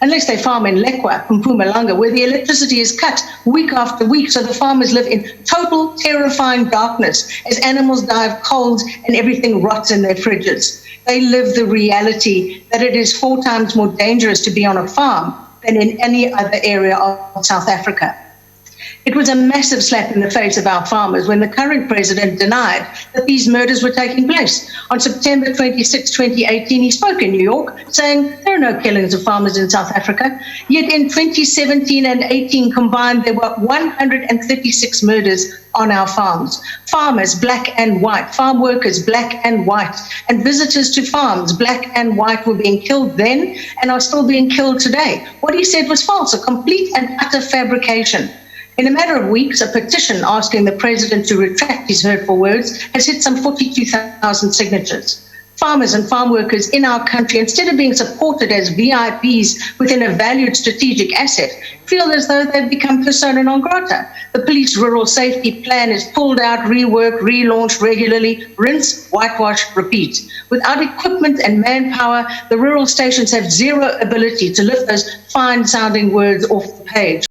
unless they farm in Lekwa, Mpumalanga, where the electricity is cut week after week, so the farmers live in total terrifying darkness as animals die of cold and everything rots in their fridges. They live the reality that it is 4 times more dangerous to be on a farm than in any other area of South Africa. It was a massive slap in the face of our farmers when the current president denied that these murders were taking place. On September 26, 2018, he spoke in New York saying there are no killings of farmers in South Africa. Yet in 2017 and 18 combined, there were 136 murders on our farms. Farmers, black and white, farm workers, black and white, and visitors to farms, black and white, were being killed then and are still being killed today. What he said was false, a complete and utter fabrication. In a matter of weeks, a petition asking the president to retract his hurtful words has hit some 42,000 signatures. Farmers and farm workers in our country, instead of being supported as VIPs within a valued strategic asset, feel as though they've become persona non grata. The police rural safety plan is pulled out, reworked, relaunched regularly, rinse, whitewash, repeat. Without equipment and manpower, the rural stations have zero ability to lift those fine-sounding words off the page.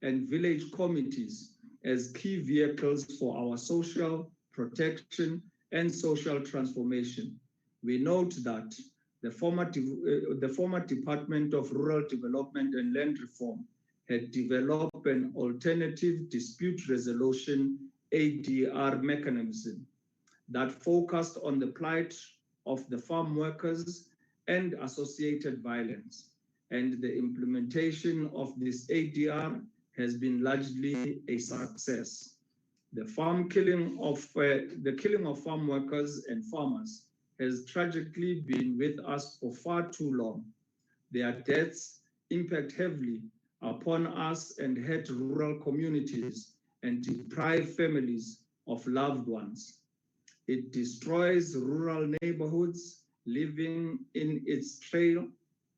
and village committees as key vehicles for our social protection and social transformation. We note that the former Department of Rural Development and Land Reform had developed an alternative dispute resolution ADR mechanism that focused on the plight of the farm workers and associated violence. And the implementation of this ADR has been largely a success. The killing of farm workers and farmers has tragically been with us for far too long. Their deaths impact heavily upon us and hurt rural communities and deprive families of loved ones. It destroys rural neighborhoods, leaving in its trail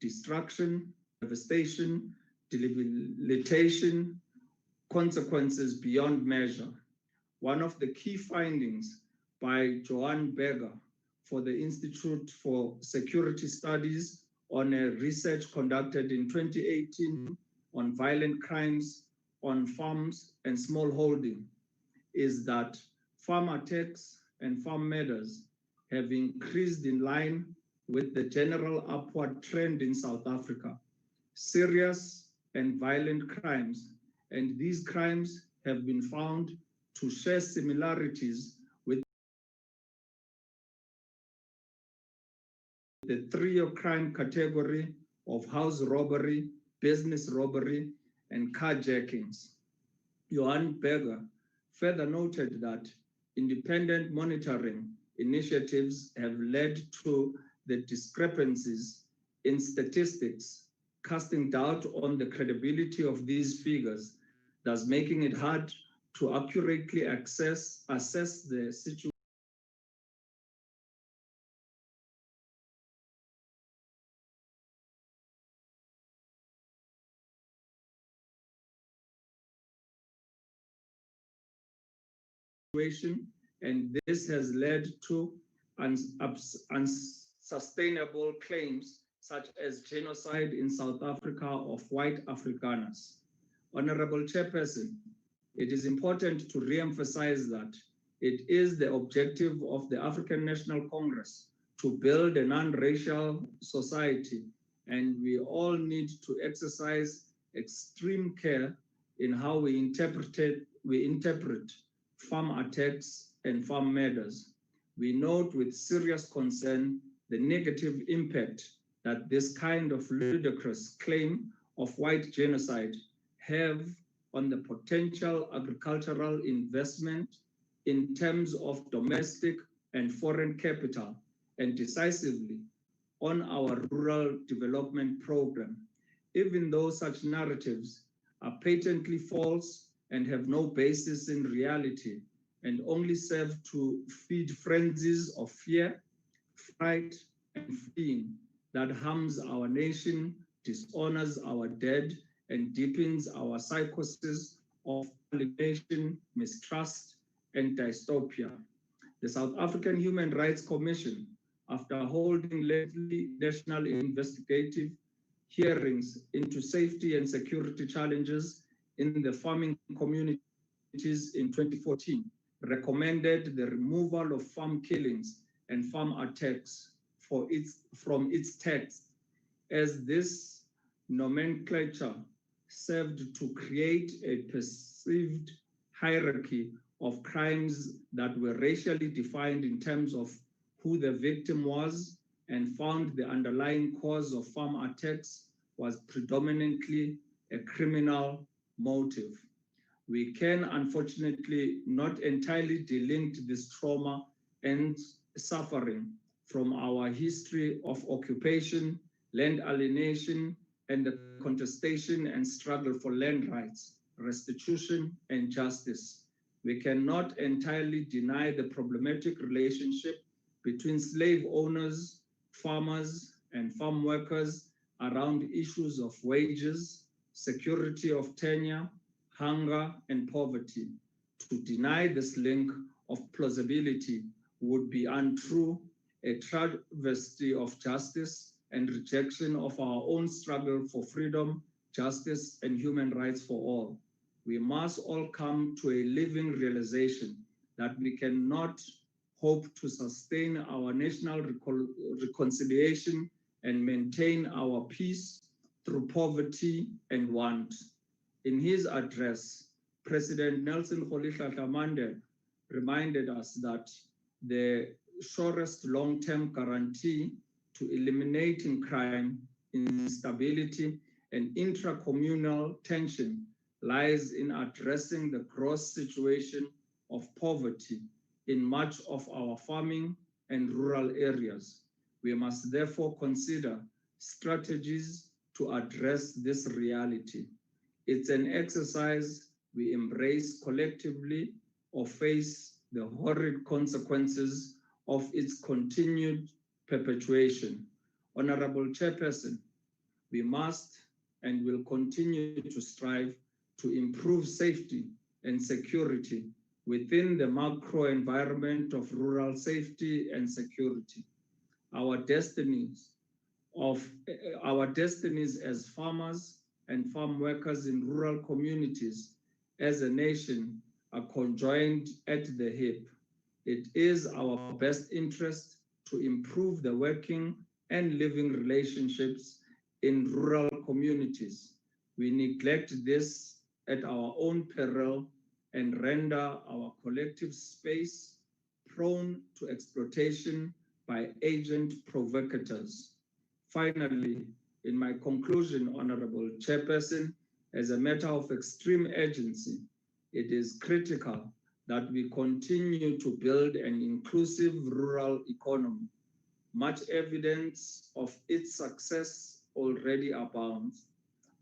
destruction, devastation, debilitation, consequences beyond measure. One of the key findings by Johan Berger for the Institute for Security Studies on a research conducted in 2018 on violent crimes on farms and smallholding is that farm attacks and farm murders have increased in line with the general upward trend in South Africa. Serious and violent crimes, and these crimes have been found to share similarities with the trio crime category of house robbery, business robbery, and carjackings. Johan Berger further noted that independent monitoring initiatives have led to the discrepancies in statistics, casting doubt on the credibility of these figures, thus making it hard to accurately assess the situation. And this has led to unsustainable claims such as genocide in South Africa of white Afrikaners. Honorable Chairperson, it is important to re-emphasize that it is the objective of the African National Congress to build a non-racial society, and we all need to exercise extreme care in how we interpret farm attacks and farm murders. We note with serious concern the negative impact that this kind of ludicrous claim of white genocide have on the potential agricultural investment in terms of domestic and foreign capital, and decisively on our rural development program, even though such narratives are patently false and have no basis in reality and only serve to feed frenzies of fear, fright, and fleeing that harms our nation, dishonors our dead, and deepens our psychosis of alienation, mistrust, and dystopia. The South African Human Rights Commission, after holding lengthy national investigative hearings into safety and security challenges in the farming communities in 2014, recommended the removal of farm killings and farm attacks from its text, as this nomenclature served to create a perceived hierarchy of crimes that were racially defined in terms of who the victim was, and found the underlying cause of farm attacks was predominantly a criminal motive. We can unfortunately not entirely delink this trauma and suffering from our history of occupation, land alienation, and the contestation and struggle for land rights, restitution, and justice. We cannot entirely deny the problematic relationship between slave owners, farmers, and farm workers around issues of wages, security of tenure, hunger, and poverty. To deny this link of plausibility would be untrue, a travesty of justice, and rejection of our own struggle for freedom, justice, and human rights for all. We must all come to a living realization that we cannot hope to sustain our national reconciliation and maintain our peace through poverty and want. In his address, President Nelson Rolihlahla Mandela reminded us that the surest long-term guarantee to eliminating crime, instability, and intra-communal tension lies in addressing the gross situation of poverty in much of our farming and rural areas. We must therefore consider strategies to address this reality. It's an exercise we embrace collectively or face the horrid consequences of its continued perpetuation. Honorable Chairperson, we must and will continue to strive to improve safety and security within the macro environment of rural safety and security. Our destinies as farmers and farm workers in rural communities as a nation are conjoined at the hip. It is our best interest to improve the working and living relationships in rural communities. We neglect this at our own peril and render our collective space prone to exploitation by agent provocateurs. Finally, in my conclusion, Honorable Chairperson, as a matter of extreme urgency, it is critical that we continue to build an inclusive rural economy. Much evidence of its success already abounds.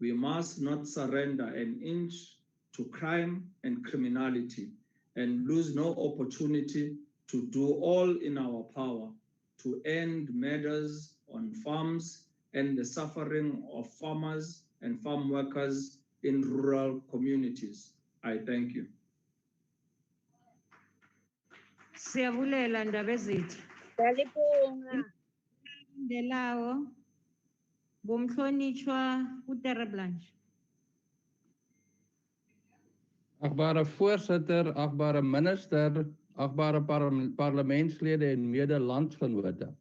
We must not surrender an inch to crime and criminality and lose no opportunity to do all in our power to end murders on farms and the suffering of farmers and farm workers in rural communities. I thank you. Siyabulela ndaba ezethu. Salibonga. Ndelawo bomhlonitshwa uTerreblanche. Agbare voorsitter, agbare minister, agbare parlementslede en mede-landsgenote.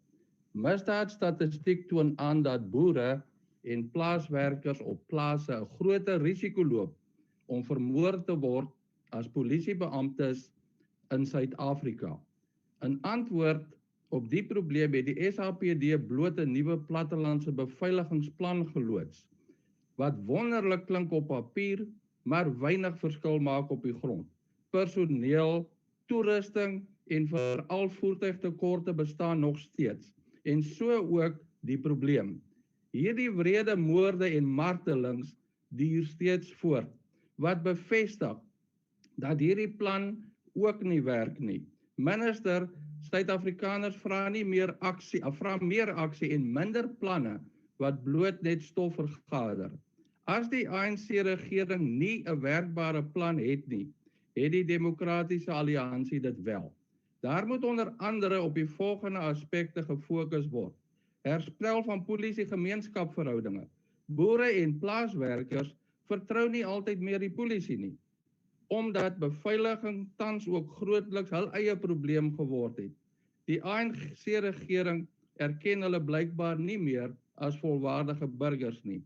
Misdaadstatistiek toon aan dat boere en plaaswerkers op plase 'n groter risiko loop om vermoor te word as polisiebeamptes in Suid-Afrika. In antwoord op die probleem het die SABC bloot 'n nuwe plattelandse beveiligingsplan geloods, wat wonderlik klink op papier, maar weinig verskil maak op die grond. Personeel, toerusting en veral voertuigtekorte bestaan nog steeds, en so ook die probleem. Hierdie wrede moorde en martelings duur steeds voort, wat bevestig dat hierdie plan ook nie werk nie. Minister, Suid-Afrikaners vra meer aksie en minder planne wat bloot net stof vergader. As die ANC-regering nie 'n werkbare plan het nie, het die Demokratiese Alliansie dit wel. Daar moet onder andere op die volgende aspekte gefokus word. Herstel van polisie-gemeenskapverhoudinge. Boere en plaaswerkers vertrou nie altyd meer die polisie nie, omdat beveiliging tans ook grootliks hul eie probleem geword het. Die ANC-regering erken hulle blykbaar nie meer as volwaardige burgers nie.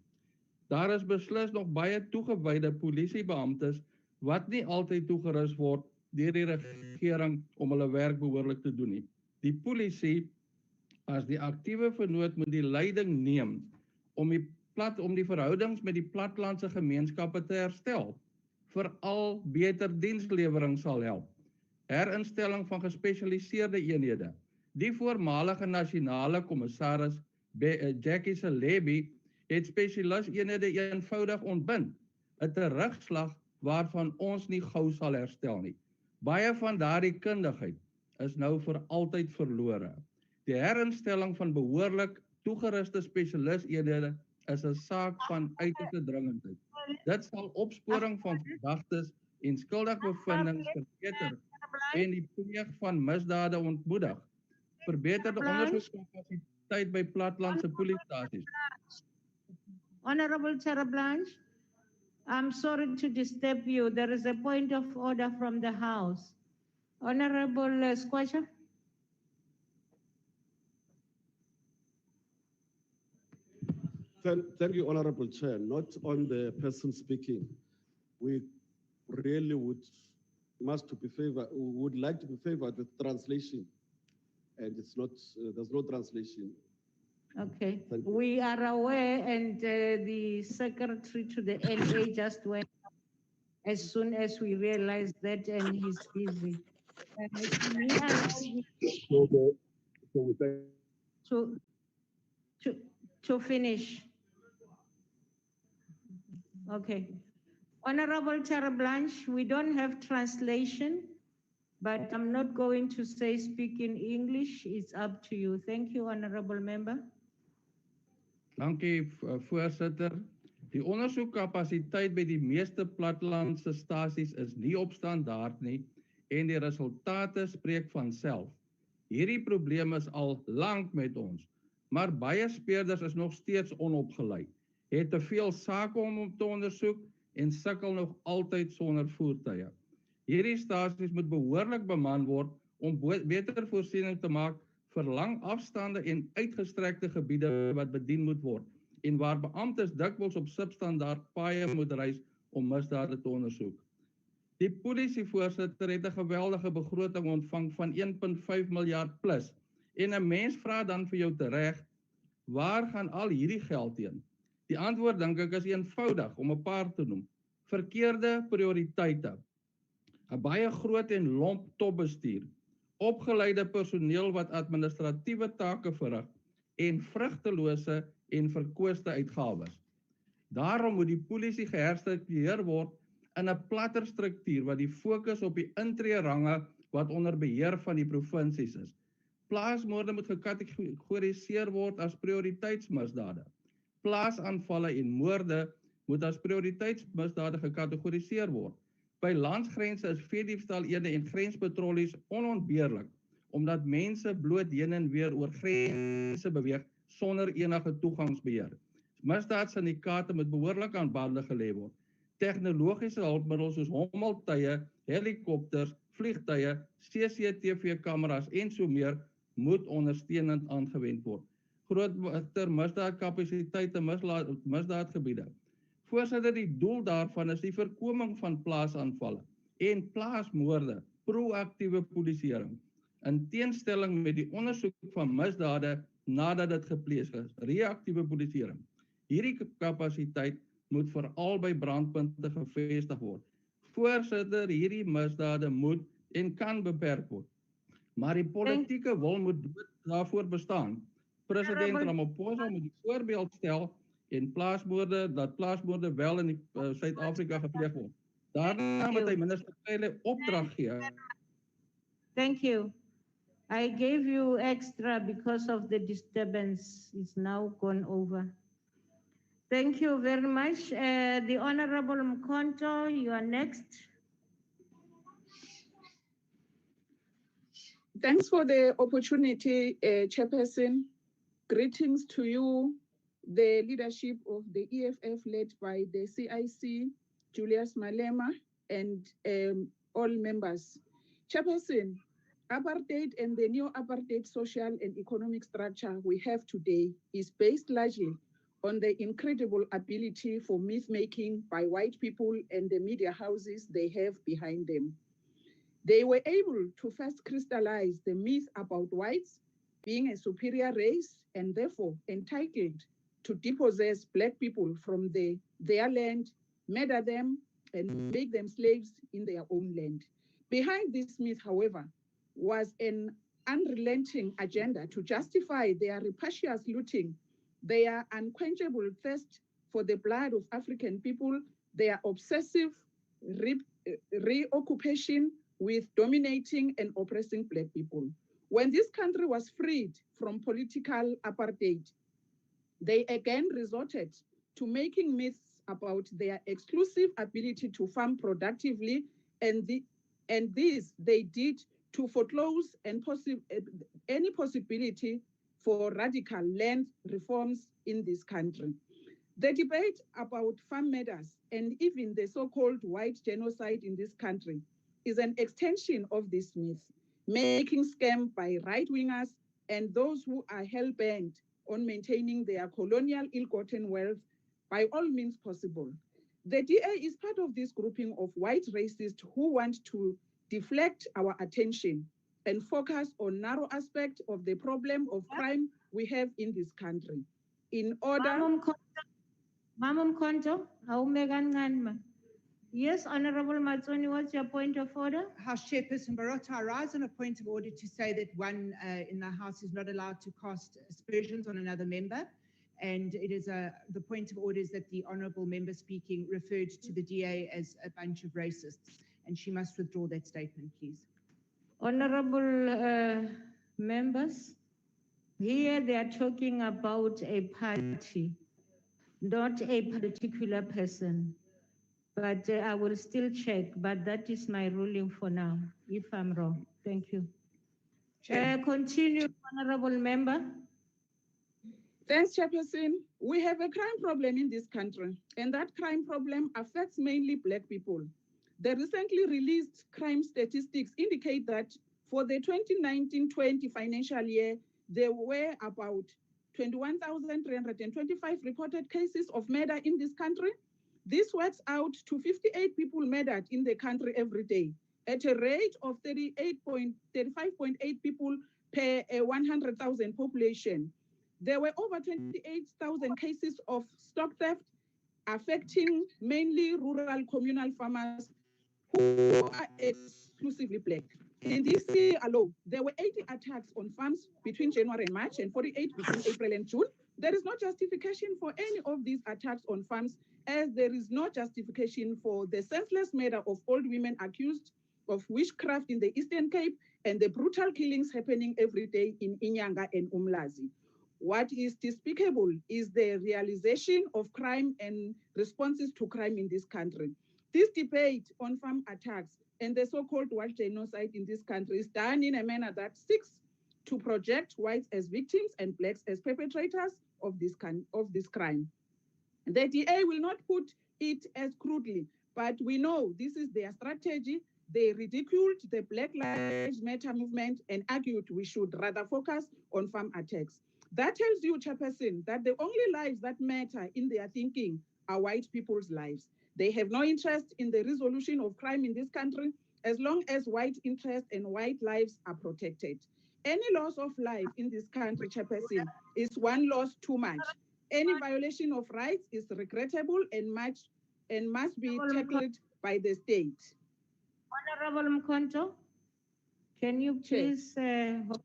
Daar is beslis nog baie toegewyde polisiebeamptes wat nie altyd toegerus word deur die regering om hulle werk behoorlik te doen nie. Die polisie as die aktiewe vennoot moet die leiding neem om die verhoudings met die plattelandse gemeenskappe te herstel. Veral beter dienslewering sal help. Herinstelling van gespesialiseerde eenhede. Die voormalige nasionale kommissaris Jackie Selebi het spesialiseenhede eenvoudig ontbind. 'n terugslag waarvan ons nie gou sal herstel nie. Baie van daardie kundigheid is nou vir altyd verlore. Die herinstelling van behoorlik toegeruste spesialiseenhede is 'n saak van uiterste dringendheid. Dit sal opsporing van verdagtes en skuldigbevindings verbeter en die pleeg van misdade ontmoedig. Verbeterde ondersoekskapasiteit by plattelandse polisiestasies. Honorable Terreblanche, I'm sorry to disturb you. There is a point of order from the House. Honorable Squatter. Thank you, Honorable Chair. Not on the person speaking. We really would like to be favored with translation, and it's not. There's no translation. Okay, we are aware, and the secretary to the LA just went as soon as we realized that, and he's busy. Can you allow me to finish? Okay. Honorable Tara Blanche, we don't have translation, but I'm not going to say speak in English. It's up to you. Thank you, Honorable Member. Dankie, voorsitter. Die ondersoekkapasiteit by die meeste plattelandse stasies is nie op standaard nie en die resultate spreek van self. Hierdie probleem is al lank met ons, maar baie speurders is nog steeds onopgeleid, het te veel sake om te ondersoek en sukkel nog altyd sonder voertuie. Hierdie stasies moet behoorlik beman word om beter voorsiening te maak vir lang afstande en uitgestrekte gebiede wat bedien moet word en waar beamptes dikwels op substandaard paaie moet reis om misdade te ondersoek. Die polisievoorsitter het 'n geweldige begroting ontvang van 1.5 miljard plus en 'n mens vra dan vir jou tereg, waar gaan al hierdie geld heen? Die antwoord dink ek is eenvoudig om 'n paar te noem. Verkeerde prioriteite, 'n baie groot en lomp topbestuur, opgeleide personeel wat administratiewe take verrig en vrugtelose en verkooste uitgawes. Daarom moet die polisie geherstruktureer word in 'n platter struktuur wat die fokus op die intreerange wat onder beheer van die provinsies is. Plaasmoorde moet gekategoriseer word as prioriteitsmisdade. Plaasaanvalle en moorde moet as prioriteitsmisdade gekategoriseer word. By landsgrense is veediefstaleenhede en grenspatrollies onontbeerlik, omdat mense bloot heen en weer oor grense beweeg sonder enige toegangsbeheer. Misdaadsyndikaate moet behoorlik aan bande gelê word. Tegnologiese hulpmiddels soos hommeltuie, helikopters, vliegtuie, CCTV-kameras en so meer moet ondersteunend aangewend word. Groter misdaadkapasiteite misdaadgebiede. Voorsitter, die doel daarvan is die voorkoming van plaasaanvalle en plaasmoorde, proaktiewe polisieering, in teenstelling met die ondersoek van misdade nadat dit gepleeg is, reaktiewe polisieering. Hierdie kapasiteit moet veral by brandpunte gevestig word. Voorsitter, hierdie misdade moet en kan beperk word. Maar die politieke wil moet daarvoor bestaan. President Ramaphosa moet die voorbeeld stel en dat plaasmoorde wel in Suid-Afrika gepleeg word. Daarna moet hy minister Cele opdrag gee. Thank you. I gave you extra because of the disturbance. It's now gone over. Thank you very much. The Honorable Mkonto, you are next. Thanks for the opportunity, Chairperson. Greetings to you, the leadership of the EFF led by the CIC, Julius Malema, and all members. Chairperson, apartheid and the neo-apartheid social and economic structure we have today is based largely on the incredible ability for myth-making by white people and the media houses they have behind them. They were able to first crystallize the myth about whites being a superior race and therefore entitled to depossess Black people from their land, murder them, and make them slaves in their own land. Behind this myth, however, was an unrelenting agenda to justify their rapacious looting, their unquenchable thirst for the blood of African people, their obsessive reoccupation with dominating and oppressing Black people. When this country was freed from political apartheid, they again resorted to making myths about their exclusive ability to farm productively, and this they did to foreclose any possibility for radical land reforms in this country. The debate about farm matters and even the so-called white genocide in this country is an extension of this myth, making scam by right-wingers and those who are hell-bent on maintaining their colonial ill-gotten wealth by all means possible. The DA is part of this grouping of white racists who want to deflect our attention and focus on narrow aspect of the problem of crime we have in this country. In order... Mamam Konto, yes, Honorable Matsoni, what's your point of order? House Chairperson Barota, I rise on a point of order to say that one in the House is not allowed to cast aspersions on another member. And it is the point of order is that the honourable member speaking referred to the DA as a bunch of racists, and she must withdraw that statement, please. Honourable members, here they are talking about a party, not a particular person. But I will still check, but that is my ruling for now, if I'm wrong. Thank you. Continue, Honourable Member. Thanks, Chairperson. We have a crime problem in this country, and that crime problem affects mainly Black people. The recently released crime statistics indicate that for the 2019-20 financial year, there were about 21,325 reported cases of murder in this country. This works out to 58 people murdered in the country every day, at a rate of 35.8 people per 100,000 population. There were over 28,000 cases of stock theft affecting mainly rural communal farmers who are exclusively Black. In this year alone, there were 80 attacks on farms between January and March and 48 between April and June. There is no justification for any of these attacks on farms, as there is no justification for the senseless murder of old women accused of witchcraft in the Eastern Cape and the brutal killings happening every day in Inyanga and Umlazi. What is despicable is the realization of crime and responses to crime in this country. This debate on farm attacks and the so-called white genocide in this country is done in a manner that seeks to project whites as victims and Blacks as perpetrators of this crime. The DA will not put it as crudely, but we know this is their strategy. They ridiculed the Black Lives Matter movement and argued we should rather focus on farm attacks. That tells you, Chairperson, that the only lives that matter in their thinking are white people's lives. They have no interest in the resolution of crime in this country as long as white interests and white lives are protected. Any loss of life in this country, Chairperson, is one loss too much. Any violation of rights is regrettable and must be tackled by the state. Honorable Mkonto, can you please hold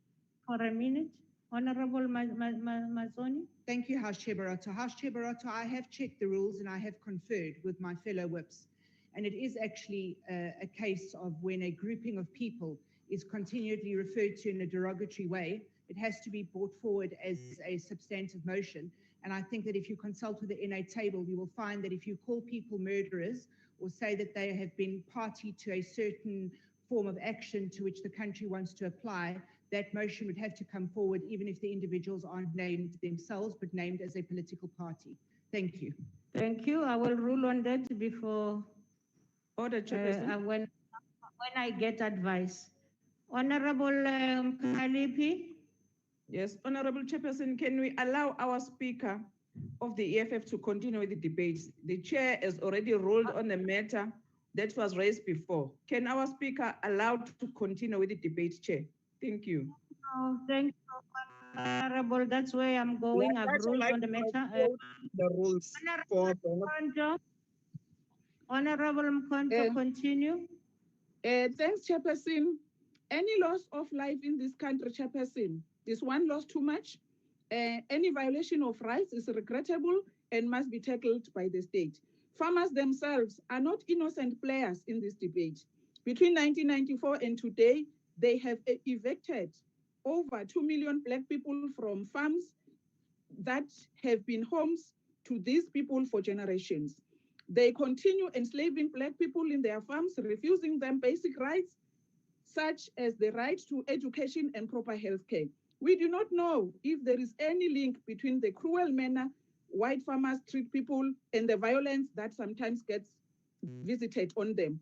for a minute? Honorable Mazzoni. Thank you, House Chair Barota. House Chair Barota, I have checked the rules and I have conferred with my fellow whips. And it is actually a case of when a grouping of people is continually referred to in a derogatory way, it has to be brought forward as a substantive motion. And I think that if you consult with the NA table, you will find that if you call people murderers or say that they have been party to a certain form of action to which the country wants to apply, that motion would have to come forward even if the individuals aren't named themselves, but named as a political party. Thank you. Thank you. I will rule on that before Order, Chairperson. when I get advice. Honorable Kalipi. Yes, Honorable Chairperson, can we allow our Speaker of the EFF to continue with the debates? The Chair has already ruled on the matter that was raised before. Can our Speaker allow to continue with the debate, Chair? Thank you. Oh, thank you, Honorable. That's where I'm going. I've ruled on the matter. The rules for Honorable Mkonto, continue. Thanks, Chairperson. Any loss of life in this country, Chairperson, is one loss too much. Any violation of rights is regrettable and must be tackled by the state. Farmers themselves are not innocent players in this debate. Between 1994 and today, they have evicted over 2 million Black people from farms that have been homes to these people for generations. They continue enslaving Black people in their farms, refusing them basic rights, such as the right to education and proper health care. We do not know if there is any link between the cruel manner white farmers treat people and the violence that sometimes gets visited on them.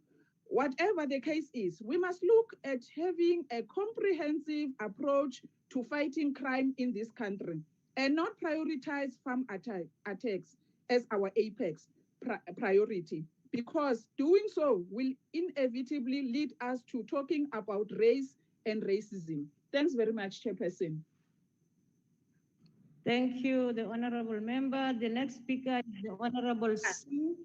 Whatever the case is, we must look at having a comprehensive approach to fighting crime in this country and not prioritize farm attacks as our apex priority, because doing so will inevitably lead us to talking about race and racism. Thanks very much, Chairperson. Thank you, the honorable member. The next speaker is the Honorable Singh.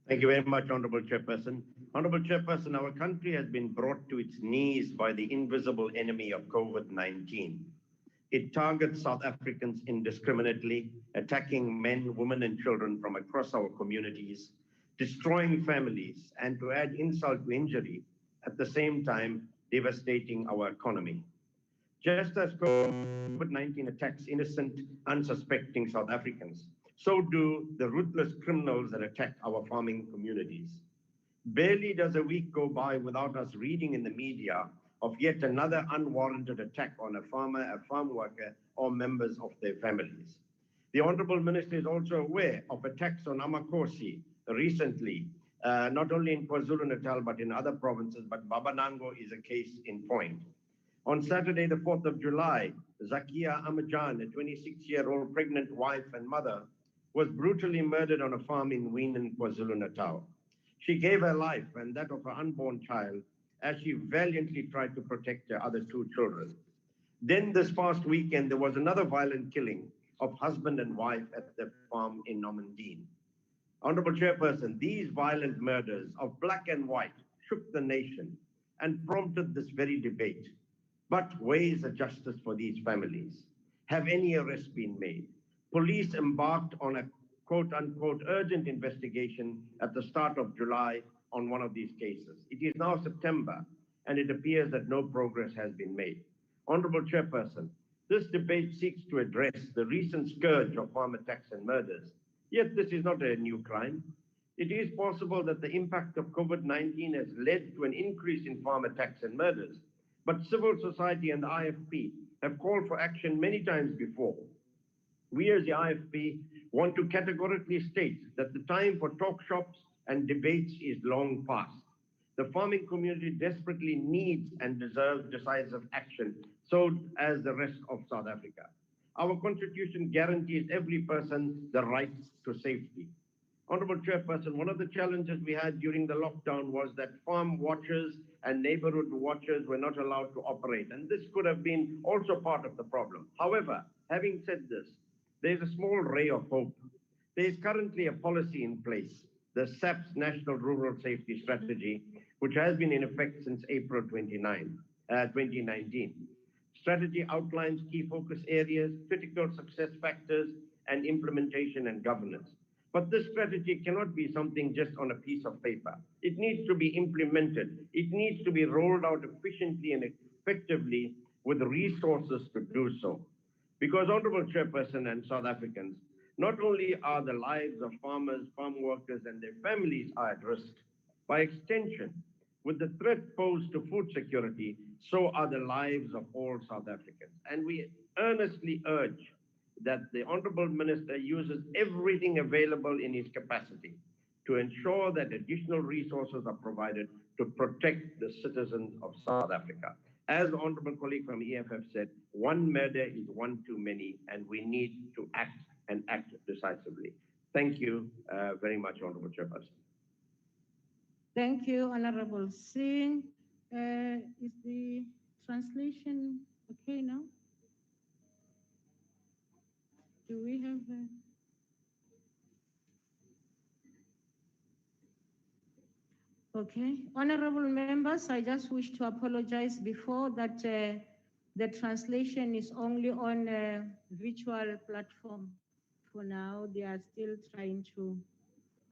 Thank you very much, Honorable Chairperson. Honorable Chairperson, our country has been brought to its knees by the invisible enemy of COVID-19. It targets South Africans indiscriminately, attacking men, women, and children from across our communities, destroying families, and to add insult to injury, at the same time devastating our economy. Just as COVID-19 attacks innocent, unsuspecting South Africans, so do the ruthless criminals that attack our farming communities. Barely does a week go by without us reading in the media of yet another unwarranted attack on a farmer, a farm worker, or members of their families. The Honorable Minister is also aware of attacks on Amakosi recently, not only in KwaZulu-Natal, but in other provinces, but Babanango is a case in point. On Saturday, the 4th of July, Zakia Amajan, a 26-year-old pregnant wife and mother, was brutally murdered on a farm in Weenan, KwaZulu-Natal. She gave her life and that of her unborn child as she valiantly tried to protect her other two children. Then this past weekend, there was another violent killing of husband and wife at the farm in Normandein. Honorable Chairperson, these violent murders of black and white shook the nation and prompted this very debate. But where is the justice for these families? Have any arrests been made? Police embarked on a quote-unquote urgent investigation at the start of July on one of these cases. It is now September, and it appears that no progress has been made. Honorable Chairperson, this debate seeks to address the recent scourge of farm attacks and murders. Yet this is not a new crime. It is possible that the impact of COVID-19 has led to an increase in farm attacks and murders, but civil society and the IFP have called for action many times before. We as the IFP want to categorically state that the time for talk shops and debates is long past. The farming community desperately needs and deserves decisive action, so as the rest of South Africa. Our constitution guarantees every person the right to safety. Honorable Chairperson, one of the challenges we had during the lockdown was that farm watchers and neighborhood watchers were not allowed to operate, and this could have been also part of the problem. However, having said this, there's a small ray of hope. There is currently a policy in place, the SABC National Rural Safety Strategy, which has been in effect since April 2019. Strategy outlines key focus areas, critical success factors, and implementation and governance. But this strategy cannot be something just on a piece of paper. It needs to be implemented. It needs to be rolled out efficiently and effectively with the resources to do so. Because, Honorable Chairperson and South Africans, not only are the lives of farmers, farm workers, and their families are at risk, by extension, with the threat posed to food security, so are the lives of all South Africans. And we earnestly urge that the Honorable Minister uses everything available in his capacity to ensure that additional resources are provided to protect the citizens of South Africa. As the Honorable colleague from EFF said, one murder is one too many, and we need to act and act decisively. Thank you very much, Honorable Chairperson. Thank you, Honorable Singh. Is the translation okay now? Do we have Okay, honorable members, I just wish to apologize before that the translation is only on a virtual platform. For now, they are still trying to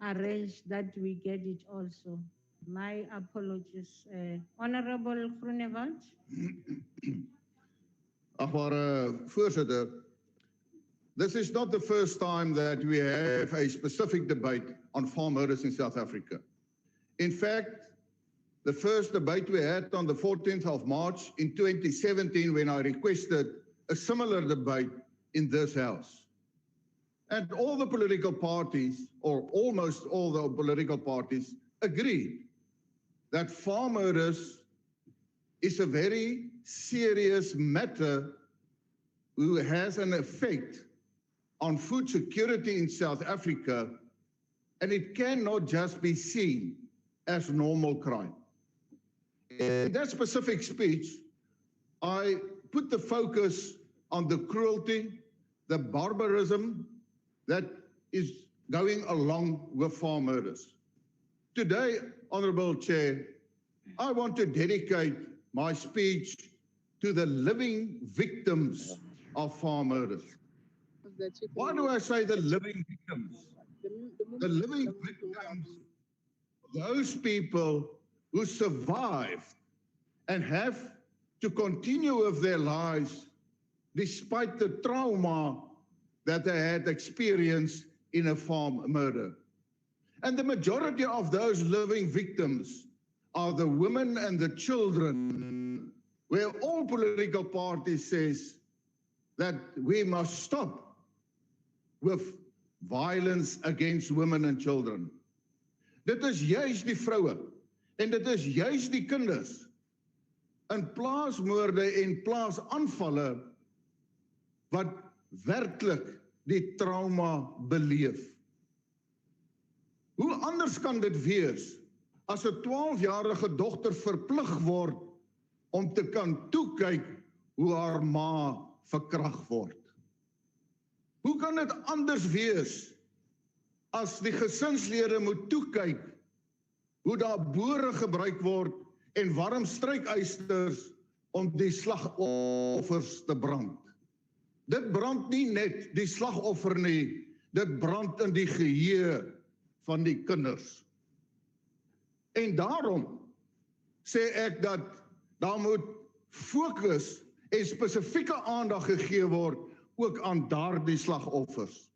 arrange that we get it also. My apologies. Honorable Groenewald. Agbare voorzitter, this is not the first time that we have a specific debate on farm murders in South Africa. In fact, the first debate we had on the 14th of March in 2017 when I requested a similar debate in this house. And all the political parties, or almost all the political parties, agreed that farm murders is a very serious matter who has an effect on food security in South Africa, and it cannot just be seen as normal crime. In that specific speech, I put the focus on the cruelty, the barbarism that is going along with farm murders. Today, Honourable Chair, I want to dedicate my speech to the living victims of farm murders. Why do I say the living victims? The living victims, those people who survived and have to continue with their lives despite the trauma that they had experienced in a farm murder. And the majority of those living victims are the women and the children, where all political parties says that we must stop with violence against women and children. Dit is juist die vroue en dit is juist die kinders in plaasmoorde en plaasaanvalle wat werklik die trauma beleef. Hoe anders kan dit wees as 'n 12-jarige dogter verplig word om te kan toekyk hoe haar ma verkragt word? Hoe kan dit anders wees as die gesinslede moet toekyk hoe daar bore gebruik word en warm strykysters om die slagoffers te brand? Dit brand nie net die slagoffer nie, dit brand in die geheue van die kinders. En daarom sê ek dat daar moet fokus en spesifieke aandag gegee word ook aan daardie slagoffers.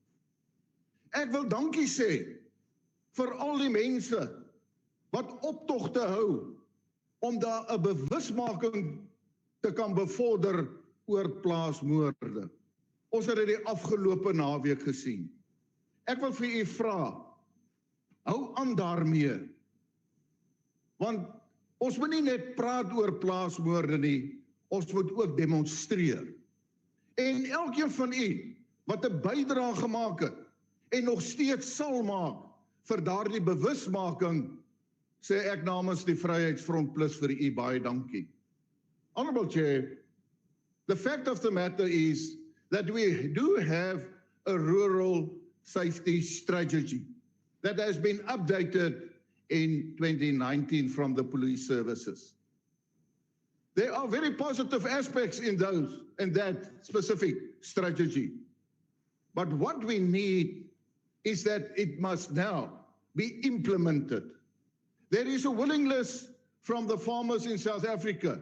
Ek wil dankie sê vir al die mense wat optogte hou om daar 'n bewusmaking te kan bevorder oor plaasmoorde. Ons het dit die afgelope naweek gesien. Ek wil vir u vra, hou aan daarmee. Want ons moet nie net praat oor plaasmoorde nie, ons moet ook demonstreer. En elkeen van u wat 'n bydrae gemaak het en nog steeds sal maak vir daardie bewusmaking, sê ek namens die Vryheidsfront Plus vir u baie dankie. Honourable Chair, the fact of the matter is that we do have a rural safety strategy that has been updated in 2019 from the police services. There are very positive aspects in that specific strategy. But what we need is that it must now be implemented. There is a willingness from the farmers in South Africa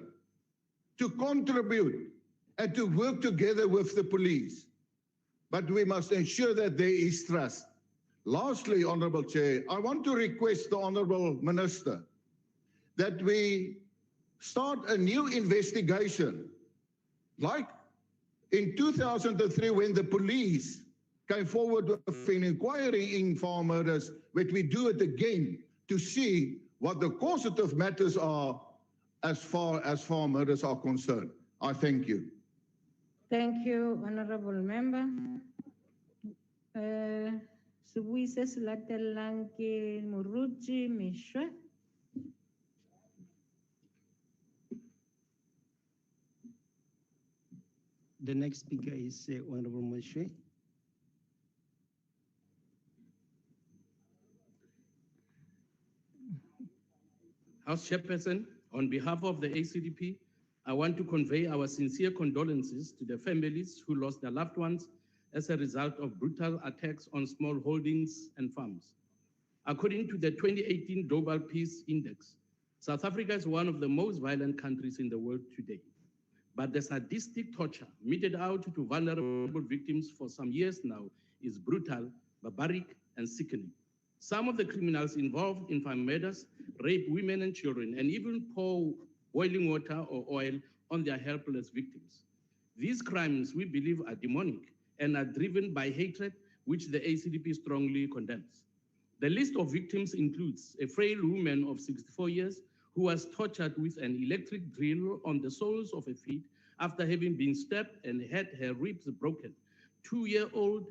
to contribute and to work together with the police. But we must ensure that there is trust. Lastly, Honourable Chair, I want to request the Honourable Minister that we start a new investigation. Like in 2003, when the police came forward with an inquiry in farm murders, that we do it again to see what the causative matters are as far as farm murders are concerned. I thank you. Thank you, Honorable Member. Sibuise se latelang ke Moruti Mishwe. The next speaker is Honorable Mishwe. House Chairperson, on behalf of the ACDP, I want to convey our sincere condolences to the families who lost their loved ones as a result of brutal attacks on small holdings and farms. According to the 2018 Global Peace Index, South Africa is one of the most violent countries in the world today. But the sadistic torture meted out to vulnerable victims for some years now is brutal, barbaric, and sickening. Some of the criminals involved in farm murders rape women and children and even pour boiling water or oil on their helpless victims. These crimes, we believe, are demonic and are driven by hatred which the ACDP strongly condemns. The list of victims includes a frail woman of 64 years who was tortured with an electric drill on the soles of her feet after having been stabbed and had her ribs broken. 2-year-old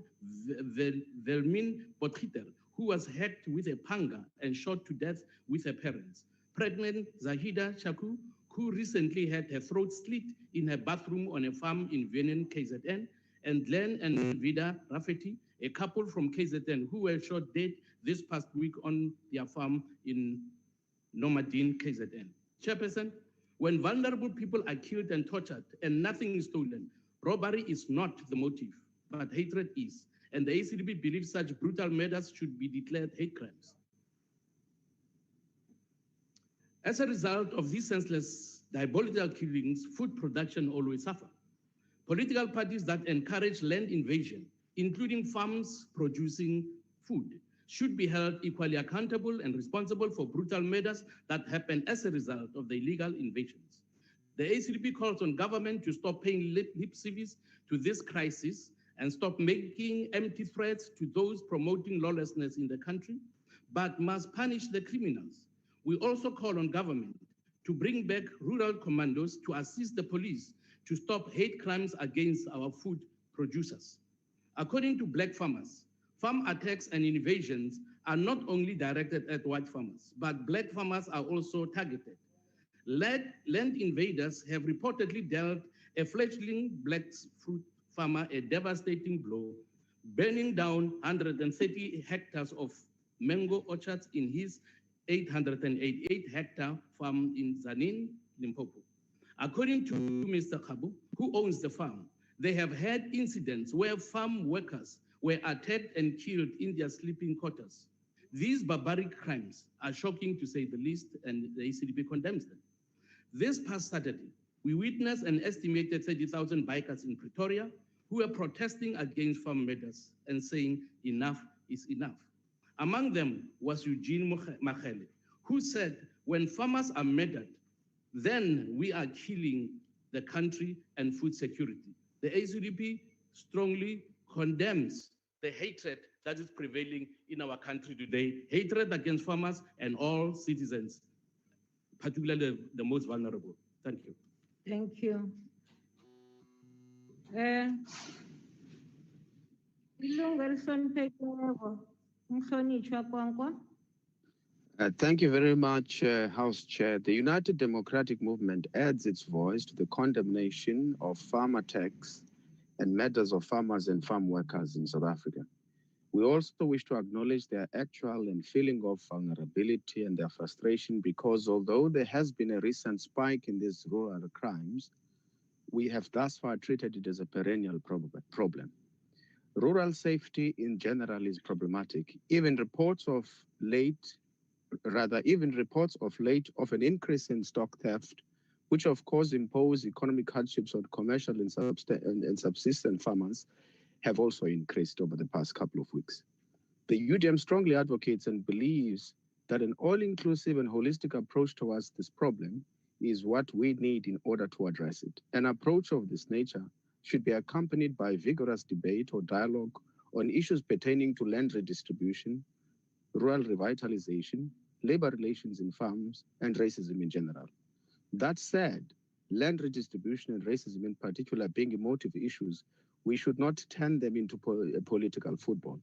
Velmin Potgieter, who was hacked with a panga and shot to death with her parents. Pregnant Zahida Shaku, who recently had her throat slit in her bathroom on a farm in Venin, KZN, and Glenn and Vida Rafeti, a couple from KZN who were shot dead this past week on their farm in Nomadin, KZN. Chairperson, when vulnerable people are killed and tortured and nothing is stolen, robbery is not the motive, but hatred is. And the ACDP believes such brutal murders should be declared hate crimes. As a result of these senseless, diabolical killings, food production always suffers. Political parties that encourage land invasion, including farms producing food, should be held equally accountable and responsible for brutal murders that happen as a result of the illegal invasions. The ACDP calls on government to stop paying lip service to this crisis and stop making empty threats to those promoting lawlessness in the country, but must punish the criminals. We also call on government to bring back rural commandos to assist the police to stop hate crimes against our food producers. According to Black farmers, farm attacks and invasions are not only directed at white farmers, but Black farmers are also targeted. Land invaders have reportedly dealt a fledgling Black fruit farmer a devastating blow, burning down 130 hectares of mango orchards in his 888-hectare farm in Zanin, Limpopo. According to Mr. Kabu, who owns the farm, they have had incidents where farm workers were attacked and killed in their sleeping quarters. These barbaric crimes are shocking to say the least, and the ACDP condemns them. This past Saturday, we witnessed an estimated 30,000 bikers in Pretoria who were protesting against farm murders and saying enough is enough. Among them was Eugene Machele, who said, when farmers are murdered, then we are killing the country and food security. The ACDP strongly condemns the hatred that is prevailing in our country today, hatred against farmers and all citizens, particularly the most vulnerable. Thank you. Thank you. Thank you very much, House Chair. The United Democratic Movement adds its voice to the condemnation of farm attacks and murders of farmers and farm workers in South Africa. We also wish to acknowledge their actual and feeling of vulnerability and their frustration because although there has been a recent spike in these rural crimes, we have thus far treated it as a perennial problem. Rural safety in general is problematic. Even reports of late of an increase in stock theft, which of course impose economic hardships on commercial and subsistence farmers, have also increased over the past couple of weeks. The UDM strongly advocates and believes that an all-inclusive and holistic approach towards this problem is what we need in order to address it. An approach of this nature should be accompanied by vigorous debate or dialogue on issues pertaining to land redistribution, rural revitalization, labor relations in farms, and racism in general. That said, land redistribution and racism in particular being emotive issues, we should not turn them into political football.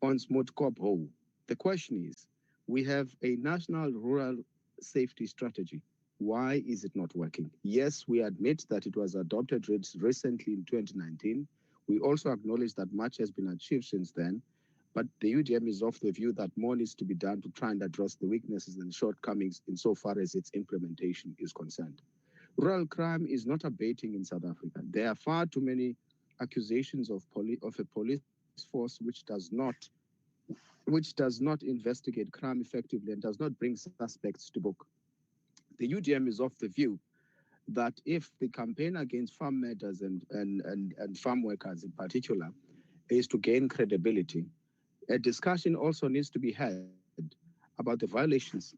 On Smooth-Kopo, the question is, we have a national rural safety strategy. Why is it not working? Yes, we admit that it was adopted recently in 2019. We also acknowledge that much has been achieved since then, but the UDM is of the view that more needs to be done to try and address the weaknesses and shortcomings insofar as its implementation is concerned. Rural crime is not abating in South Africa. There are far too many accusations of a police force which does not investigate crime effectively and does not bring suspects to book. The UDM is of the view that if the campaign against farm murders and farm workers in particular is to gain credibility, a discussion also needs to be had about the violations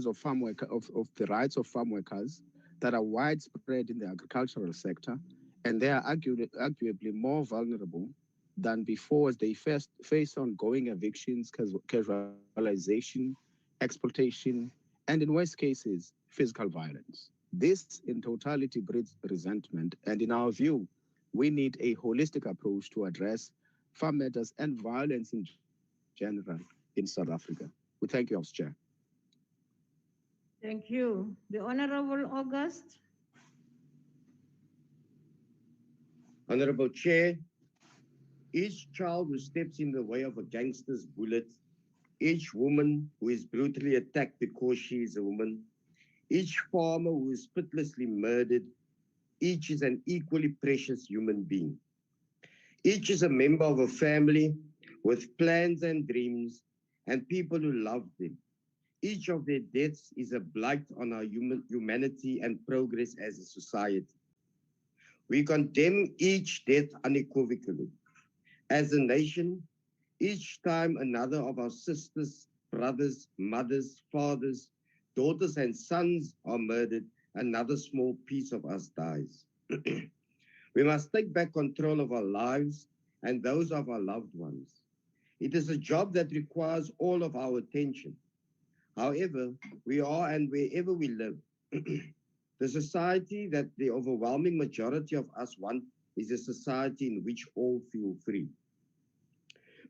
of farm worker of the rights of farm workers that are widespread in the agricultural sector, and they are arguably more vulnerable than before as they face ongoing evictions, casualization, exploitation, and in worst cases, physical violence. This in totality breeds resentment, and in our view, we need a holistic approach to address farm matters and violence in general in South Africa. We thank you, House Chair. Thank you. The Honorable August. Honorable Chair, each child who steps in the way of a gangster's bullet, each woman who is brutally attacked because she is a woman, each farmer who is pitilessly murdered, each is an equally precious human being. Each is a member of a family with plans and dreams and people who love them. Each of their deaths is a blight on our humanity and progress as a society. We condemn each death unequivocally. As a nation, each time another of our sisters, brothers, mothers, fathers, daughters, and sons are murdered, another small piece of us dies. We must take back control of our lives and those of our loved ones. It is a job that requires all of our attention. However, we are and wherever we live, the society that the overwhelming majority of us want is a society in which all feel free.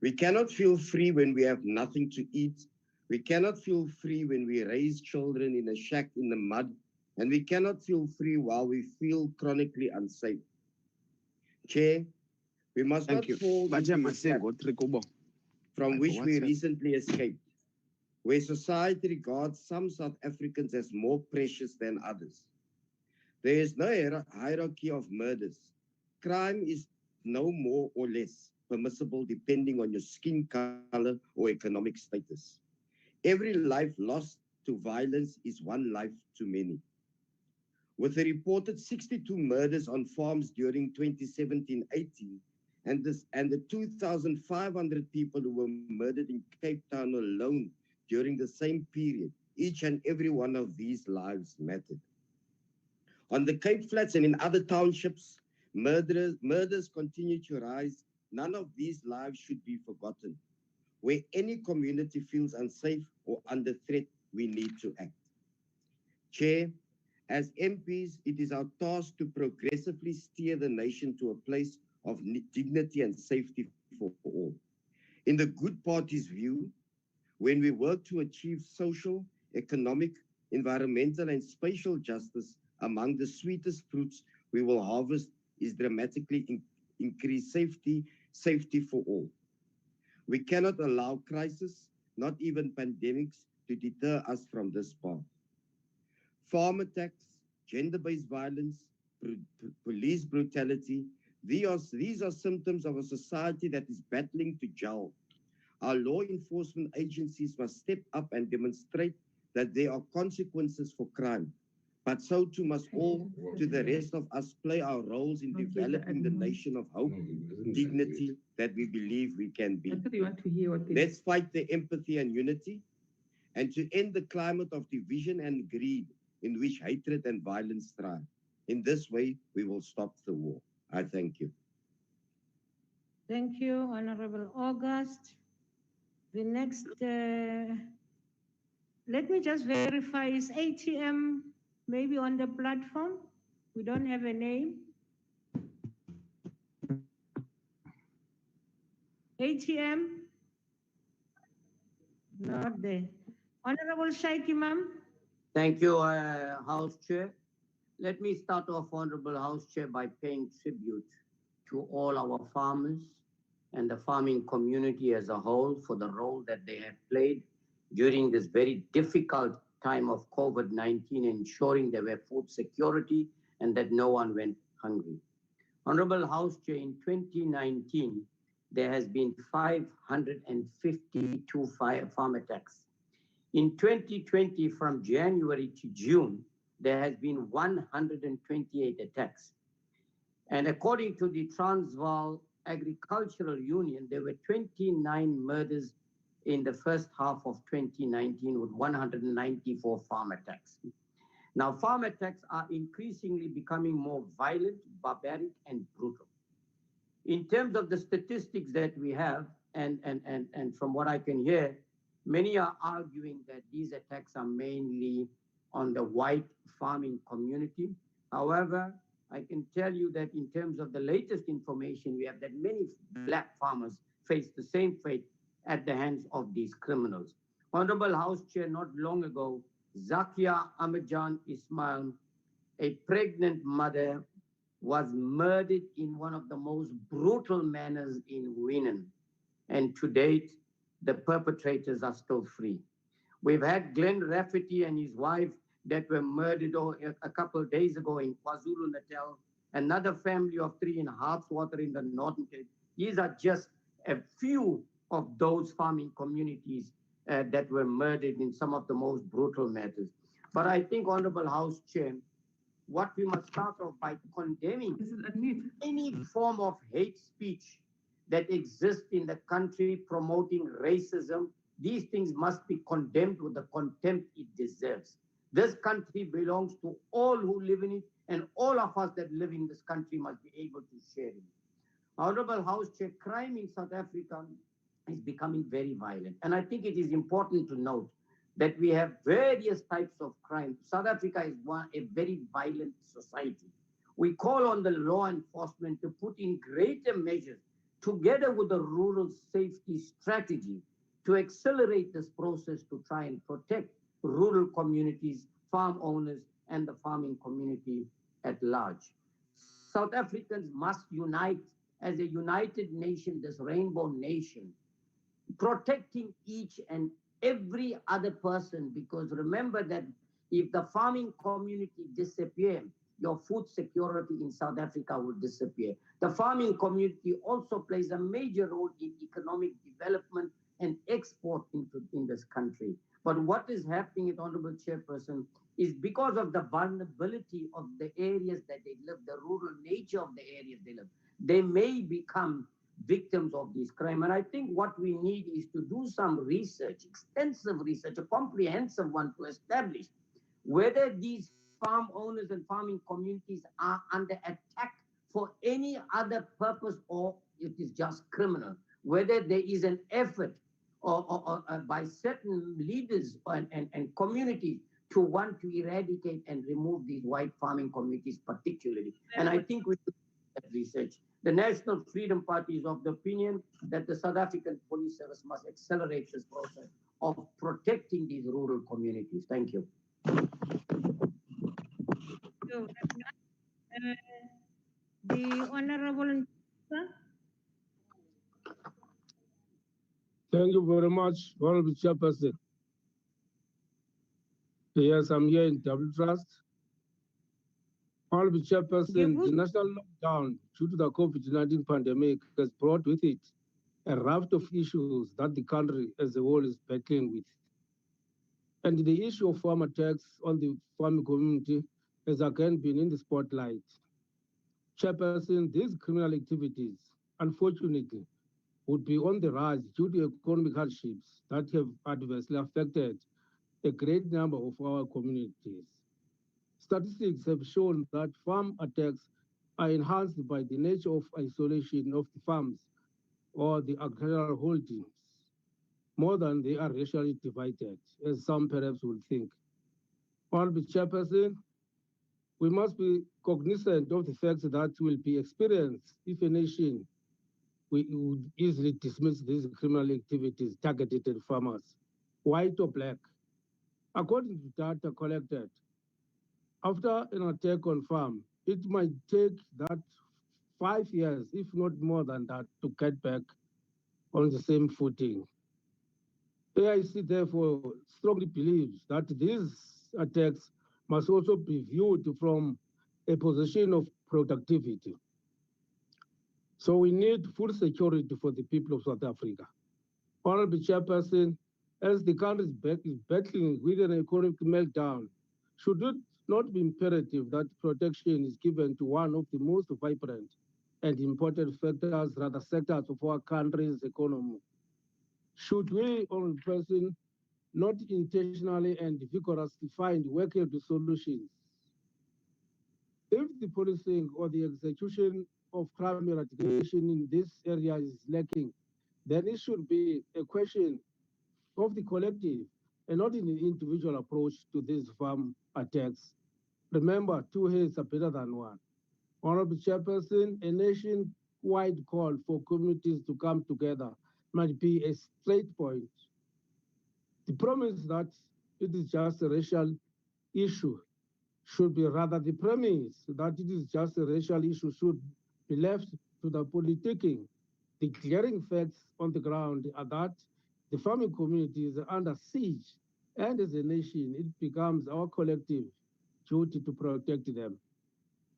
We cannot feel free when we have nothing to eat. We cannot feel free when we raise children in a shack in the mud. And we cannot feel free while we feel chronically unsafe. Chair, we must not fall into the trap from which we recently escaped, where society regards some South Africans as more precious than others. There is no hierarchy of murders. Crime is no more or less permissible depending on your skin color or economic status. Every life lost to violence is one life too many. With a reported 62 murders on farms during 2017-18 and the 2,500 people who were murdered in Cape Town alone during the same period, each and every one of these lives mattered. On the Cape Flats and in other townships, murders continue to rise. None of these lives should be forgotten. Where any community feels unsafe or under threat, we need to act. Chair, as MPs, it is our task to progressively steer the nation to a place of dignity and safety for all. In the good party's view, when we work to achieve social, economic, environmental, and spatial justice, among the sweetest fruits we will harvest is dramatically increased safety for all. We cannot allow crisis, not even pandemics, to deter us from this path. Farm attacks, gender-based violence, police brutality, these are symptoms of a society that is battling to gel. Our law enforcement agencies must step up and demonstrate that there are consequences for crime, but so too must all to the rest of us play our roles in developing the nation of hope, dignity that we believe we can be. Let's fight the empathy and unity, and to end the climate of division and greed in which hatred and violence thrive. In this way, we will stop the war. I thank you. Thank you, Honorable August. The next, let me just verify, is ATM maybe on the platform? We don't have a name. ATM? Not there. Honorable Shaik Imam. Thank you, House Chair. Let me start off, Honorable House Chair, by paying tribute to all our farmers and the farming community as a whole for the role that they have played during this very difficult time of COVID-19, ensuring there were food security and that no one went hungry. Honorable House Chair, in 2019, there has been 552 farm attacks. In 2020, from January to June, there has been 128 attacks. And according to the Transvaal Agricultural Union, there were 29 murders in the first half of 2019 with 194 farm attacks. Now, farm attacks are increasingly becoming more violent, barbaric, and brutal. In terms of the statistics that we have, and from what I can hear, many are arguing that these attacks are mainly on the white farming community. However, I can tell you that in terms of the latest information we have, that many black farmers face the same fate at the hands of these criminals. Honorable House Chair, not long ago, Zakia Ahmadjan Ismail, a pregnant mother, was murdered in one of the most brutal manners in Wienen. And to date, the perpetrators are still free. We've had Glenn Rafferty and his wife that were murdered a couple of days ago in KwaZulu-Natal, another family of 3 in Hartswater in the Northern Cape. These are just a few of those farming communities that were murdered in some of the most brutal matters. But I think, Honorable House Chair, what we must start off by condemning any form of hate speech that exists in the country promoting racism. These things must be condemned with the contempt it deserves. This country belongs to all who live in it, and all of us that live in this country must be able to share it. Honorable House Chair, crime in South Africa is becoming very violent. And I think it is important to note that we have various types of crime. South Africa is a very violent society. We call on the law enforcement to put in greater measures together with the rural safety strategy to accelerate this process to try and protect rural communities, farm owners, and the farming community at large. South Africans must unite as a united nation, this rainbow nation, protecting each and every other person, because remember that if the farming community disappears, your food security in South Africa will disappear. The farming community also plays a major role in economic development and export in this country. But what is happening, Honorable Chairperson, is because of the vulnerability of the areas that they live, the rural nature of the areas they live, they may become victims of this crime. And I think what we need is to do some research, extensive research, a comprehensive one, to establish whether these farm owners and farming communities are under attack for any other purpose or it is just criminal, whether there is an effort or by certain leaders and communities to want to eradicate and remove these white farming communities particularly. And I think we should do that research. The National Freedom Party is of the opinion that the South African Police Service must accelerate this process of protecting these rural communities. Thank you. The Honorable. Thank you very much, Honorable Chairperson. Yes, I'm here in Double Trust. Honorable Chairperson, the national lockdown due to the COVID-19 pandemic has brought with it a raft of issues that the country as a whole is battling with. And the issue of farm attacks on the farming community has again been in the spotlight. Chairperson, these criminal activities, unfortunately, would be on the rise due to economic hardships that have adversely affected a great number of our communities. Statistics have shown that farm attacks are enhanced by the nature of isolation of the farms or the agricultural holdings, more than they are racially divided, as some perhaps would think. Honorable Chairperson, we must be cognizant of the fact that will be experienced if a nation would easily dismiss these criminal activities targeted at farmers, white or black. According to data collected, after an attack on farm, it might take that 5 years, if not more than that, to get back on the same footing. AIC therefore strongly believes that these attacks must also be viewed from a position of productivity. So we need food security for the people of South Africa. Honorable Chairperson, as the country is battling with an economic meltdown, should it not be imperative that protection is given to one of the most vibrant and important sectors of our country's economy? Should we, Honorable Person, not intentionally and vigorously find workable solutions? If the policing or the execution of crime eradication in this area is lacking, then it should be a question of the collective and not an individual approach to these farm attacks. Remember, two heads are better than one. Honorable Chairperson, a nation-wide call for communities to come together might be a straight point. The promise that it is just a racial issue should be rather the premise that it is just a racial issue should be left to the politicking. The glaring facts on the ground are that the farming communities are under siege, and as a nation, it becomes our collective duty to protect them.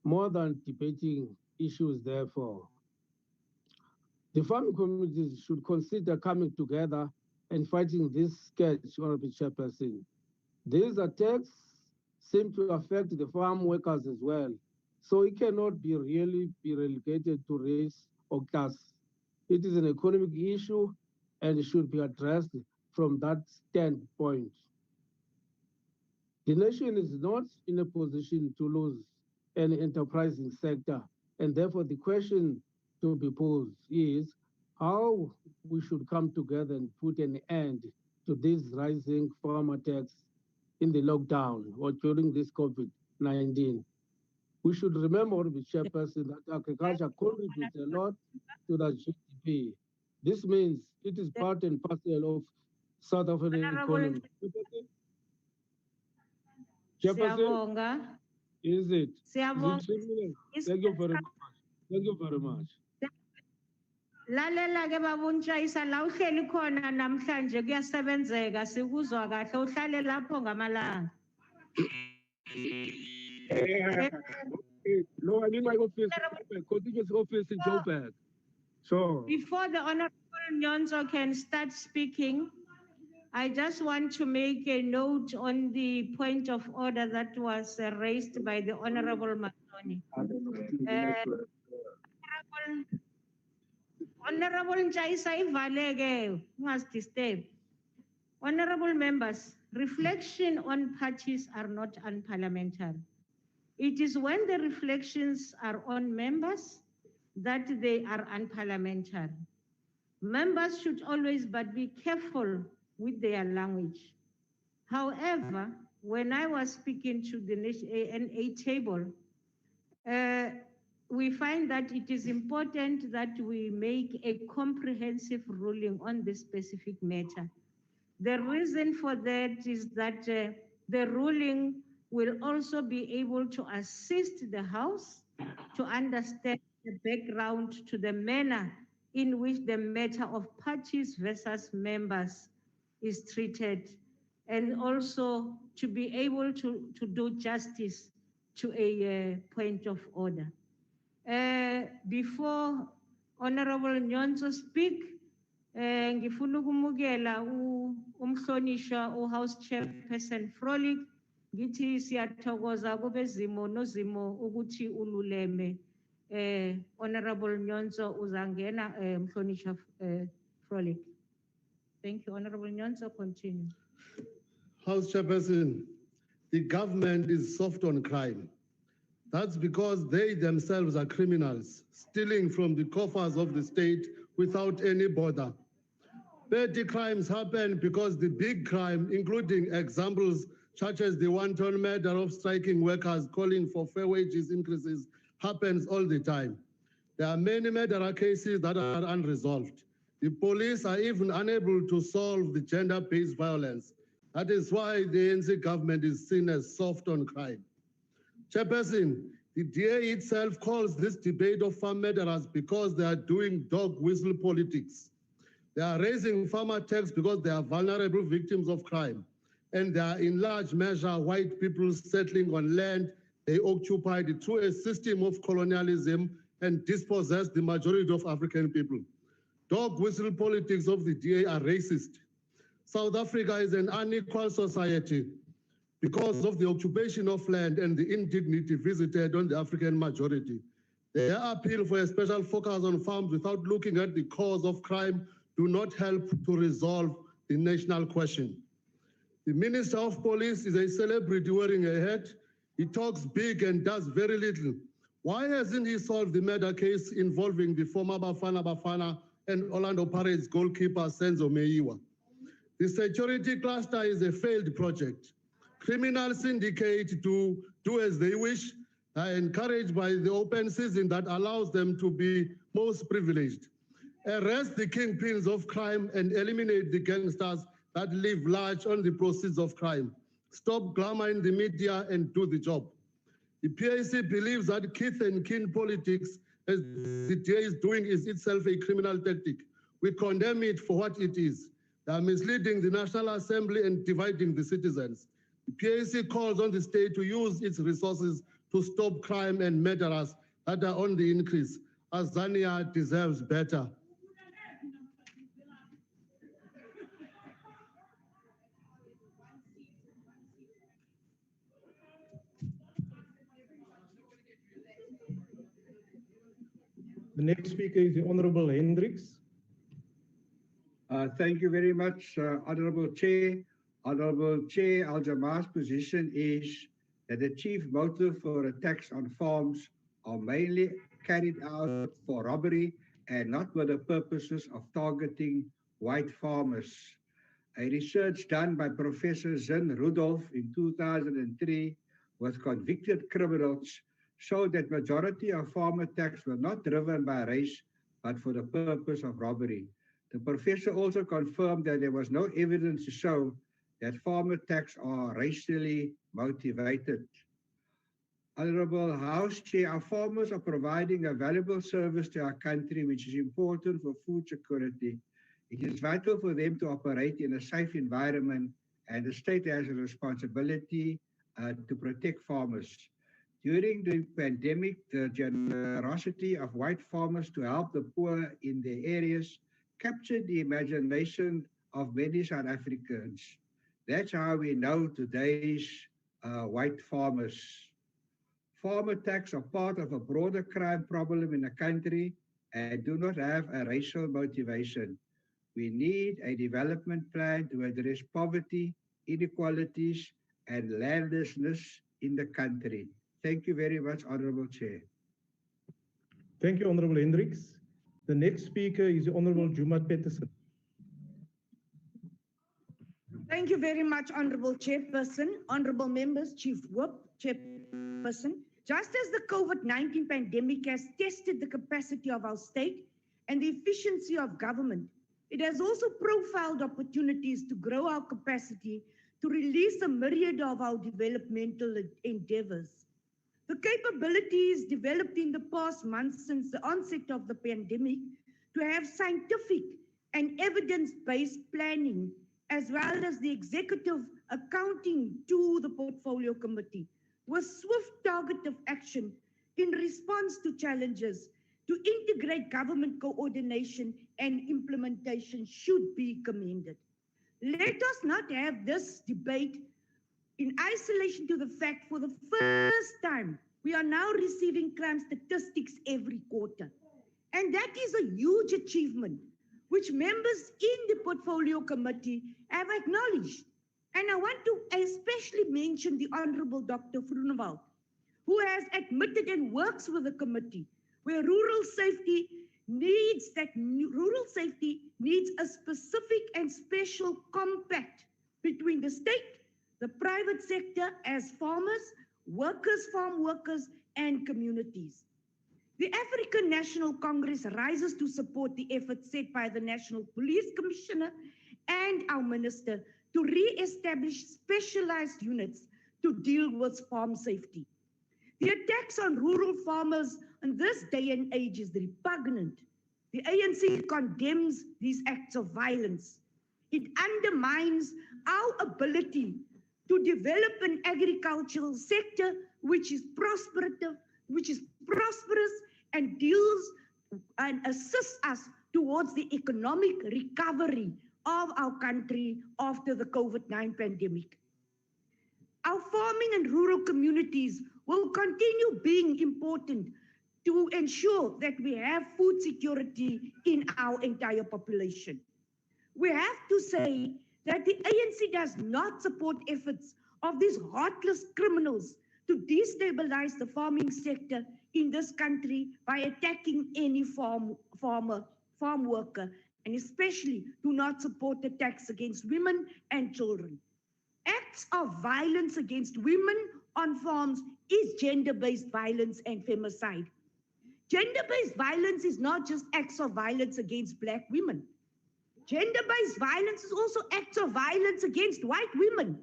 More than debating issues, therefore, the farming communities should consider coming together and fighting this scourge, Honorable Chairperson. These attacks seem to affect the farm workers as well, so it cannot be really be relegated to race or class. It is an economic issue and it should be addressed from that standpoint. The nation is not in a position to lose an enterprising sector, and therefore the question to be posed is how we should come together and put an end to these rising farm attacks in the lockdown or during this COVID-19. We should remember, the Chairperson, that agriculture contributes a lot to the GDP. This means it is part and parcel of South African economy. Chairperson, is it? Thank you very much. Thank you very much. Lalela ke babunjayisa la uhleli khona namhlanje kuyasebenzeka sikuzwa kahle uhlale lapho ngamalanga. No, I mean my office, contiguous office in Joburg. So Before the Honorable Nyonzo can start speaking, I just want to make a note on the point of order that was raised by the Honorable Matoni. Honorable Nchaisa Ivalege, must disturb. Honorable members, reflection on parties are not unparliamentary. It is when the reflections are on members that they are unparliamentary. Members should always but be careful with their language. However, when I was speaking to the NA table, we find that it is important that we make a comprehensive ruling on this specific matter. The reason for that is that the ruling will also be able to assist the House to understand the background to the manner in which the matter of parties versus members is treated, and also to be able to do justice to a point of order. Before Honorable Nyonzo speak, ngifuna ukumukela umhlonishwa uHouse Chairperson Frolic, ngithi siyathokoza kube zimo nozimo ukuthi ululeme. Honorable Nyonzo uzangena mhlonishwa Frolic. Thank you, Honorable Nyonzo, continue. House Chairperson, the government is soft on crime. That's because they themselves are criminals, stealing from the coffers of the state without any border. Petty crimes happen because the big crime, including examples such as the wanton murder of striking workers calling for fair wages increases, happens all the time. There are many murder cases that are unresolved. The police are even unable to solve the gender-based violence. That is why the ANC government is seen as soft on crime. Chairperson, the DA itself calls this debate of farm murderers because they are doing dog whistle politics. They are raising farmer tax because they are vulnerable victims of crime. And they are in large measure white people settling on land they occupied through a system of colonialism and dispossessed the majority of African people. Dog whistle politics of the DA are racist. South Africa is an unequal society because of the occupation of land and the indignity visited on the African majority. Their appeal for a special focus on farms without looking at the cause of crime do not help to resolve the national question. The Minister of Police is a celebrity wearing a hat. He talks big and does very little. Why hasn't he solved the murder case involving the former Bafana Bafana and Orlando Pirates goalkeeper Senzo Meiwa? The security cluster is a failed project. Criminal syndicate to do as they wish, encouraged by the open season that allows them to be most privileged. Arrest the kingpins of crime and eliminate the gangsters that live large on the proceeds of crime. Stop glamour in the media and do the job. The PAC believes that kith and kin politics, as the DA is doing, is itself a criminal tactic. We condemn it for what it is. They are misleading the National Assembly and dividing the citizens. The PAC calls on the state to use its resources to stop crime and murderers that are on the increase. Azania deserves better. The next speaker is the Honorable Hendricks. Thank you very much, Honorable Chair. Honorable Chair, Al Jama's position is that the chief motive for attacks on farms are mainly carried out for robbery and not for the purposes of targeting white farmers. A research done by Professor Zin Rudolph in 2003 with convicted criminals showed that majority of farm attacks were not driven by race, but for the purpose of robbery. The professor also confirmed that there was no evidence to show that farm attacks are racially motivated. Honorable House Chair, our farmers are providing a valuable service to our country, which is important for food security. It is vital for them to operate in a safe environment, and the state has a responsibility to protect farmers. During the pandemic, the generosity of white farmers to help the poor in their areas captured the imagination of many South Africans. That's how we know today's white farmers. Farm attacks are part of a broader crime problem in the country and do not have a racial motivation. We need a development plan to address poverty, inequalities, and landlessness in the country. Thank you very much, Honorable Chair. Thank you, Honorable Hendricks. The next speaker is the Honorable Jumat Peterson. Thank you very much, Honorable Chairperson, Honorable Members, Chief Whip, Chairperson. Just as the COVID-19 pandemic has tested the capacity of our state and the efficiency of government, it has also profiled opportunities to grow our capacity to release a myriad of our developmental endeavors. The capabilities developed in the past months since the onset of the pandemic to have scientific and evidence-based planning, as well as the executive accounting to the Portfolio Committee, with swift targeted action in response to challenges to integrate government coordination and implementation should be commended. Let us not have this debate in isolation to the fact for the first time, we are now receiving crime statistics every quarter. And that is a huge achievement, which members in the Portfolio Committee have acknowledged. And I want to especially mention the Honorable Dr. Groenewald, who has admitted and works with the committee, where rural safety needs a specific and special compact between the state, the private sector as farmers, workers, farm workers, and communities. The African National Congress rises to support the efforts set by the National Police Commissioner and our Minister to re-establish specialized units to deal with farm safety. The attacks on rural farmers in this day and age is repugnant. The ANC condemns these acts of violence. It undermines our ability to develop an agricultural sector which is prosperous and deals and assists us towards the economic recovery of our country after the COVID-19 pandemic. Our farming and rural communities will continue being important to ensure that we have food security in our entire population. We have to say that the ANC does not support efforts of these heartless criminals to destabilize the farming sector in this country by attacking any farm worker, and especially do not support attacks against women and children. Acts of violence against women on farms is gender-based violence and femicide. Gender-based violence is not just acts of violence against Black women. Gender-based violence is also acts of violence against white women.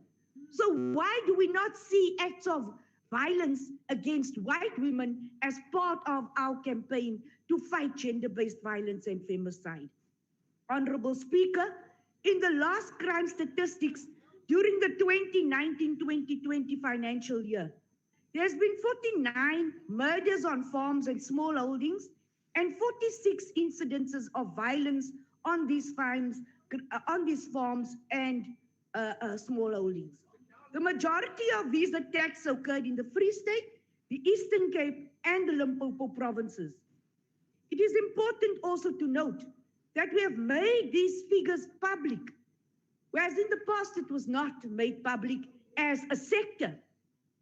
So why do we not see acts of violence against white women as part of our campaign to fight gender-based violence and femicide? Honorable Speaker, in the last crime statistics during the 2019-2020 financial year, there's been 49 murders on farms and small holdings and 46 incidences of violence on these farms and small holdings. The majority of these attacks occurred in the Free State, the Eastern Cape, and the Limpopo provinces. It is important also to note that we have made these figures public, whereas in the past it was not made public as a sector.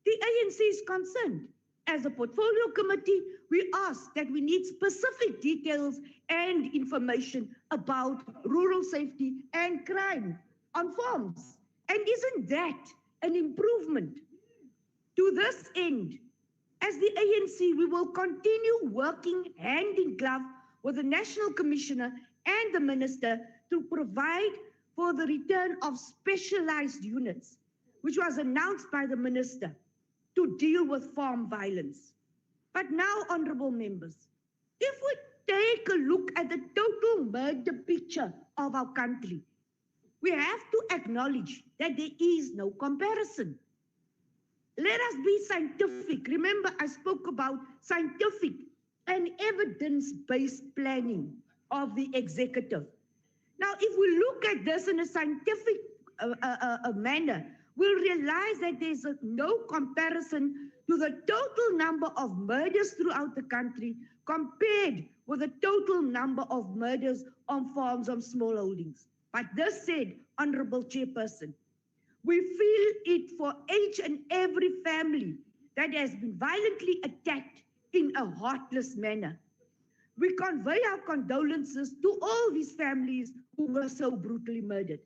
The ANC is concerned. As a portfolio committee, we ask that we need specific details and information about rural safety and crime on farms. And isn't that an improvement? To this end, as the ANC, we will continue working hand in glove with the National Commissioner and the Minister to provide for the return of specialized units, which was announced by the Minister, to deal with farm violence. But now, honorable members, if we take a look at the total murder picture of our country, we have to acknowledge that there is no comparison. Let us be scientific. Remember, I spoke about scientific and evidence-based planning of the executive. Now, if we look at this in a scientific manner, we'll realize that there's no comparison to the total number of murders throughout the country compared with the total number of murders on farms on small holdings. But this said, Honorable Chairperson, we feel it for each and every family that has been violently attacked in a heartless manner. We convey our condolences to all these families who were so brutally murdered.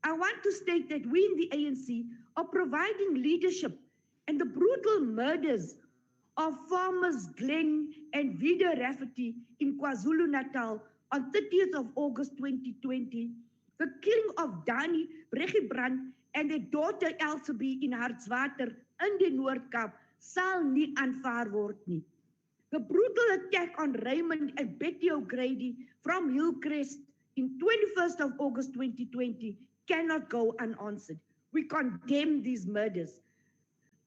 I want to state that we in the ANC are providing leadership, and the brutal murders of farmers Glenn and Vida Rafferty in KwaZulu-Natal on 30th of August 2020, the killing of Dani Bregibrand and their daughter Elsabie in Hartswater in die Noord-Kaap sal nie aanvaar word nie. The brutal attack on Raymond and Betty O'Grady from Hillcrest in 21st of August 2020 cannot go unanswered. We condemn these murders.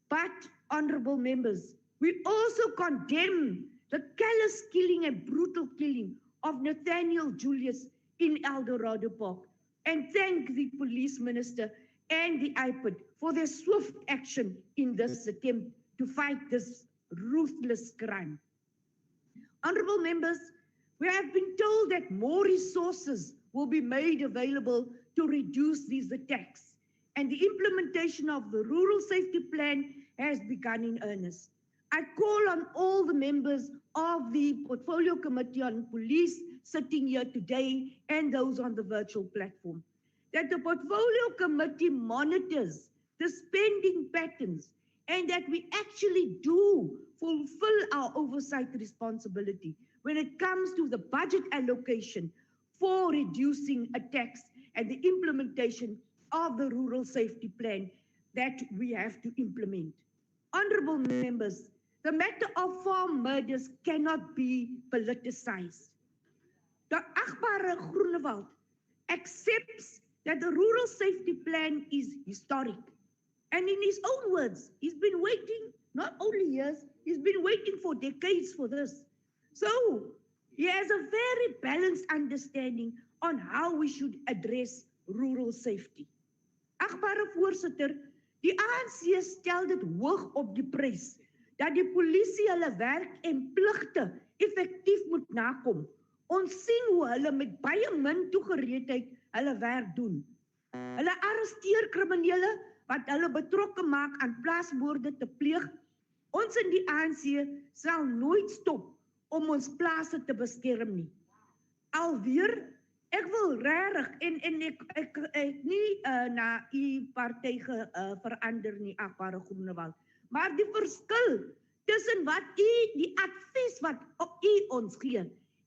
But, honorable members, we also condemn the callous killing and brutal killing of Nathaniel Julius in Eldorado Park, and thank the police minister and the IPID for their swift action in this attempt to fight this ruthless crime. Honorable members, we have been told that more resources will be made available to reduce these attacks, and the implementation of the Rural Safety Plan has begun in earnest. I call on all the members of the Portfolio Committee on Police sitting here today and those on the virtual platform, that the Portfolio Committee monitors the spending patterns and that we actually do fulfill our oversight responsibility when it comes to the budget allocation for reducing attacks and the implementation of the Rural Safety Plan that we have to implement. Honorable members, the matter of farm murders cannot be politicized. The Agbare Groenewald accepts that the Rural Safety Plan is historic. And in his own words, he's been waiting, not only years, he's been waiting for decades for this. So he has a very balanced understanding on how we should address rural safety. Agbare voorsitter, die ANC stel dit hoog op die prys dat die polisie hulle werk en pligte effektief moet nakom. Ons sien hoe hulle met baie min toegereedheid hulle werk doen. Hulle arresteer kriminele wat hulle betrokke maak aan plaasmoorde te pleeg. Ons in die ANC sal nooit stop om ons plase te beskerm nie. Alweer, ek wil regtig en ek nie na u party verander nie, agbare Groenewald, maar die verskil tussen wat die advies wat u ons gee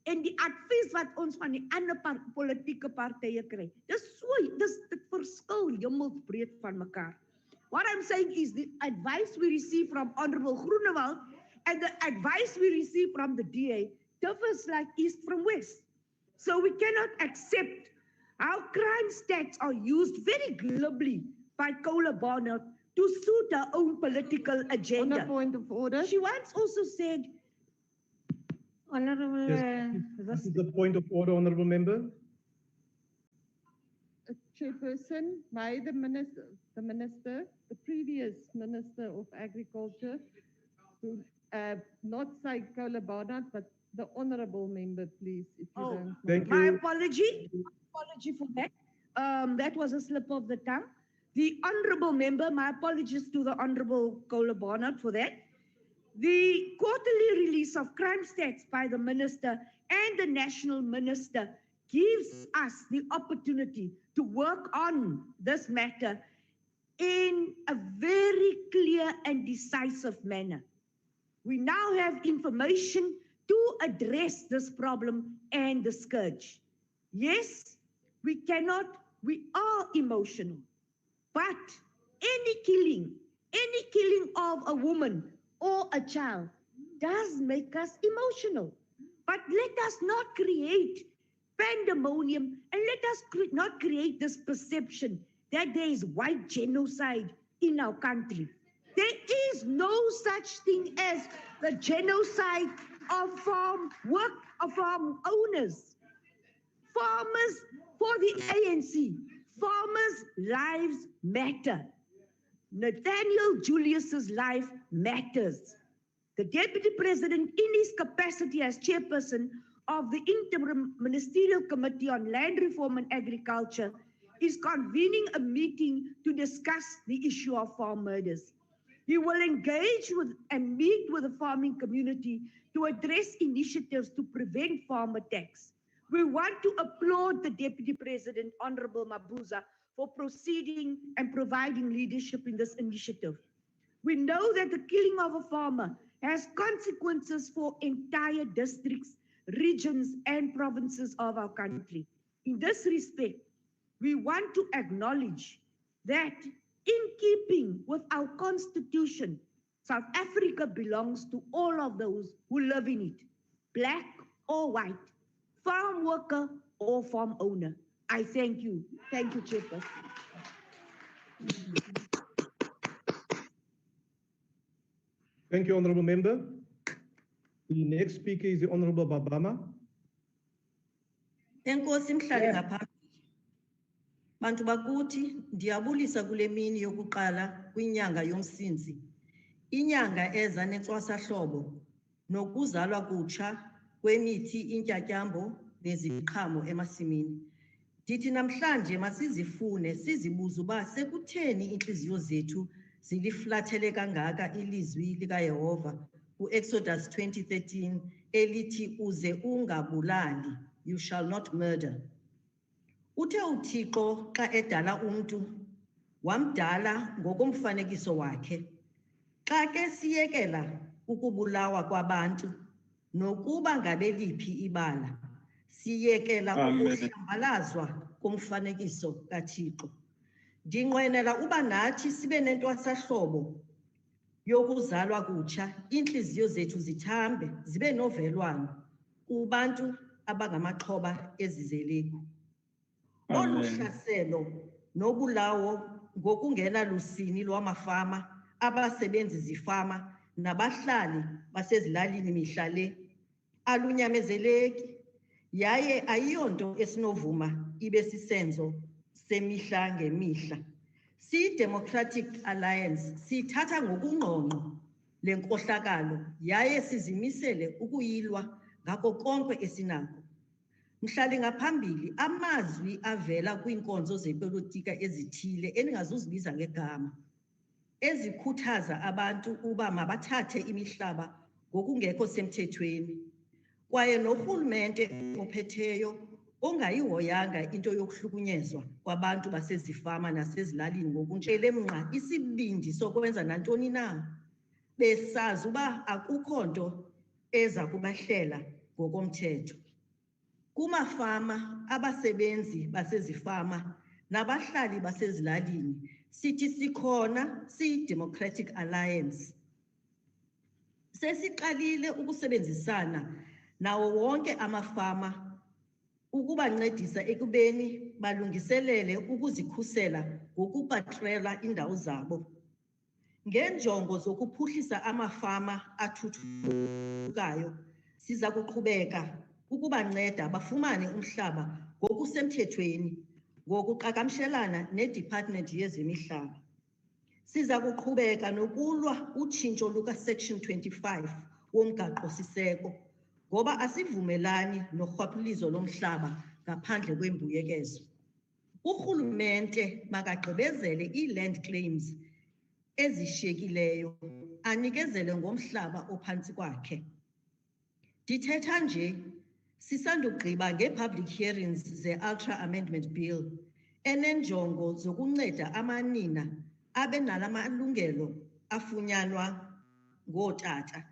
en die advies wat ons van die ander politieke partye kry. Dis dit verskil hemelsbreed van mekaar. What I'm saying is the advice we receive from Honorable Groenewald and the advice we receive from the DA differs like east from west. So we cannot accept how crime stats are used very glibly by Cola Barnett to suit her own political agenda. On a point of order. She once also said, Honorable, This is the point of order, Honorable Member. Chairperson, by the minister, the previous Minister of Agriculture, to not say Cola Barnett, but the honourable member, please, if you don't mind. Thank my you. apology for that. That was a slip of the tongue. The honourable member, my apologies to the Honourable Cola Barnett for that. The quarterly release of crime stats by the Minister and the National Minister gives us the opportunity to work on this matter in a very clear and decisive manner. We now have information to address this problem and the scourge. Yes, we are emotional, but any killing of a woman or a child does make us emotional. But let us not create pandemonium and let us not create this perception that there is white genocide in our country. There is no such thing as the genocide of farm owners. Farmers, for the ANC, farmers' lives matter. Nathaniel Julius's life matters. The Deputy President, in his capacity as chairperson of the Interim Ministerial Committee on Land Reform and Agriculture, is convening a meeting to discuss the issue of farm murders. He will engage with and meet with the farming community to address initiatives to prevent farm attacks. We want to applaud the Deputy President, Honorable Mabuza, for proceeding and providing leadership in this initiative. We know that the killing of a farmer has consequences for entire districts, regions, and provinces of our country. In this respect, we want to acknowledge that in keeping with our constitution, South Africa belongs to all of those who live in it, black or white, farm worker or farm owner. I thank you. Thank you, Chairperson. Thank you, Honorable Member. The next speaker is the Honorable Babama. Enkosi mhlali ngaphambili. Bantu bakuthi ndiyabulisa kule mini yokuqala kwinyanga yomsintsi. Inyanga eza nentswasahlobo nokuzalwa kutsha kwemithi intyatyambo neziqhamo emasimini. Ndithi namhlanje masizifune sizibuze uba sekutheni inhliziyo zethu ziliflathele kangaka ilizwi likaYehova ku-Exodus 20:13 elithi uze ungabulali, you shall not murder. Uthe uThixo xa edala umuntu wamdala ngokomfanekiso wakhe. Xa ke siyekela ukubulawa kwabantu nokuba ngabeliphi ibala, siyekela ukuhlambalazwa komfanekiso kaThixo. Ndinqwenela uba nathi sibe nentwasahlobo yokuzalwa kutsha, inhliziyo zethu zithambe, zibe novelwano kubantu abangamaxhoba ezizeleko. Olu hlaselo nobulawo ngokungena lusini lwamafama, abasebenzi zifama nabahlali basezilalini mihla le alunyamezeleki, yaye ayiyonto esinovuma ibe sisenzo semihla ngemihla. Si-Democratic Alliance sithatha ngokungqongqo le nkohlakalo yaye sizimisele ukuyilwa ngako konke esinako. Mhlali ngaphambili amazwi avela kwiinkonzo zepolitika ezithile eningazuzibiza ngegama ezikhuthaza abantu uba mabathathe imihlaba ngokungekho semthethweni kwaye norhulumente ophetheyo ongayihoyanga into yokuhlukunyezwa kwabantu basezifama nasezilalini ngokunjele mnqa isibindi sokwenza nantoni na besazi uba akukho nto eza kubahlela ngokomthetho. Kumafama, abasebenzi basezifama nabahlali basezilalini sithi sikhona siyi-Democratic Alliance. Sesiqalile ukusebenzisana nawo wonke amafama ukubancedisa ekubeni balungiselele ukuzikhusela ngokupatrela indawo zabo. Ngenjongo zokuphuhlisa amafama athuthukayo, siza kuqhubeka ukubanceda bafumane umhlaba ngokusemthethweni ngokuqhagamshelana neDepartment yezemihlaba. Siza kuqhubeka nokulwa utshintsho luka-Section 25 womgaqo-siseko ngoba asivumelani norhwaphilizo lomhlaba ngaphandle kwembuyekezo. Urhulumente makagqibezele ii-land claims ezishiyekileyo anikezele ngomhlaba ophantsi kwakhe. Ndithetha nje sisandugqiba ngee-public hearings ze-Ultra Amendment Bill enenjongo zokunceda amanina abe nala malungelo afunyanwa ngootata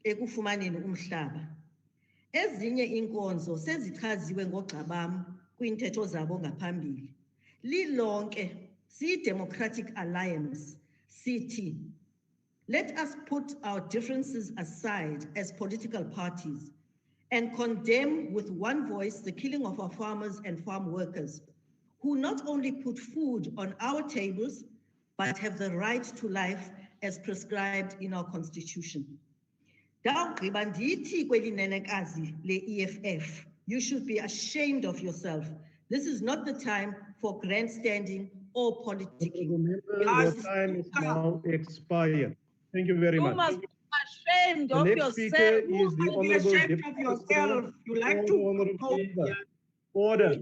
ekufumaneni umhlaba. Ezinye iinkonzo sezichaziwe ngoogxa bam kwiintetho zabo ngaphambili. Lilonke siyi-Democratic Alliance sithi, let us put our differences aside as political parties and condemn with one voice the killing of our farmers and farm workers who not only put food on our tables, but have the right to life as prescribed in our constitution. Ndawugqiba ndithi kweli nenekazi le-EFF, you should be ashamed of yourself. This is not the time for grandstanding or politicking. Your time is now expired. Thank you very much. You must be ashamed The of next yourself. speaker is the You must be Honorable ashamed Deputy of yourself. You like to Order.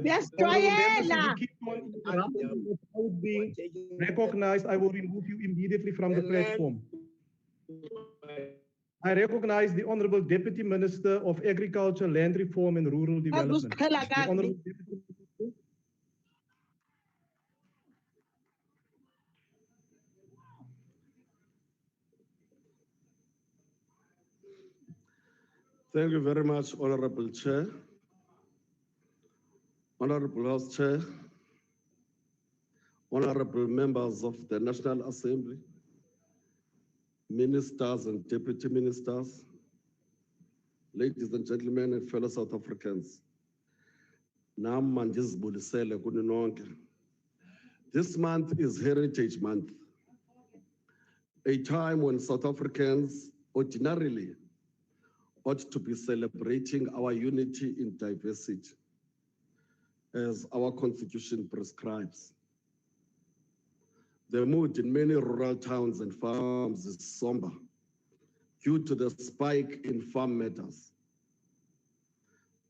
Yes, Honorable members, if Joella. you keep on interrupting without being recognized, I will remove you immediately from the platform. I recognize the Honorable Deputy Minister of Agriculture, Land Reform and Rural Development. The Honorable Deputy Minister. Thank you very much, Honorable Chair. Honorable House Chair, honorable members of the National Assembly, ministers and deputy ministers, ladies and gentlemen and fellow South Africans. This month is Heritage Month, a time when South Africans ordinarily ought to be celebrating our unity in diversity, as our constitution prescribes. The mood in many rural towns and farms is somber due to the spike in farm matters.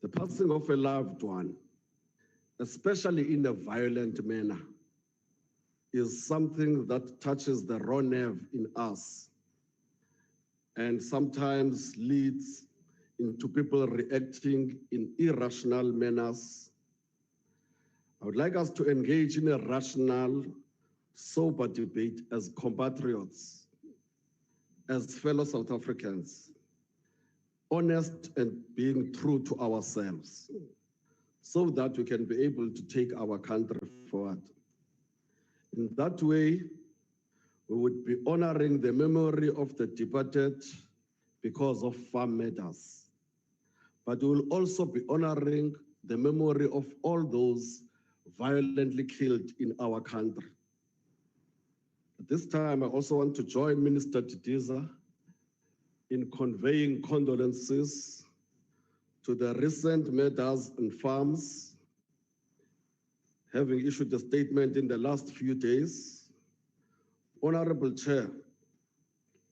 The passing of a loved one, especially in a violent manner, is something that touches the raw nerve in us and sometimes leads into people reacting in irrational manners. I would like us to engage in a rational, sober debate as compatriots, as fellow South Africans, honest and being true to ourselves, so that we can be able to take our country forward. In that way, we would be honoring the memory of the departed because of farm matters, but we will also be honoring the memory of all those violently killed in our country. At this time, I also want to join Minister Didiza in conveying condolences to the recent matters on farms, having issued a statement in the last few days. Honorable Chair,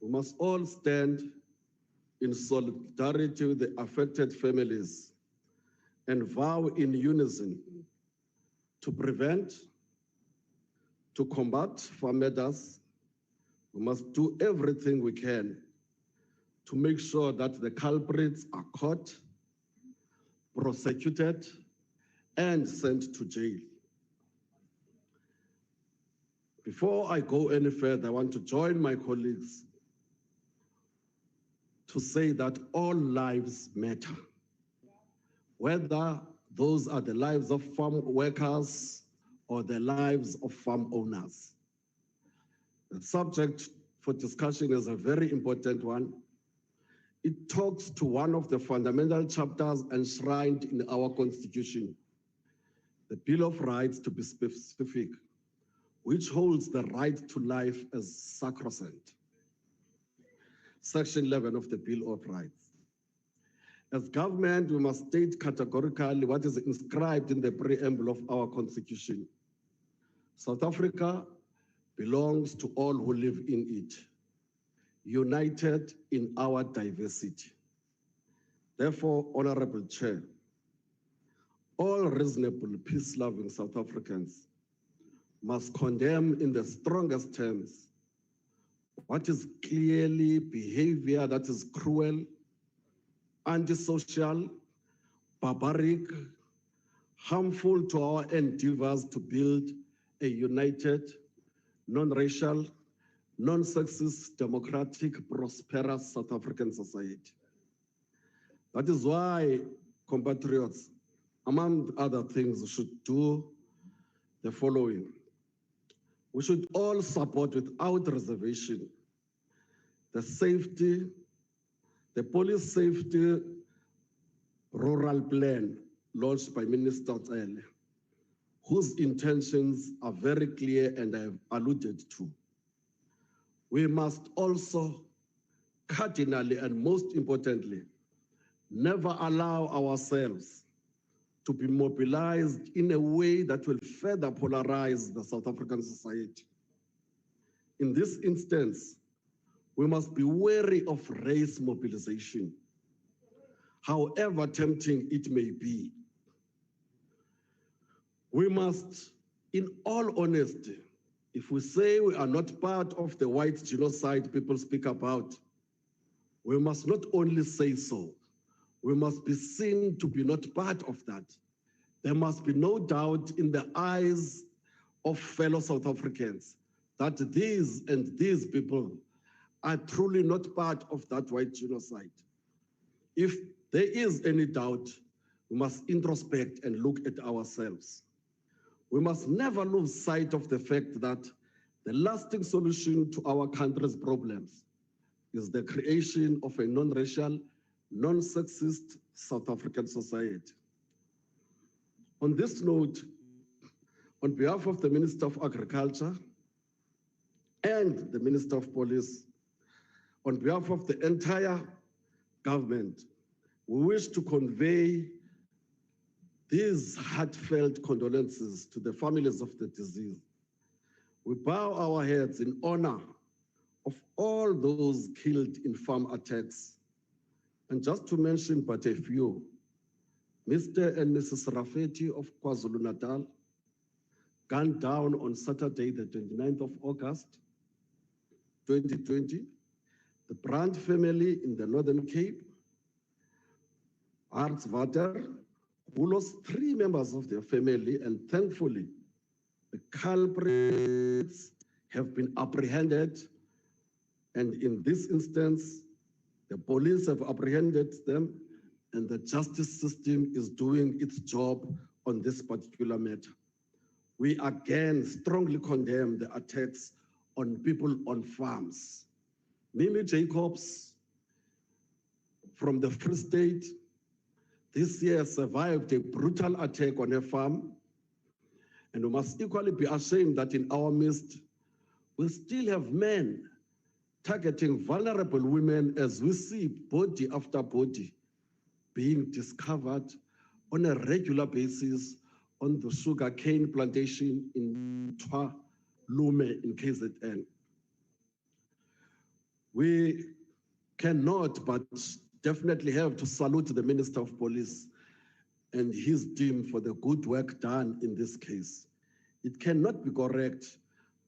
we must all stand in solidarity with the affected families and vow in unison to prevent, to combat farm murders. We must do everything we can to make sure that the culprits are caught, prosecuted, and sent to jail. Before I go any further, I want to join my colleagues to say that all lives matter, whether those are the lives of farm workers or the lives of farm owners. The subject for discussion is a very important one. It talks to one of the fundamental chapters enshrined in our Constitution, the Bill of Rights to be specific, which holds the right to life as sacrosanct. Section 11 of the Bill of Rights. As government, we must state categorically what is inscribed in the preamble of our Constitution. South Africa belongs to all who live in it, united in our diversity. Therefore, Honorable Chair, all reasonable, peace-loving South Africans must condemn in the strongest terms what is clearly behavior that is cruel, antisocial, barbaric, harmful to our endeavors to build a united, non-racial, non-sexist, democratic, prosperous South African society. That is why compatriots, among other things, should do the following. We should all support without reservation the safety, the police safety rural plan launched by Minister Tsele, whose intentions are very clear and I have alluded to. We must also cardinally and most importantly, never allow ourselves to be mobilized in a way that will further polarize the South African society. In this instance, we must be wary of race mobilization, however tempting it may be. We must, in all honesty, if we say we are not part of the white genocide people speak about, we must not only say so, we must be seen to be not part of that. There must be no doubt in the eyes of fellow South Africans that these and these people are truly not part of that white genocide. If there is any doubt, we must introspect and look at ourselves. We must never lose sight of the fact that the lasting solution to our country's problems is the creation of a non-racial, non-sexist South African society. On this note, on behalf of the Minister of Agriculture and the Minister of Police, on behalf of the entire government, we wish to convey these heartfelt condolences to the families of the deceased. We bow our heads in honor of all those killed in farm attacks. And just to mention but a few, Mr. and Mrs. Rafeti of KwaZulu-Natal, gunned down on Saturday, the 29th of August, 2020. The Brandt family in the Northern Cape, Artswater, who lost 3 members of their family, and thankfully, the culprits have been apprehended. And in this instance, the police have apprehended them, and the justice system is doing its job on this particular matter. We again strongly condemn the attacks on people on farms. Mimi Jacobs from the Free State this year survived a brutal attack on her farm, and we must equally be ashamed that in our midst, we still have men targeting vulnerable women as we see body after body being discovered on a regular basis on the sugarcane plantation in Twa Lume in KZN. We cannot but definitely have to salute the Minister of Police and his team for the good work done in this case. It cannot be correct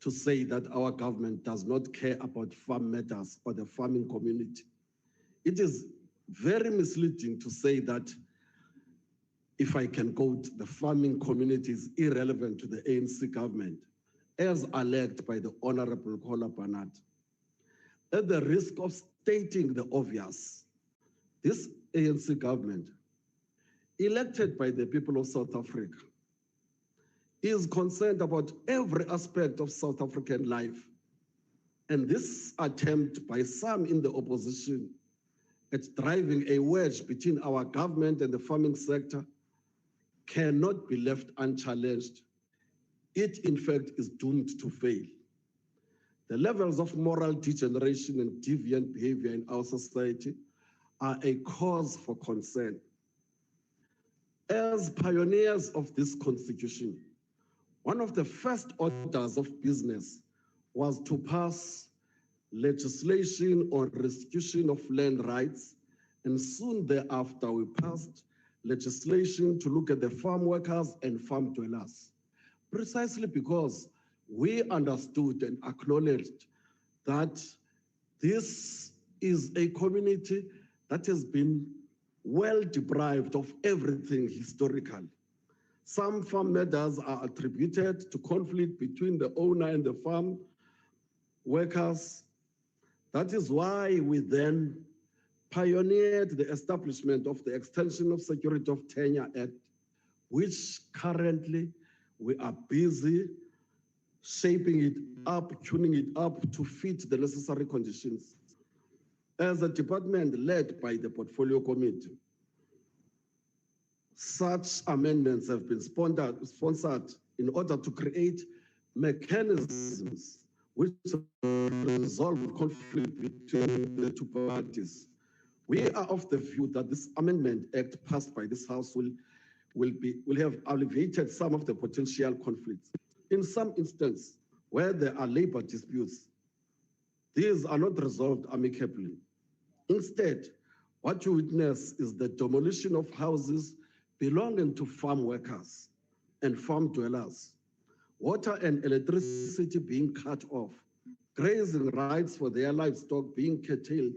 to say that our government does not care about farm matters or the farming community. It is very misleading to say that, if I can quote, the farming community is irrelevant to the ANC government, as alleged by the Honorable Kola Banat. At the risk of stating the obvious, this ANC government, elected by the people of South Africa, is concerned about every aspect of South African life. And this attempt by some in the opposition at driving a wedge between our government and the farming sector cannot be left unchallenged. It, in fact, is doomed to fail. The levels of moral degeneration and deviant behavior in our society are a cause for concern. As pioneers of this constitution, one of the first orders of business was to pass legislation on restitution of land rights, and soon thereafter we passed legislation to look at the farm workers and farm dwellers, precisely because we understood and acknowledged that this is a community that has been well deprived of everything historically. Some farm matters are attributed to conflict between the owner and the farm workers. That is why we then pioneered the establishment of the Extension of Security of Tenure Act, which currently we are busy shaping it up, tuning it up to fit the necessary conditions. As a department led by the Portfolio Committee, such amendments have been sponsored in order to create mechanisms which resolve conflict between the two parties. We are of the view that this amendment act passed by this House will have alleviated some of the potential conflicts. In some instances, where there are labor disputes, these are not resolved amicably. Instead, what you witness is the demolition of houses belonging to farm workers and farm dwellers, water and electricity being cut off, grazing rights for their livestock being curtailed,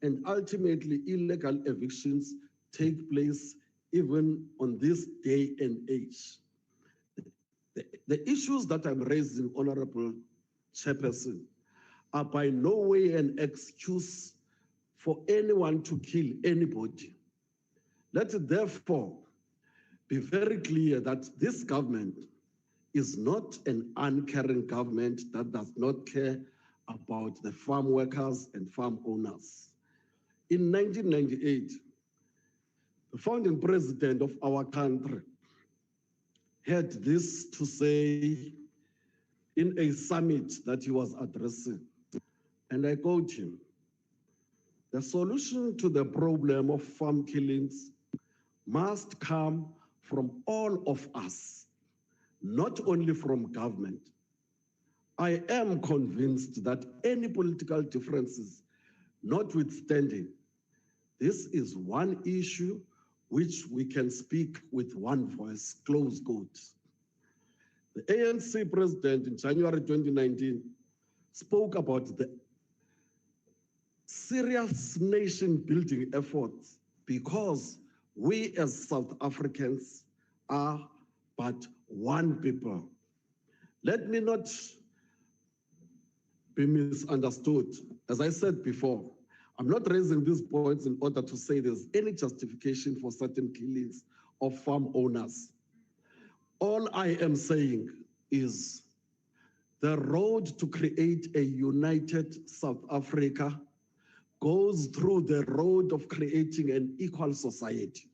and ultimately illegal evictions take place even on this day and age. The issues that I'm raising, Honorable Chairperson, are by no way an excuse for anyone to kill anybody. Let it therefore be very clear that this government is not an uncaring government that does not care about the farm workers and farm owners. In 1998, the founding president of our country had this to say in a summit that he was addressing, and I quote him: "The solution to the problem of farm killings must come from all of us, not only from government. I am convinced that any political differences notwithstanding, this is one issue which we can speak with one voice," close quote. The ANC president in January 2019 spoke about the serious nation-building efforts because we as South Africans are but one people. Let me not be misunderstood. As I said before, I'm not raising these points in order to say there's any justification for certain killings of farm owners. All I am saying is the road to create a united South Africa goes through the road of creating an equal society.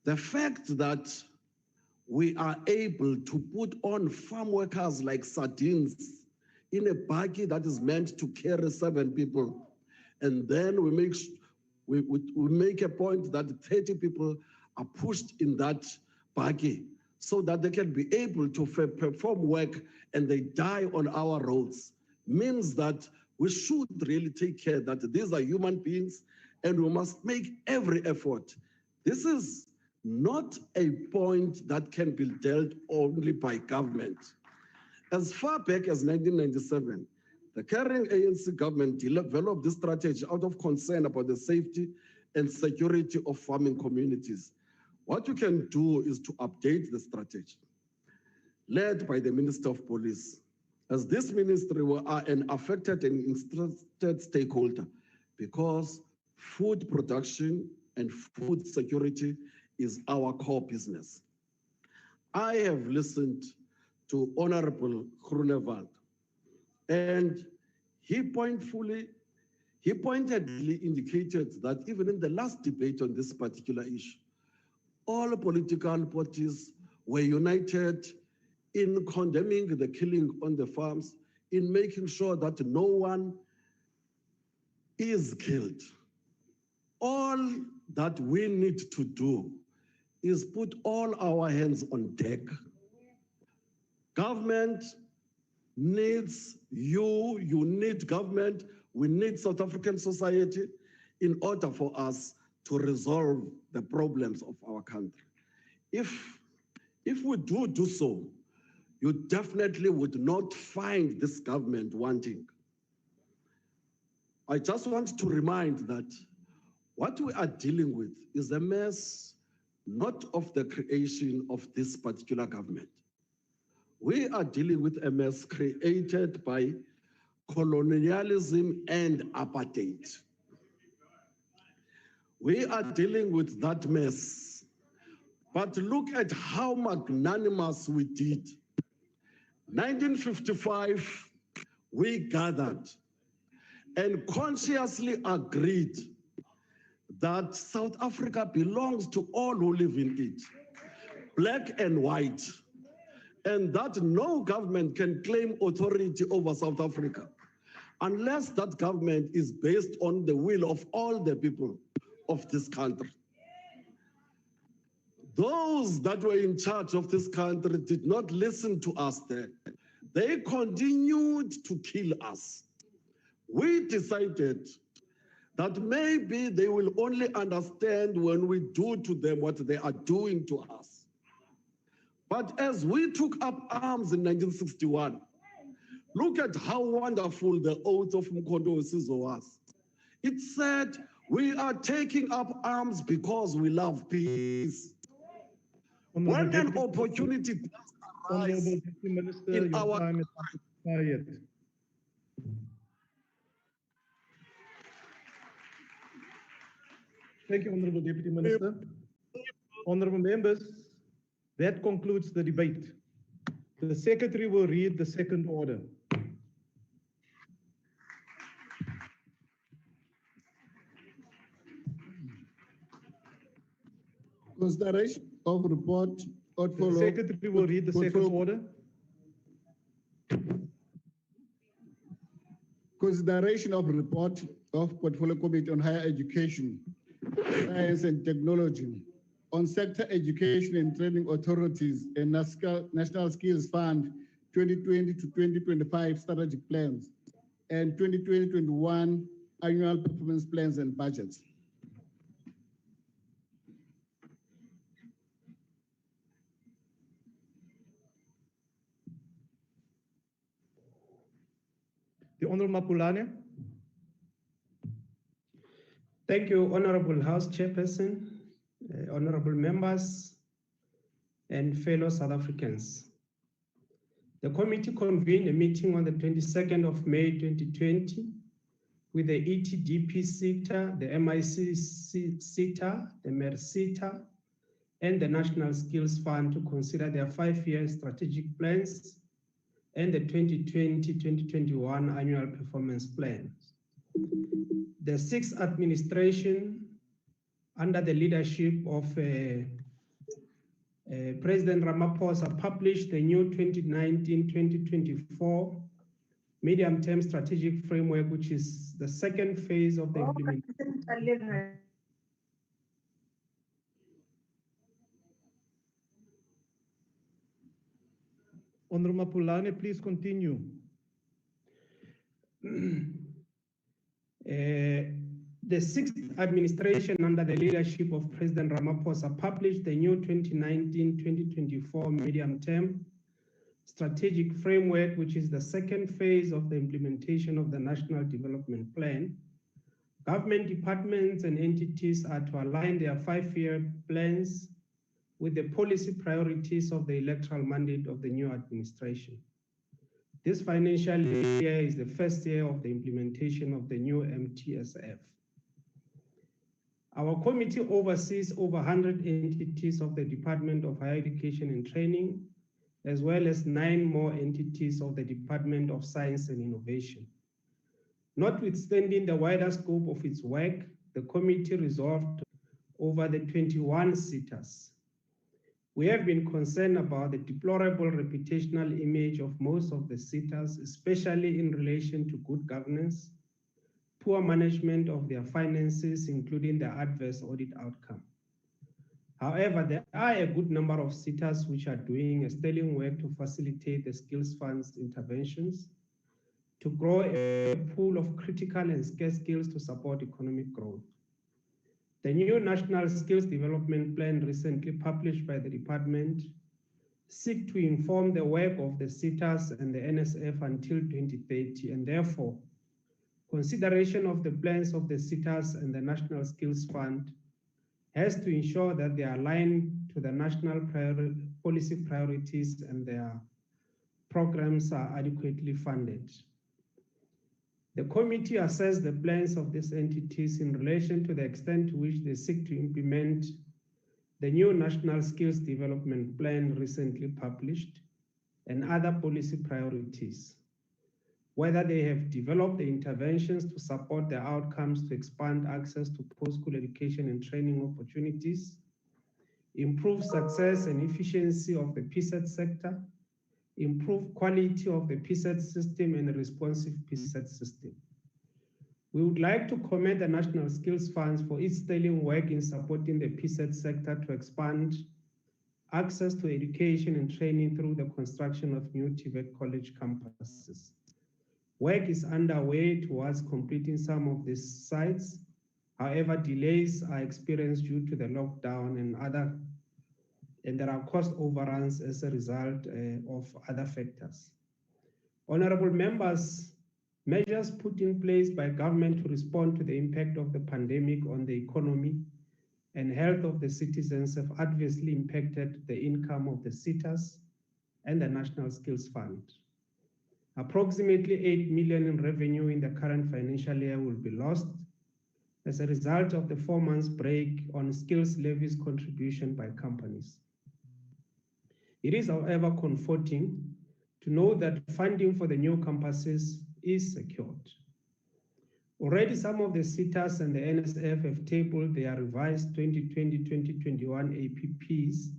The fact that we are able to put on farm workers like sardines in a buggy that is meant to carry 7 people, and then we make a point that 30 people are pushed in that buggy so that they can be able to perform work and they die on our roads, means that we should really take care that these are human beings and we must make every effort. This is not a point that can be dealt only by government. As far back as 1997, the carrying ANC government developed this strategy out of concern about the safety and security of farming communities. What you can do is to update the strategy, led by the Minister of Police, as this ministry are an affected and interested stakeholder, because food production and food security is our core business. I have listened to Honorable Groenewald, and he pointedly indicated that even in the last debate on this particular issue, all political parties were united in condemning the killing on the farms, in making sure that no one is killed. All that we need to do is put all our hands on deck. Government needs you, you need government, we need South African society in order for us to resolve the problems of our country. If we do so, you definitely would not find this government wanting. I just want to remind that what we are dealing with is a mess, not of the creation of this particular government. We are dealing with a mess created by colonialism and apartheid. We are dealing with that mess. But look at how magnanimous we did. 1955, we gathered and consciously agreed that South Africa belongs to all who live in it, black and white, and that no government can claim authority over South Africa unless that government is based on the will of all the people of this country. Those that were in charge of this country did not listen to us then. They continued to kill us. We decided that maybe they will only understand when we do to them what they are doing to us. But as we took up arms in 1961, look at how wonderful the oath of Mkondo Wesizwe was. It said, we are taking up arms because we love peace. When an opportunity Honorable Deputy Minister, in your our time is expired. Thank you, Honorable Deputy Minister. Honorable members, that concludes the debate. The Secretary will read the second order. Consideration of report. The Secretary will read the second order. Consideration of report of Portfolio Committee on Higher Education, Science and Technology, on Sector Education and Training Authorities and National Skills Fund 2020 to 2025 strategic plans and 2020-21 annual performance plans and budgets. The Honorable Mapulane. Thank you, Honorable House Chairperson, honorable members, and fellow South Africans. The committee convened a meeting on the 22nd of May 2020 with the ETDP SETA, the MIC SETA, the MERSETA, and the National Skills Fund to consider their 5-year strategic plans and the 2020-2021 annual performance plans. The 6th administration, under the leadership of President Ramaphosa, published the new 2019-2024 medium-term strategic framework, which is the second phase of the implementation. Honorable Mapulane, please continue. The sixth administration under the leadership of President Ramaphosa published the new 2019-2024 medium-term strategic framework, which is the second phase of the implementation of the National Development Plan. Government departments and entities are to align their 5-year plans with the policy priorities of the electoral mandate of the new administration. This financial year is the first year of the implementation of the new MTSF. Our committee oversees over 100 entities of the Department of Higher Education and Training, as well as 9 more entities of the Department of Science and Innovation. Notwithstanding the wider scope of its work, the committee resolved over the 21 sitters. We have been concerned about the deplorable reputational image of most of the sitters, especially in relation to good governance, poor management of their finances, including the adverse audit outcome. However, there are a good number of sitters which are doing a sterling work to facilitate the skills funds interventions, to grow a pool of critical and scarce skills to support economic growth. The new National Skills Development Plan recently published by the department seeks to inform the work of the sitters and the NSF until 2030, and therefore, consideration of the plans of the sitters and the National Skills Fund has to ensure that they are aligned to the national policy priorities and their programs are adequately funded. The committee assessed the plans of these entities in relation to the extent to which they seek to implement the new National Skills Development Plan recently published and other policy priorities, whether they have developed the interventions to support the outcomes to expand access to post-school education and training opportunities, improve success and efficiency of the PSET sector, improve quality of the PSET system and a responsive PSET system. We would like to commend the National Skills Funds for its sterling work in supporting the PSET sector to expand access to education and training through the construction of new TVET college campuses. Work is underway towards completing some of these sites. However, delays are experienced due to the lockdown and there are cost overruns as a result of other factors. Honorable members, measures put in place by government to respond to the impact of the pandemic on the economy and health of the citizens have adversely impacted the income of the sitters and the National Skills Fund. Approximately 8 million in revenue in the current financial year will be lost as a result of the 4 months break on skills levies contribution by companies. It is, however, comforting to know that funding for the new campuses is secured. Already some of the sitters and the NSF have tabled their revised 2020-2021 APPs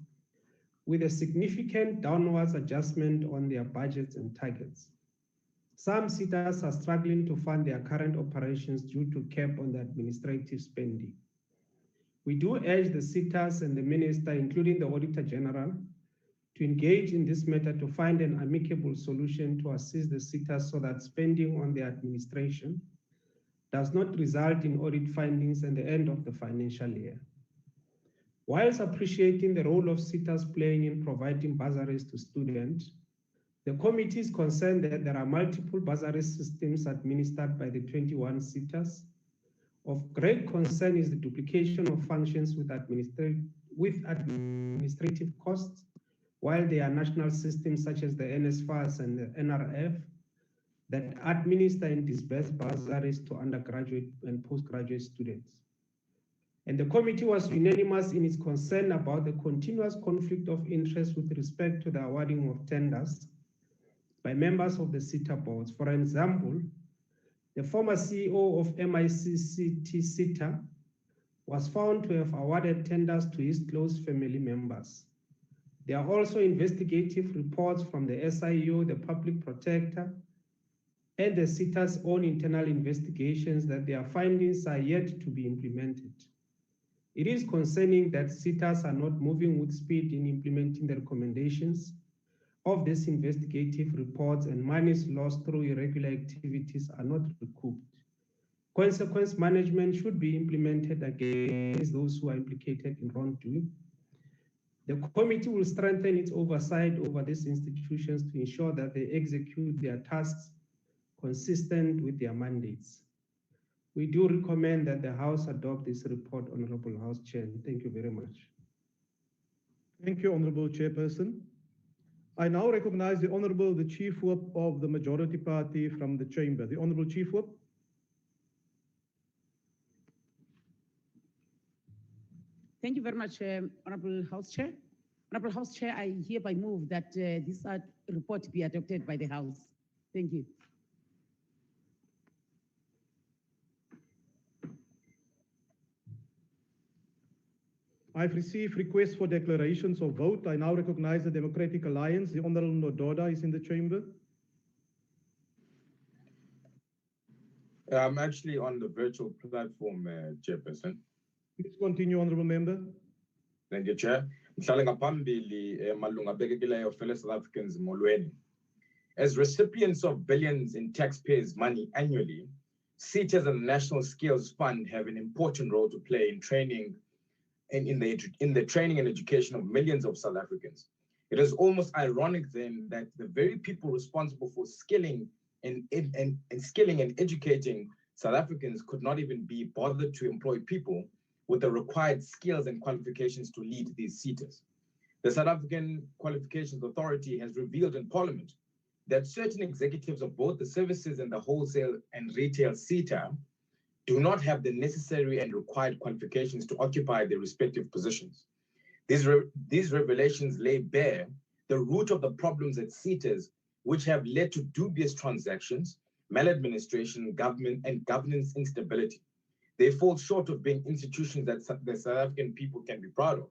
with a significant downwards adjustment on their budgets and targets. Some sitters are struggling to fund their current operations due to cap on the administrative spending. We do urge the sitters and the minister, including the Auditor General, to engage in this matter to find an amicable solution to assist the sitters so that spending on the administration does not result in audit findings at the end of the financial year. Whilst appreciating the role of sitters playing in providing bursaries to students, the committee is concerned that there are multiple bursary systems administered by the 21 sitters. Of great concern is the duplication of functions with administrative costs, while there are national systems such as the NSFAS and the NRF that administer and disburse bursaries to undergraduate and postgraduate students. And the committee was unanimous in its concern about the continuous conflict of interest with respect to the awarding of tenders by members of the sitter boards. For example, the former CEO of MICCT sitter was found to have awarded tenders to his close family members. There are also investigative reports from the SIO, the public protector, and the sitter's own internal investigations that their findings are yet to be implemented. It is concerning that sitters are not moving with speed in implementing the recommendations of these investigative reports and monies lost through irregular activities are not recouped. Consequence management should be implemented against those who are implicated in wrongdoing. The committee will strengthen its oversight over these institutions to ensure that they execute their tasks consistent with their mandates. We do recommend that the House adopt this report, Honorable House Chair. Thank you very much. Thank you, Honorable Chairperson. I now recognize the Chief Whip of the Majority Party from the Chamber. The Honorable Chief Whip. Thank you very much, Honorable House Chair. Honorable House Chair, I hereby move that this report be adopted by the House. Thank you. I've received requests for declarations of vote. I now recognize the Democratic Alliance. The Honorable Nododa is in the chamber. I'm actually on the virtual platform, Chairperson. Please continue, Honorable Member. Thank you, Chair. Mhlala ngaphambili malunga abekekileyo fellow South Africans molweni. As recipients of billions in taxpayers' money annually, SETAs and the National Skills Fund have an important role to play in training and in the training and education of millions of South Africans. It is almost ironic then that the very people responsible for skilling and educating South Africans could not even be bothered to employ people with the required skills and qualifications to lead these SETAs. The South African Qualifications Authority has revealed in Parliament that certain executives of both the services and the wholesale and retail SETA do not have the necessary and required qualifications to occupy their respective positions. These revelations lay bare the root of the problems at SETAs, which have led to dubious transactions, maladministration, government, and governance instability. They fall short of being institutions that the South African people can be proud of.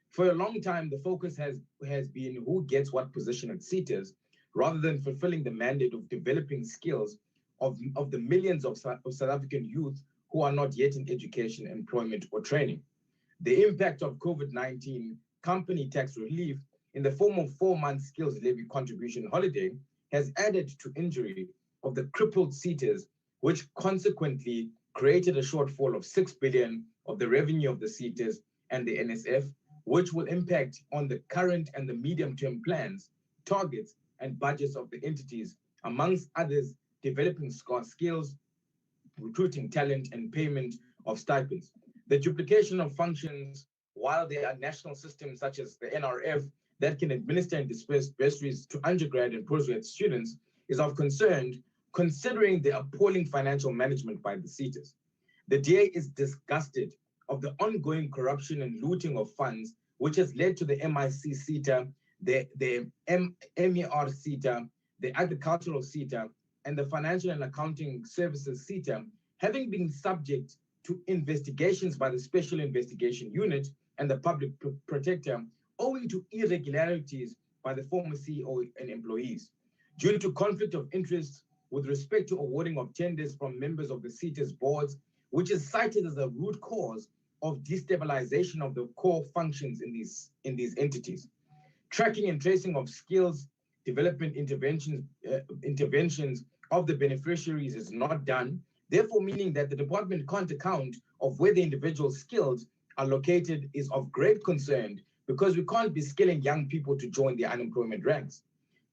For a long time, the focus has been who gets what position at SETAs, rather than fulfilling the mandate of developing skills of the millions of South African youth who are not yet in education, employment, or training. The impact of COVID-19 company tax relief in the form of 4-month skills levy contribution holiday has added to injury of the crippled SETAs, which consequently created a shortfall of 6 billion of the revenue of the SETAs and the NSF, which will impact on the current and the medium-term plans, targets, and budgets of the entities, amongst others, developing skills, recruiting talent, and payment of stipends. The duplication of functions, while there are national systems such as the NRF that can administer and disperse bursaries to undergrad and postgrad students, is of concern considering the appalling financial management by the SETAs. The DA is disgusted of the ongoing corruption and looting of funds, which has led to the MIC SETA, the MER SETA, the agricultural SETA, and the Financial and Accounting Services SETA having been subject to investigations by the Special Investigation Unit and the Public Protector owing to irregularities by the former CEO and employees. Due to conflict of interest with respect to awarding of tenders from members of the SETA's boards, which is cited as a root cause of destabilization of the core functions in these entities. Tracking and tracing of skills development interventions of the beneficiaries is not done, therefore meaning that the department can't account of where the individual skills are located is of great concern, because we can't be skilling young people to join the unemployment ranks.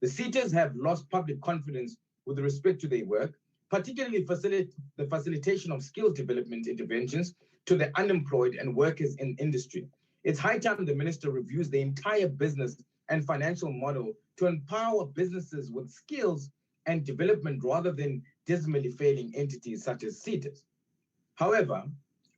The SETAs have lost public confidence with respect to their work, particularly the facilitation of skills development interventions to the unemployed and workers in industry. It's high time the minister reviews the entire business and financial model to empower businesses with skills and development rather than dismally failing entities such as SETAs. However,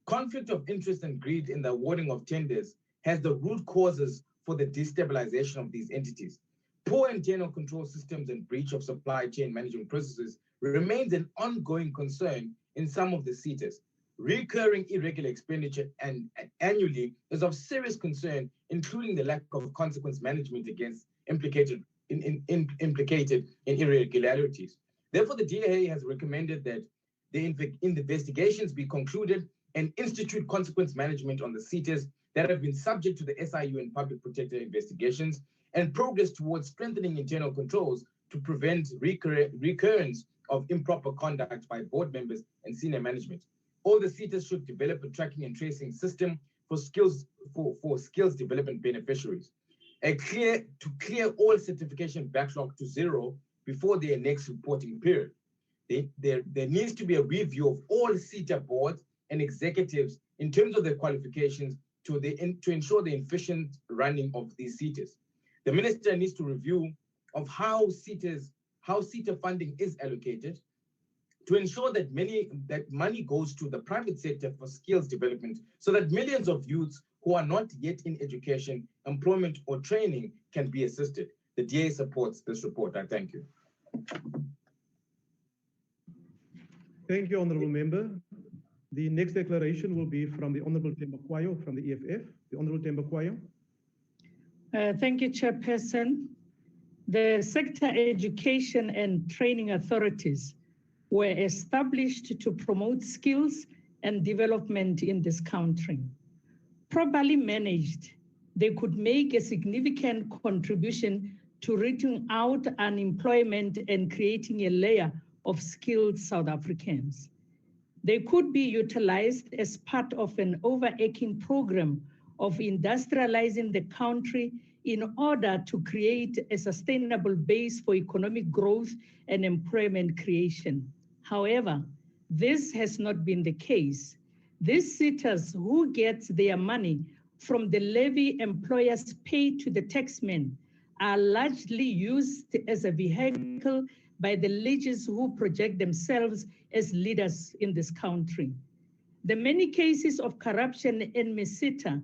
conflict of interest and greed in the awarding of tenders has the root causes for the destabilization of these entities. Poor internal control systems and breach of supply chain management processes remains an ongoing concern in some of the SETAs. Recurring irregular expenditure and annually is of serious concern, including the lack of consequence management against implicated in irregularities. Therefore, the DA has recommended that the investigations be concluded and institute consequence management on the SETAs that have been subject to the SIU and Public Protector investigations, and progress towards strengthening internal controls to prevent recurrence of improper conduct by board members and senior management. All the SETAs should develop a tracking and tracing system for skills development beneficiaries. To clear all certification backlog to zero before their next reporting period. There needs to be a review of all SETA boards and executives in terms of their qualifications to ensure the efficient running of these SETAs. The minister needs to review of how SETA funding is allocated to ensure that money goes to the private sector for skills development so that millions of youths who are not yet in education, employment, or training can be assisted. The DA supports this report. I thank you. Thank you, Honourable Member. The next declaration will be from the Honourable Tembakwayo from the EFF. The Honourable Tembakwayo. Thank you, Chairperson. The sector education and training authorities were established to promote skills and development in this country. Properly managed, they could make a significant contribution to rooting out unemployment and creating a layer of skilled South Africans. They could be utilized as part of an overarching program of industrializing the country in order to create a sustainable base for economic growth and employment creation. However, this has not been the case. These SETAs who get their money from the levy employers pay to the taxmen are largely used as a vehicle by the leaders who project themselves as leaders in this country. The many cases of corruption in MESETA,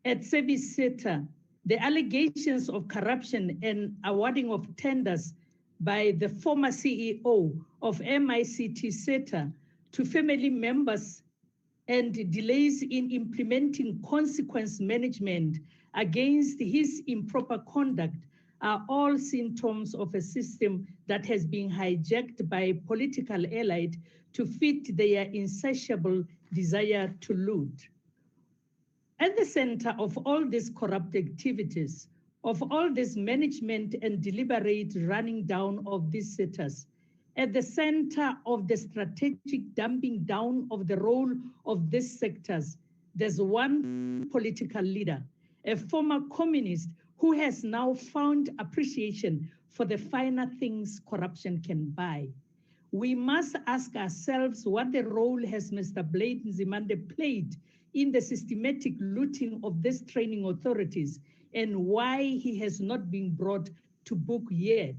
at SABC, the allegations of corruption and awarding of tenders by the former CEO of MICT SETA to family members and delays in implementing consequence management against his improper conduct are all symptoms of a system that has been hijacked by political elite to fit their insatiable desire to loot. At the center of all these corrupt activities, of all this management and deliberate running down of these SETAs, at the center of the strategic dumping down of the role of these sectors, there's one political leader, a former communist who has now found appreciation for the finer things corruption can buy. We must ask ourselves what the role has Mr. Blade Nzimande played in the systematic looting of these training authorities and why he has not been brought to book yet.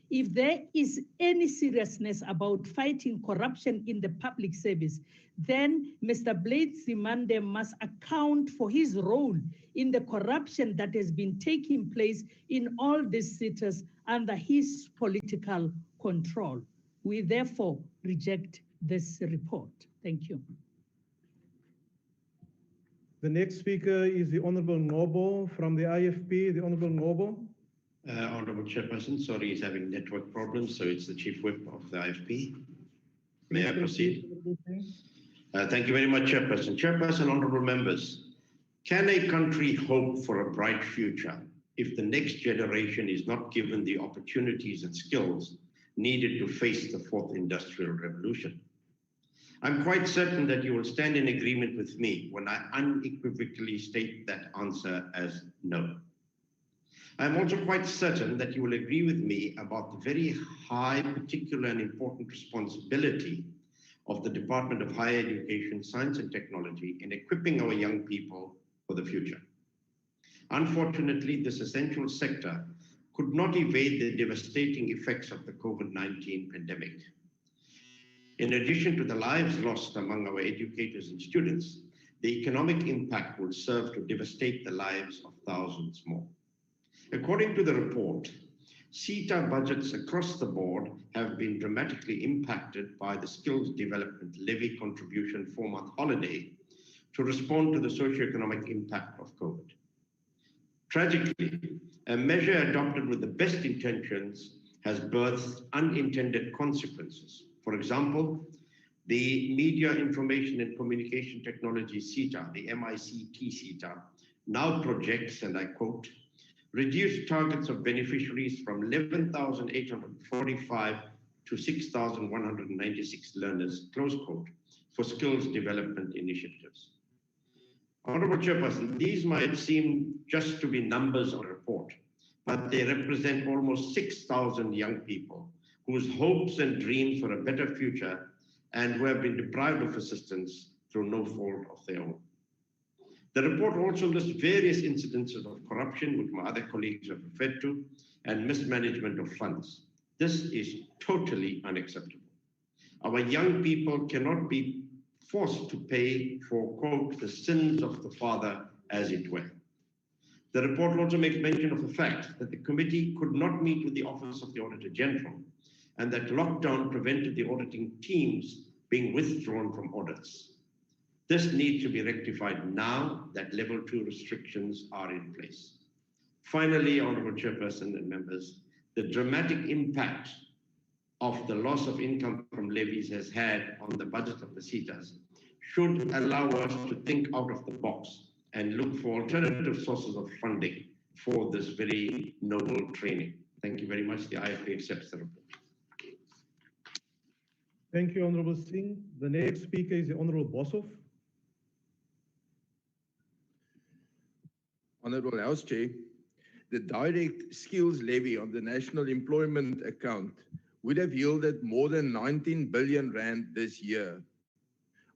If there is any seriousness about fighting corruption in the public service, then Mr. Blade Nzimande must account for his role in the corruption that has been taking place in all these SETAs under his political control. We therefore reject this report. Thank you. The next speaker is the Honourable Ngobo from the IFP. The Honourable Ngobo. Honourable Chairperson, sorry, he's having network problems, so it's the Chief Whip of the IFP. May I proceed? Thank you very much, Chairperson. Chairperson, honourable members, can a country hope for a bright future if the next generation is not given the opportunities and skills needed to face the fourth industrial revolution? I'm quite certain that you will stand in agreement with me when I unequivocally state that answer as no. I'm also quite certain that you will agree with me about the very high, particular and important responsibility of the Department of Higher Education, Science and Technology in equipping our young people for the future. Unfortunately, this essential sector could not evade the devastating effects of the COVID-19 pandemic. In addition to the lives lost among our educators and students, the economic impact will serve to devastate the lives of thousands more. According to the report, SETA budgets across the board have been dramatically impacted by the skills development levy contribution 4-month holiday to respond to the socioeconomic impact of COVID. Tragically, a measure adopted with the best intentions has birthed unintended consequences. For example, the Media, Information and Communication Technology SETA, the MICT SETA, now projects, and I quote, reduced targets of beneficiaries from 11,845 to 6,196 learners, close quote, for skills development initiatives. Honorable Chairperson, these might seem just to be numbers on a report, but they represent almost 6,000 young people whose hopes and dreams for a better future and who have been deprived of assistance through no fault of their own. The report also lists various incidences of corruption, which my other colleagues have referred to, and mismanagement of funds. This is totally unacceptable. Our young people cannot be forced to pay for, quote, the sins of the father, as it were. The report also makes mention of the fact that the committee could not meet with the Office of the Auditor General and that lockdown prevented the auditing teams being withdrawn from audits. This needs to be rectified now that level 2 restrictions are in place. Finally, Honorable Chairperson and members, the dramatic impact of the loss of income from levies has had on the budget of the SETAs should allow us to think out of the box and look for alternative sources of funding for this very noble training. Thank you very much. The IFP accepts the report. Thank you, Honorable Singh. The next speaker is the Honorable Boshoff. Honorable House Chair, the direct skills levy on the National Employment Account would have yielded more than 19 billion rand this year.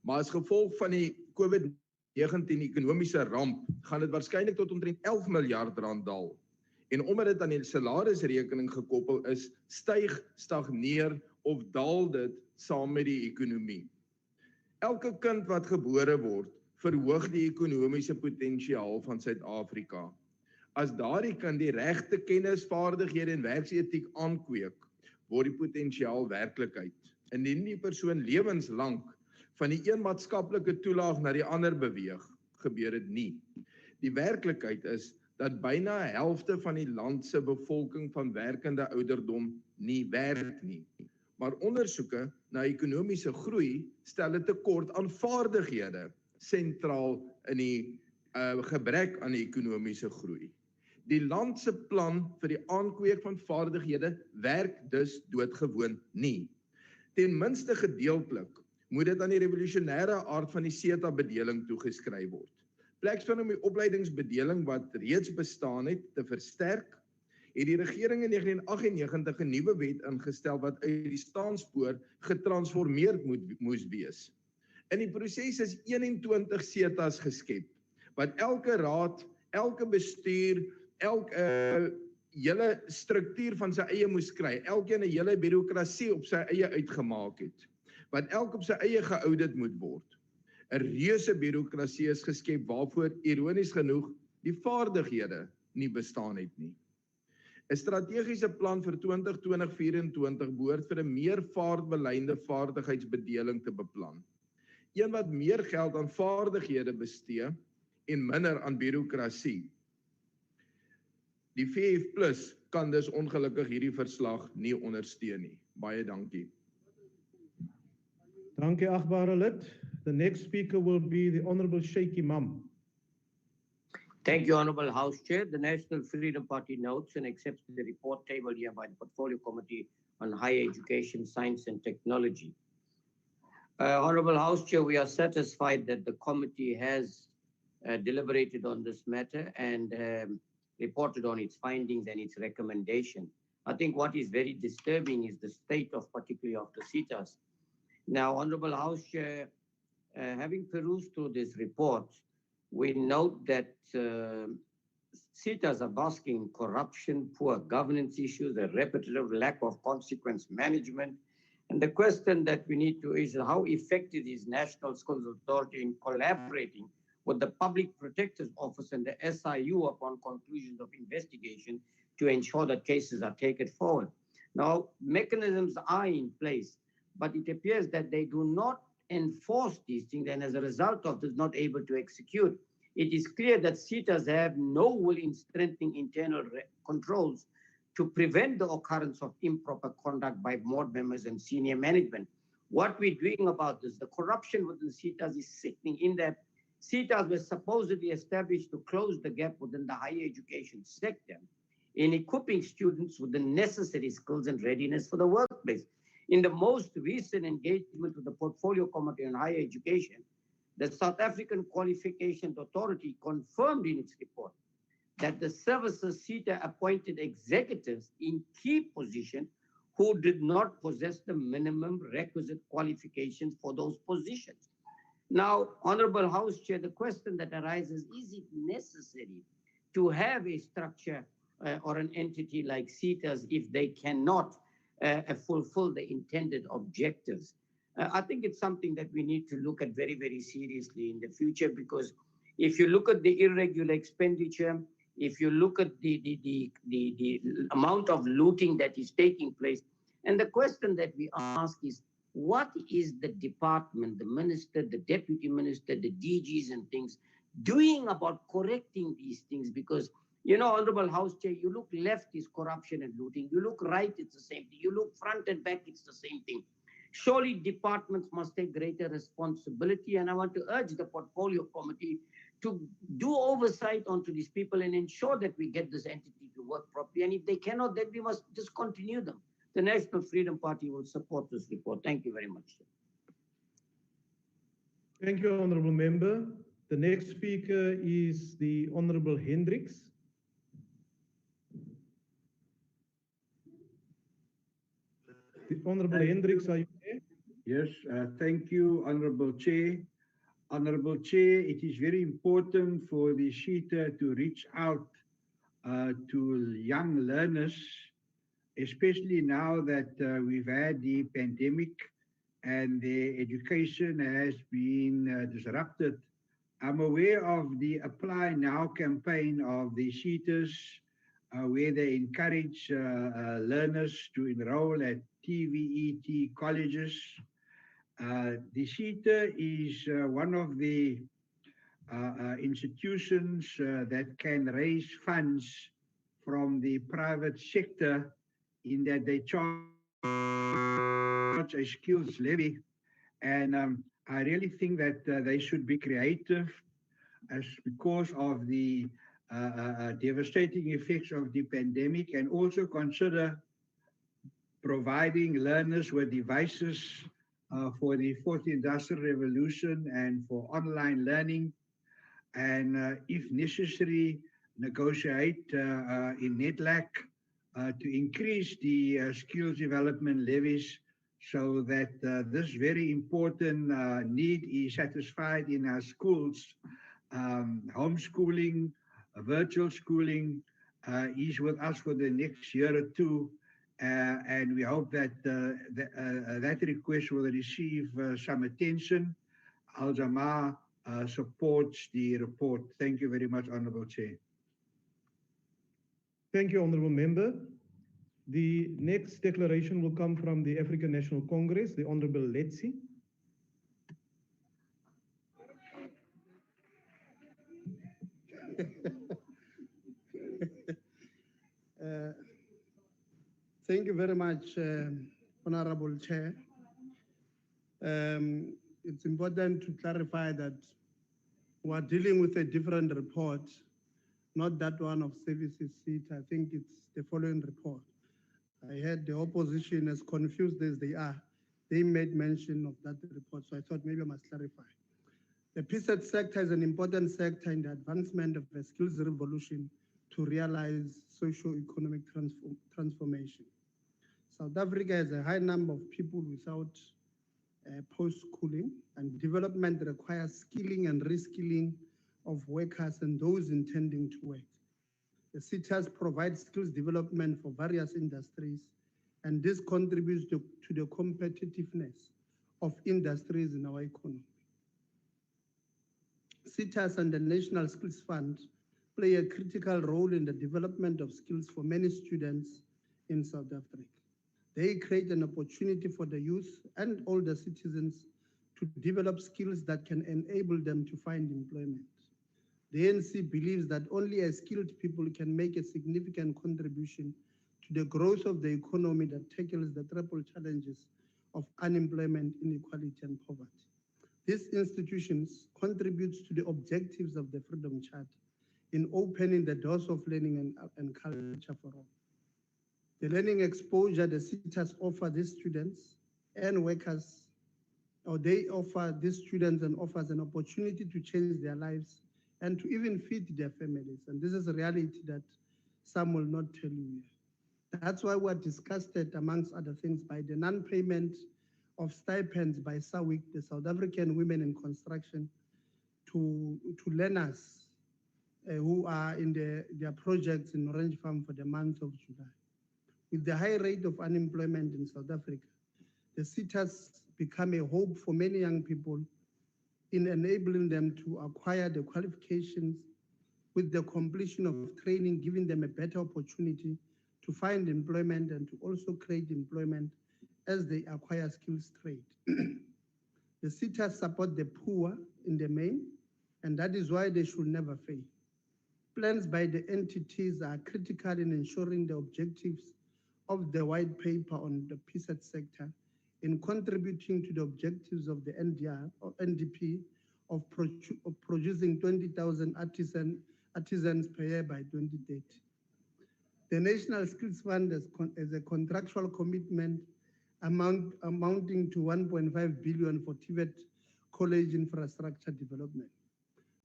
Maar as gevolg van die COVID-19 ekonomiese ramp, gaan dit waarskynlik tot omtrent 11 miljard rand daal. En omdat dit aan die salarisrekening gekoppel is, styg, stagneer of daal dit saam met die ekonomie. Elke kind wat gebore word, verhoog die ekonomiese potensiaal van Suid-Afrika. As daardie kind die regte kennis, vaardighede en werksetiek aankweek, word die potensiaal werklikheid. Indien die persoon lewenslank van die een maatskaplike toelaag na die ander beweeg, gebeur dit nie. Die werklikheid is dat byna helfte van die land se bevolking van werkende ouderdom nie werk nie. Maar ondersoeke na ekonomiese groei stel 'n tekort aan vaardighede sentraal in die gebrek aan die ekonomiese groei. Die land se plan vir die aankweek van vaardighede werk dus doodgewoon nie. Ten minste gedeeltelik moet dit aan die revolusionêre aard van die SETA-bedeling toegeskryf word. Plakspan om die opleidingsbedeling wat reeds bestaan het te versterk, het die regering in 1998 'n nuwe wet ingestel wat uit die staanspoor getransformeerd moes wees. In die proses is 21 SETA's geskep, wat elke raad, elke bestuur, elke hele struktuur van sy eie moes kry, elkeen 'n hele bureaukrasie op sy eie uitgemaak het, wat elk op sy eie geaudit moet word. 'n Reuse bureaukrasie is geskep waarvoor ironies genoeg die vaardighede nie bestaan het nie. 'n Strategiese plan vir 2020-2024 behoort vir 'n meer vaartbeleide vaardigheidsbedeling te beplan. Een wat meer geld aan vaardighede bestee en minder aan bureaukrasie. Die VF+ kan dus ongelukkig hierdie verslag nie ondersteun nie. Baie dankie. Dankie, achtbare lid. The next speaker will be the Honorable Sheikh Imam. Thank you, Honorable House Chair. The National Freedom Party notes and accepts the report tabled here by the Portfolio Committee on Higher Education, Science and Technology. Honorable House Chair, we are satisfied that the committee has deliberated on this matter and reported on its findings and its recommendation. I think what is very disturbing is the state of particularly of the SETAs. Now, Honorable House Chair, having perused through this report, we note that SETAs are basking corruption, poor governance issues, a repetitive lack of consequence management. And the question that we need to is how effective is National Schools Authority in collaborating with the Public Protector's Office and the SIU upon conclusions of investigation to ensure that cases are taken forward. Now, mechanisms are in place, but it appears that they do not enforce these things, and as a result of this, not able to execute. It is clear that SETAs have no will in strengthening internal controls to prevent the occurrence of improper conduct by board members and senior management. What we're doing about this, the corruption within SETAs is sickening in that SETAs were supposedly established to close the gap within the higher education sector in equipping students with the necessary skills and readiness for the workplace. In the most recent engagement with the Portfolio Committee on Higher Education, the South African Qualifications Authority confirmed in its report that the services SETA appointed executives in key positions who did not possess the minimum requisite qualifications for those positions. Now, Honorable House Chair, the question that arises, is it necessary to have a structure or an entity like SETAs if they cannot fulfill the intended objectives? I think it's something that we need to look at very, very seriously in the future, because if you look at the irregular expenditure, if you look at the amount of looting that is taking place, and the question that we ask is, what is the department, the minister, the deputy minister, the DGs and things doing about correcting these things? Because, you know, Honorable House Chair, you look left is corruption and looting. You look right, it's the same thing. You look front and back, it's the same thing. Surely departments must take greater responsibility, and I want to urge the Portfolio Committee to do oversight onto these people and ensure that we get this entity to work properly. And if they cannot, then we must discontinue them. The National Freedom Party will support this report. Thank you very much. Thank you, Honorable Member. The next speaker is the Honorable Hendricks. The Honorable Hendricks, are you there? Yes, thank you, Honorable Chair. Honorable Chair, it is very important for the SETA to reach out to young learners, especially now that we've had the pandemic and their education has been disrupted. I'm aware of the Apply Now campaign of the SETAs, where they encourage learners to enroll at TVET colleges. The SETA is one of the institutions that can raise funds from the private sector, in that they charge a skills levy. And I really think that they should be creative, as because of the devastating effects of the pandemic, and also consider providing learners with devices for the fourth industrial revolution and for online learning, and if necessary, negotiate in NETLAC to increase the skills development levies, so that this very important need is satisfied in our schools. Homeschooling, virtual schooling is with us for the next year or two, and we hope that that request will receive some attention. Al-Jamaa supports the report. Thank you very much, Honorable Chair. Thank you, Honorable Member. The next declaration will come from the African National Congress, the Honorable Letsi. Thank you very much, Honorable Chair. It's important to clarify that we're dealing with a different report, not that one of SABC seat. I think it's the following report. I heard the opposition, as confused as they are, they made mention of that report, so I thought maybe I must clarify. The PSET sector is an important sector in the advancement of the skills revolution to realize socio-economic transformation. South Africa has a high number of people without post-schooling, and development requires skilling and reskilling of workers and those intending to work. The SETAs provide skills development for various industries, and this contributes to the competitiveness of industries in our economy. SETAs and the National Skills Fund play a critical role in the development of skills for many students in South Africa. They create an opportunity for the youth and older citizens to develop skills that can enable them to find employment. The ANC believes that only as skilled people can make a significant contribution to the growth of the economy that tackles the triple challenges of unemployment, inequality, and poverty. These institutions contribute to the objectives of the Freedom Charter in opening the doors of learning and culture for all. The learning exposure the SETAs offer these students and workers, or they offer these students and offers an opportunity to change their lives and to even feed their families. And this is a reality that some will not tell you. That's why we're disgusted, amongst other things, by the non-payment of stipends by SAWIC, the South African Women in Construction, to learners who are in their projects in Orange Farm for the month of July. With the high rate of unemployment in South Africa, the SETAs become a hope for many young people in enabling them to acquire the qualifications with the completion of training, giving them a better opportunity to find employment and to also create employment as they acquire skills trade. The SETAs support the poor in the main, and that is why they should never fail. Plans by the entities are critical in ensuring the objectives of the white paper on the PSET sector, in contributing to the objectives of the NDR or NDP of producing 20,000 artisans per year by 2030. The National Skills Fund is a contractual commitment amounting to 1.5 billion for TVET college infrastructure development.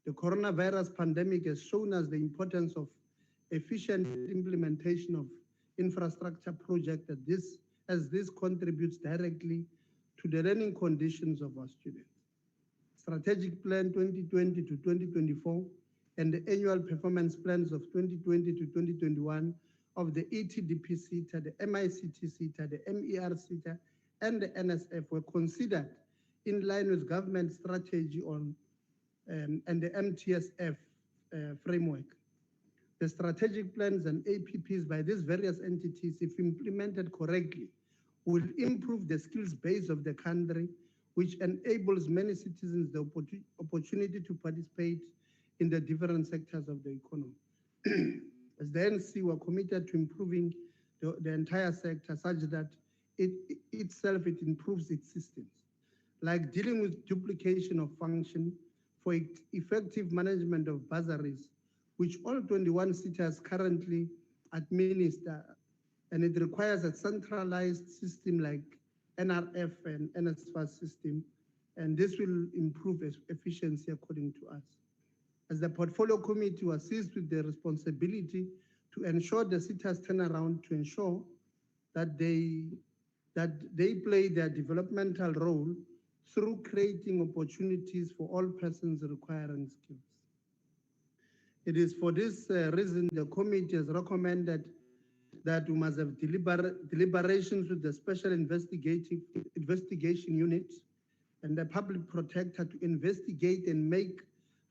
The coronavirus pandemic has shown us the importance of efficient implementation of infrastructure projects as this contributes directly to the learning conditions of our students. Strategic Plan 2020 to 2024 and the annual performance plans of 2020 to 2021 of the ETDP SETA, the MICT SETA, the MER SETA, and the NSF were considered in line with government strategy on and the MTSF framework. The strategic plans and APPs by these various entities, if implemented correctly, will improve the skills base of the country, which enables many citizens the opportunity to participate in the different sectors of the economy. As the NC, we're committed to improving the entire sector such that it improves its systems, like dealing with duplication of function for effective management of bursaries, which all 21 SETAs currently administer, and it requires a centralized system like NRF and NSFAS system, and this will improve efficiency according to us. As the portfolio committee was seized with the responsibility to ensure the SETAs turn around, to ensure that they play their developmental role through creating opportunities for all persons requiring skills. It is for this reason the committee has recommended that we must have deliberations with the Special Investigation Unit and the Public Protector to investigate and make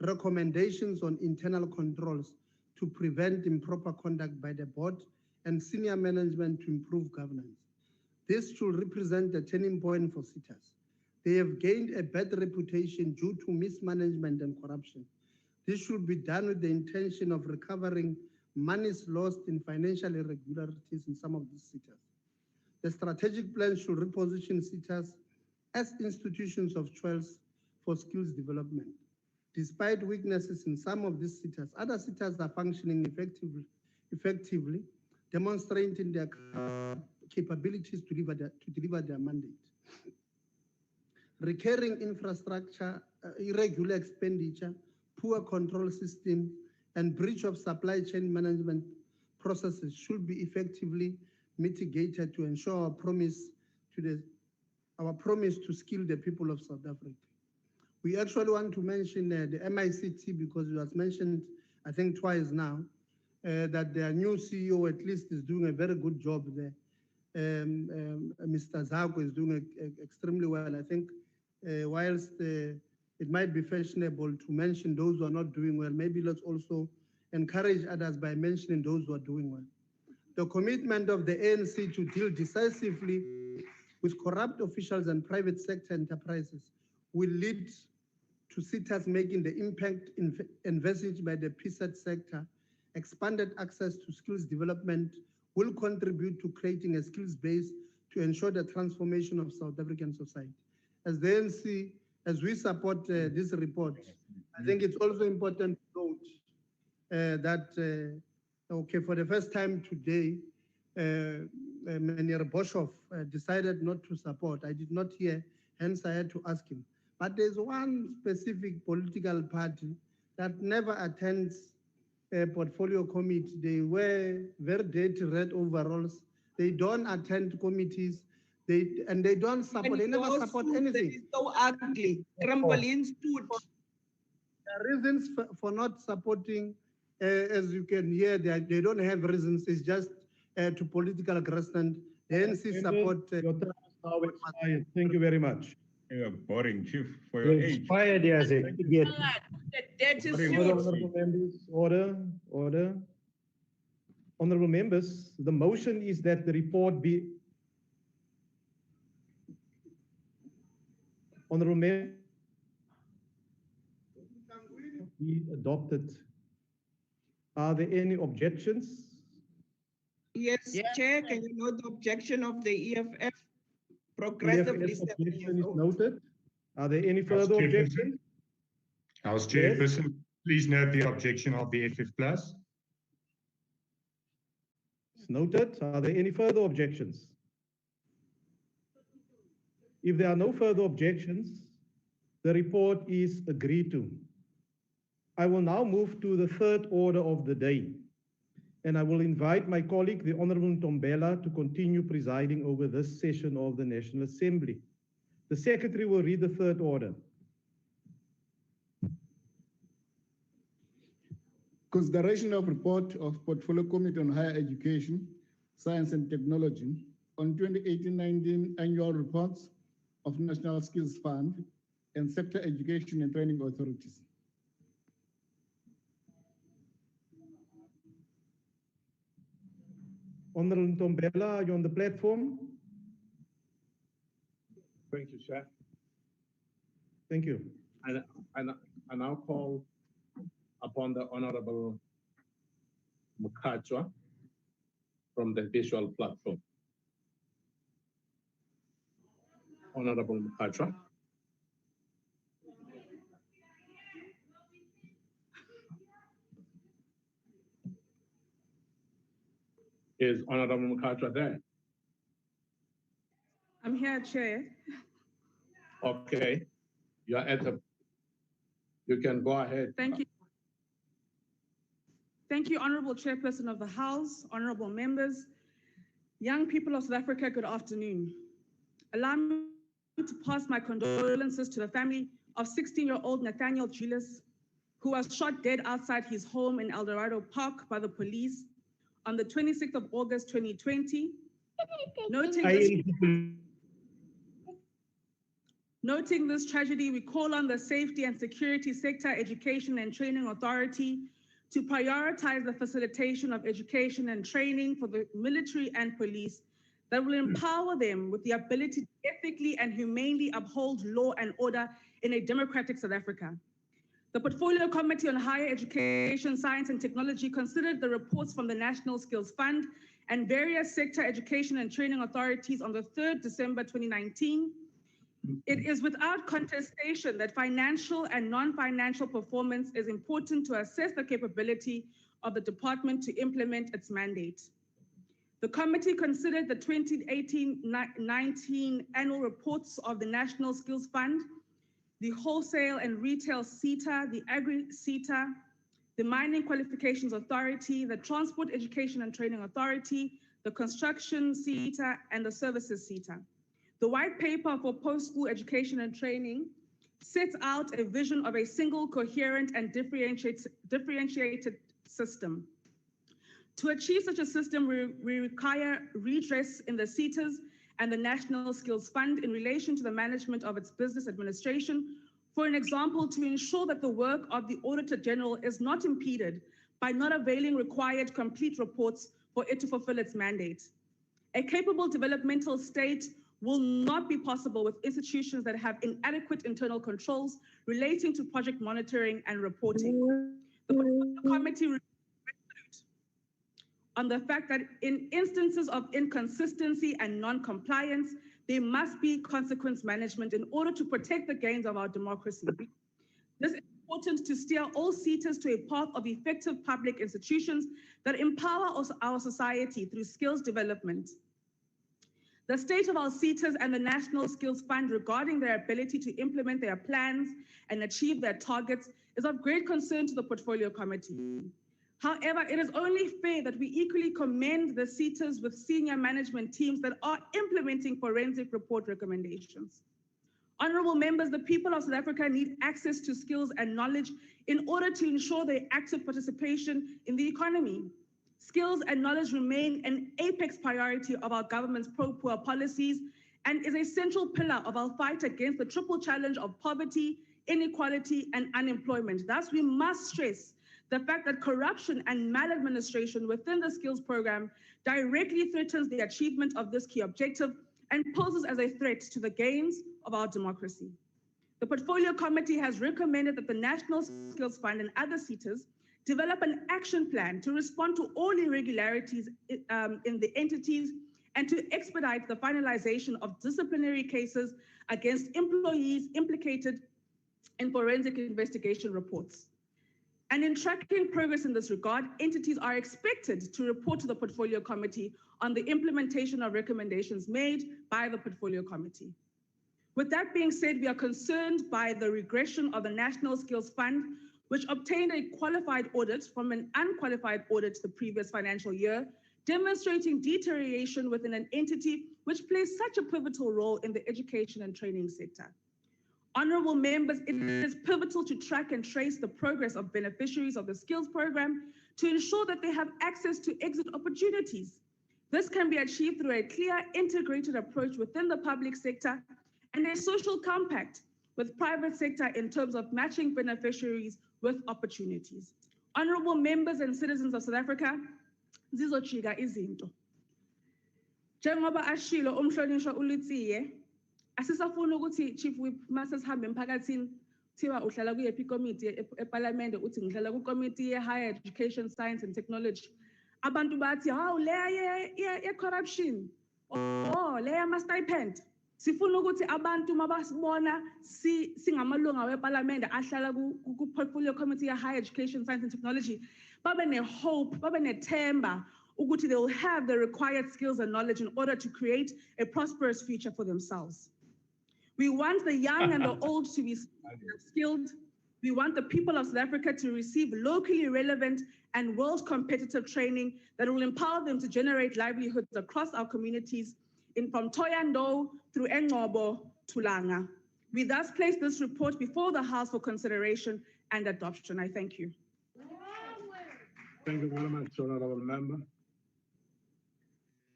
recommendations on internal controls to prevent improper conduct by the board and senior management to improve governance. This should represent a turning point for SETAs. They have gained a bad reputation due to mismanagement and corruption. This should be done with the intention of recovering monies lost in financial irregularities in some of these SETAs. The strategic plan should reposition SETAs as institutions of choice for skills development. Despite weaknesses in some of these SETAs, other SETAs are functioning effectively, demonstrating their capabilities to deliver their mandate. Recurring infrastructure, irregular expenditure, poor control system, and breach of supply chain management processes should be effectively mitigated to ensure our promise to skill the people of South Africa. We actually want to mention the MICT because it was mentioned, I think, twice now, that their new CEO at least is doing a very good job there. Mr. Zako is doing extremely well. I think whilst it might be fashionable to mention those who are not doing well, maybe let's also encourage others by mentioning those who are doing well. The commitment of the ANC to deal decisively with corrupt officials and private sector enterprises will lead to SETAs making the impact envisaged by the PSET sector. Expanded access to skills development will contribute to creating a skills base to ensure the transformation of South African society. As the ANC, as we support this report, I think it's also important to note that, okay, for the first time today, Mr. Boshoff decided not to support. I did not hear, hence I had to ask him. But there's one specific political party that never attends a portfolio committee. They wear very dirty red overalls. They don't attend committees. They don't support. They never support anything. It's so ugly. Trampoline stood. The reasons for not supporting, as you can hear, they don't have reasons. It's just to political grassland. The NC support. Your time is now expired. Thank you very much. You're boring, Chief, for your age. Expired, yes. Yes. The debt is Honorable members, order. Honorable members, the motion is that the report be. Honorable members, be adopted. Are there any objections? Yes, Chair, can you note the objection of the EFF? Progressively EFF objection is noted. Are there any further Chairperson. objections? House Chairperson, please note the objection of the FF Plus. It's noted. Are there any further objections? If there are no further objections, the report is agreed to. I will now move to the third order of the day, and I will invite my colleague, the Honorable Ntombela, to continue presiding over this session of the National Assembly. The Secretary will read the third order. Consideration of report of Portfolio Committee on Higher Education, Science and Technology on 2018-19 annual reports of National Skills Fund and Sector Education and Training Authorities. Honorable Ntombela, are you on the platform? Thank you, Chair. Thank you. I now call upon the Honorable Mukachwa from the visual platform. Honorable Mukachwa. Is Honorable Mukachwa there? I'm here, Chair. Okay, you are at you can go ahead. Thank you. Thank you, Honorable Chairperson of the House, honorable members, young people of South Africa, good afternoon. Allow me to pass my condolences to the family of 16-year-old Nathaniel Julius, who was shot dead outside his home in El Dorado Park by the police on the 26th of August, 2020. Noting this tragedy, we call on the Safety and Security Sector Education and Training Authority to prioritize the facilitation of education and training for the military and police that will empower them with the ability to ethically and humanely uphold law and order in a democratic South Africa. The Portfolio Committee on Higher Education, Science and Technology considered the reports from the National Skills Fund and various sector education and training authorities on the 3rd December 2019. It is without contestation that financial and non-financial performance is important to assess the capability of the department to implement its mandate. The committee considered the 2018-19 annual reports of the National Skills Fund, the Wholesale and Retail SETA, the Agri-SETA, the Mining Qualifications Authority, the Transport Education and Training Authority, the Construction SETA, and the Services SETA. The white paper for post-school education and training sets out a vision of a single, coherent, and differentiated system. To achieve such a system, we require redress in the SETAs and the National Skills Fund in relation to the management of its business administration. For an example, to ensure that the work of the Auditor General is not impeded by not availing required complete reports for it to fulfill its mandate. A capable developmental state will not be possible with institutions that have inadequate internal controls relating to project monitoring and reporting. The committee resolved on the fact that in instances of inconsistency and non-compliance, there must be consequence management in order to protect the gains of our democracy. This is important to steer all SETAs to a path of effective public institutions that empower our society through skills development. The state of our SETAs and the National Skills Fund regarding their ability to implement their plans and achieve their targets is of great concern to the Portfolio Committee. However, it is only fair that we equally commend the SETAs with senior management teams that are implementing forensic report recommendations. Honorable members, the people of South Africa need access to skills and knowledge in order to ensure their active participation in the economy. Skills and knowledge remain an apex priority of our government's pro-poor policies and is a central pillar of our fight against the triple challenge of poverty, inequality, and unemployment. Thus, we must stress the fact that corruption and maladministration within the skills program directly threatens the achievement of this key objective and poses as a threat to the gains of our democracy. The Portfolio Committee has recommended that the National Skills Fund and other SETAs develop an action plan to respond to all irregularities in the entities and to expedite the finalization of disciplinary cases against employees implicated in forensic investigation reports. And in tracking progress in this regard, entities are expected to report to the Portfolio Committee on the implementation of recommendations made by the Portfolio Committee. With that being said, we are concerned by the regression of the National Skills Fund, which obtained a qualified audit from an unqualified audit the previous financial year, demonstrating deterioration within an entity which plays such a pivotal role in the education and training sector. Honorable members, it is pivotal to track and trace the progress of beneficiaries of the skills program to ensure that they have access to exit opportunities. This can be achieved through a clear, integrated approach within the public sector and a social compact with private sector in terms of matching beneficiaries with opportunities. Honorable members and citizens of South Africa, zizochika izinto. Njengoba ashilo umhlonishwa uLutsiye, asisafuna ukuthi Chief Whip mase sihambe emphakathini thiwa uhlala kuyephi committee eParliament uthi ngihlala ku committee ye Higher Education, Science and Technology. Abantu bathi hawu leya ye corruption. Oh leya ma stipend. Sifuna ukuthi abantu mabasibona singamalunga weParliament ahlala ku Portfolio Committee ye Higher Education, Science and Technology babe ne hope, babe nethemba ukuthi they will have the required skills and knowledge in order to create a prosperous future for themselves. We want the young and the old to be skilled. We want the people of South Africa to receive locally relevant and world competitive training that will empower them to generate livelihoods across our communities from Thoyandou through Engcobo to Langa. We thus place this report before the House for consideration and adoption. I thank you. Thank you very much, Honorable Member.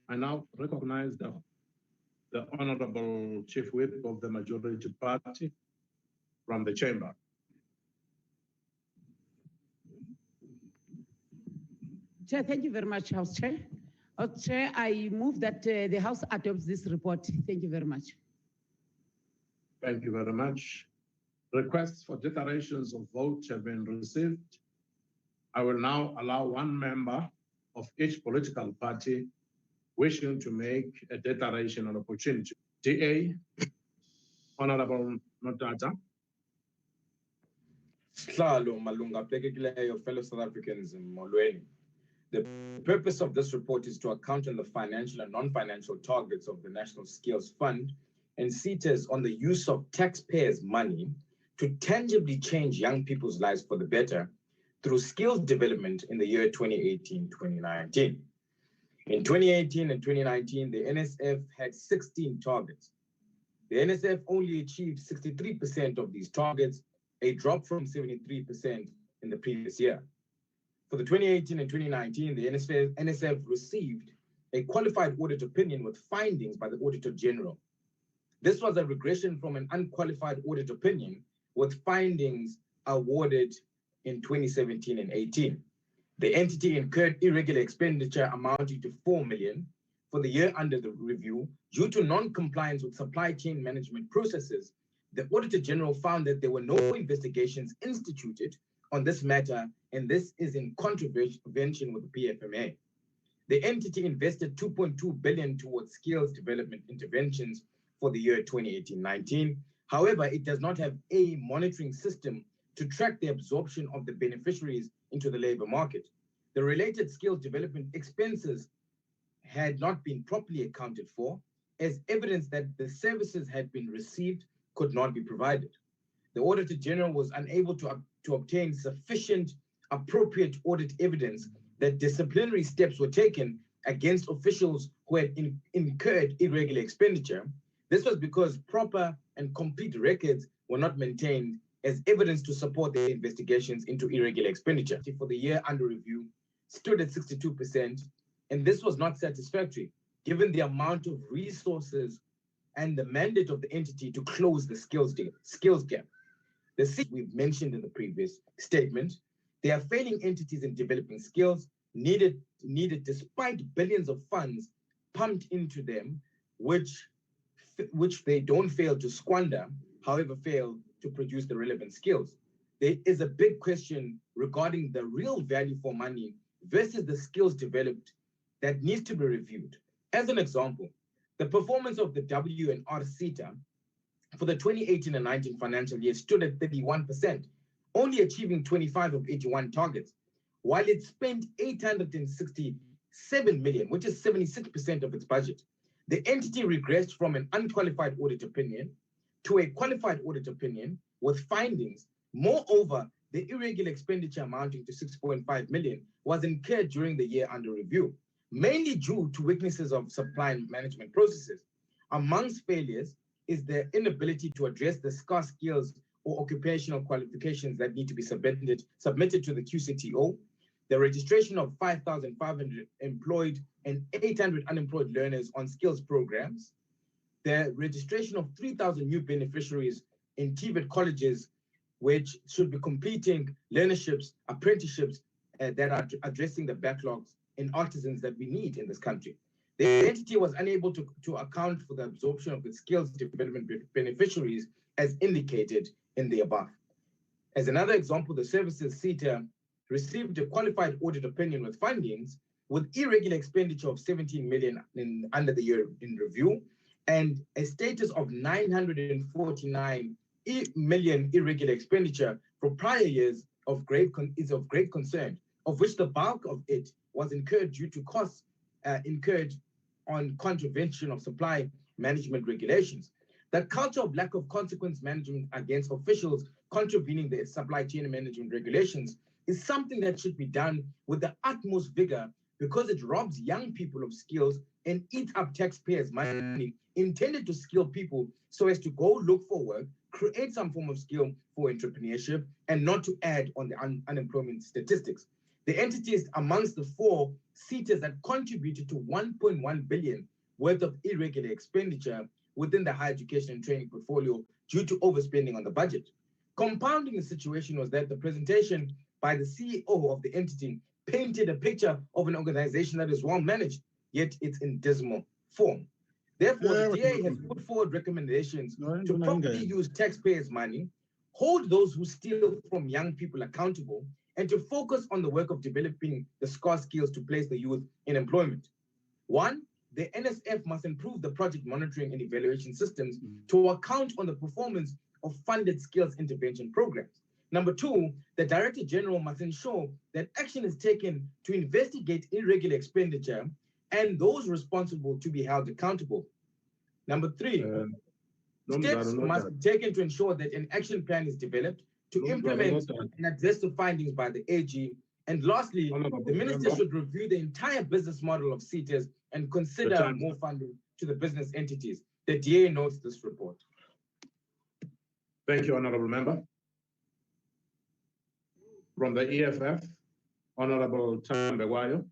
I now recognize the Honorable Chief Whip of the Majority Party from the Chamber. Chair, thank you very much, House Chair. House Chair, I move that the House adopts this report. Thank you very much. Thank you very much. Requests for declarations of vote have been received. I will now allow one member of each political party wishing to make a declaration on opportunity. DA, Honorable Notata. Sihlalo malunga abhekekileyo, fellow South Africans, molweni. The purpose of this report is to account on the financial and non-financial targets of the National Skills Fund and SETAs on the use of taxpayers' money to tangibly change young people's lives for the better through skills development in the year 2018-2019. In 2018 and 2019, the NSF had 16 targets. The NSF only achieved 63% of these targets, a drop from 73% in the previous year. For the 2018 and 2019, the NSF received a qualified audit opinion with findings by the Auditor General. This was a regression from an unqualified audit opinion with findings awarded in 2017 and 18. The entity incurred irregular expenditure amounting to 4 million for the year under the review due to non-compliance with supply chain management processes. The Auditor General found that there were no investigations instituted on this matter, and this is in contravention with the PFMA. The entity invested 2.2 billion towards skills development interventions for the year 2018-19. However, it does not have a monitoring system to track the absorption of the beneficiaries into the labor market. The related skills development expenses had not been properly accounted for, as evidence that the services had been received could not be provided. The Auditor General was unable to obtain sufficient appropriate audit evidence that disciplinary steps were taken against officials who had incurred irregular expenditure. This was because proper and complete records were not maintained as evidence to support the investigations into irregular expenditure. For the year under review stood at 62%, and this was not satisfactory given the amount of resources and the mandate of the entity to close the skills gap. The we've mentioned in the previous statement, they are failing entities in developing skills needed despite billions of funds pumped into them, which they don't fail to squander, however fail to produce the relevant skills. There is a big question regarding the real value for money versus the skills developed that needs to be reviewed. As an example, the performance of the W&R CETA for the 2018 and 19 financial year stood at 31%, only achieving 25 of 81 targets, while it spent 867 million, which is 76% of its budget. The entity regressed from an unqualified audit opinion to a qualified audit opinion with findings. Moreover, the irregular expenditure amounting to 6.5 million was incurred during the year under review, mainly due to weaknesses of supply management processes. Amongst failures is the inability to address the scarce skills or occupational qualifications that need to be submitted to the QCTO, the registration of 5,500 employed and 800 unemployed learners on skills programs, the registration of 3,000 new beneficiaries in TVET colleges, which should be completing learnerships, apprenticeships that are addressing the backlogs in artisans that we need in this country. The entity was unable to account for the absorption of the skills development beneficiaries as indicated in the above. As another example, the services CETA received a qualified audit opinion with findings with irregular expenditure of 17 million under the year in review and a status of 949 million irregular expenditure for prior years is of great concern, of which the bulk of it was incurred due to costs incurred on contravention of supply management regulations. The culture of lack of consequence management against officials contravening the supply chain management regulations is something that should be done with the utmost vigor because it robs young people of skills and eats up taxpayers' money intended to skill people so as to go look for work, create some form of skill for entrepreneurship, and not to add on the unemployment statistics. The entity is amongst the 4 CETAs that contributed to 1.1 billion worth of irregular expenditure within the higher education and training portfolio due to overspending on the budget. Compounding the situation was that the presentation by the CEO of the entity painted a picture of an organization that is well managed, yet it's in dismal form. Therefore, the DA has put forward recommendations to properly use taxpayers' money, hold those who steal from young people accountable, and to focus on the work of developing the scarce skills to place the youth in employment. 1, the NSF must improve the project monitoring and evaluation systems to account on the performance of funded skills intervention programs. Number 2, the Director General must ensure that action is taken to investigate irregular expenditure and those responsible to be held accountable. Number 3, steps must be taken to ensure that an action plan is developed to implement and address the findings by the AG. And lastly, the Minister should review the entire business model of CETAs and consider more funding to the business entities. The DA notes this report. Thank you, Honorable Member. From the EFF, Honorable Tambegwayo.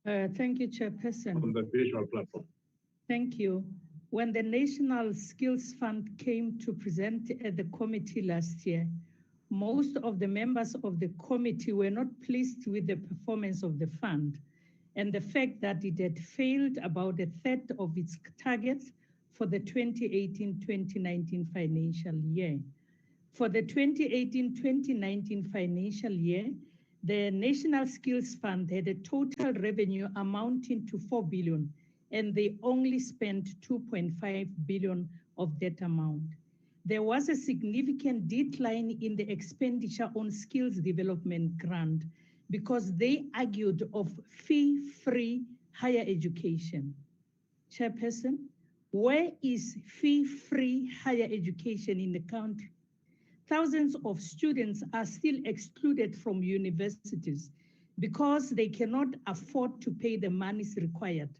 Thank you, Chairperson. From the visual platform. Thank you. When the National Skills Fund came to present at the committee last year, most of the members of the committee were not pleased with the performance of the fund and the fact that it had failed about a third of its targets for the 2018-2019 financial year. For the 2018-2019 financial year, the National Skills Fund had a total revenue amounting to 4 billion, and they only spent 2.5 billion of that amount. There was a significant decline in the expenditure on skills development grant because they argued of fee-free higher education. Chairperson, Where is fee-free higher education in the country? Thousands of students are still excluded from universities because they cannot afford to pay the monies required.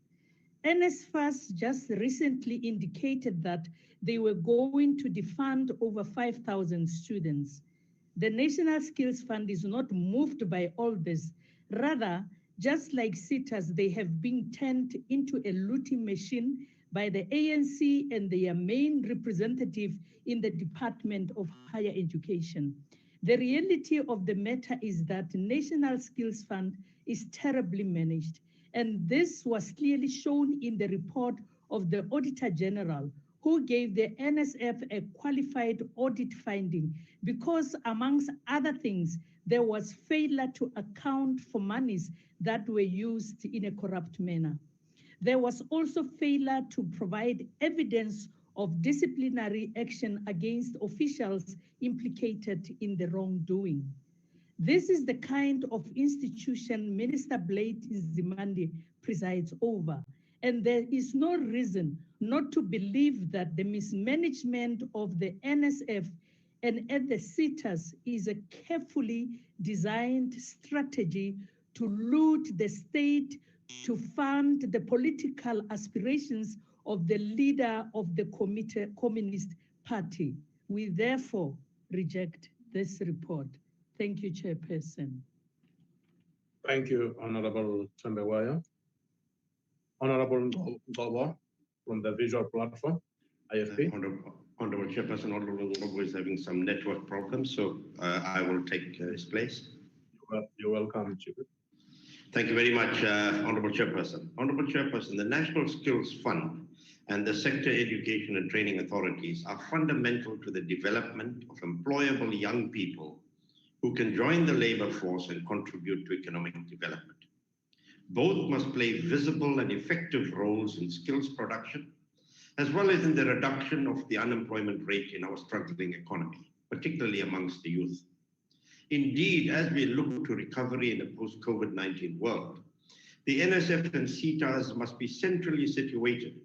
NSFAS just recently indicated that they were going to defund over 5,000 students. The National Skills Fund is not moved by all this. Rather, just like SETAs, they have been turned into a looting machine by the ANC and their main representative in the Department of Higher Education. The reality of the matter is that the National Skills Fund is terribly managed. And this was clearly shown in the report of the Auditor General, who gave the NSF a qualified audit finding because, amongst other things, there was failure to account for monies that were used in a corrupt manner. There was also failure to provide evidence of disciplinary action against officials implicated in the wrongdoing. This is the kind of institution Minister Blade Nzimande presides over, and there is no reason not to believe that the mismanagement of the NSF and at the SETAs is a carefully designed strategy to loot the state to fund the political aspirations of the leader of the Communist Party. We therefore reject this report. Thank you, Chairperson. Thank you, Honorable Tembewaya. Honorable Ngobo from the Visual Platform, IFP. Honorable Chairperson, Honorable Ngobo is having some network problems, so I will take his place. You're welcome, Chief. Thank you very much, Honorable Chairperson. Honorable Chairperson, the National Skills Fund and the Sector Education and Training Authorities are fundamental to the development of employable young people who can join the labor force and contribute to economic development. Both must play visible and effective roles in skills production, as well as in the reduction of the unemployment rate in our struggling economy, particularly amongst the youth. Indeed, as we look to recovery in a post-COVID-19 world, the NSF and SETAs must be centrally situated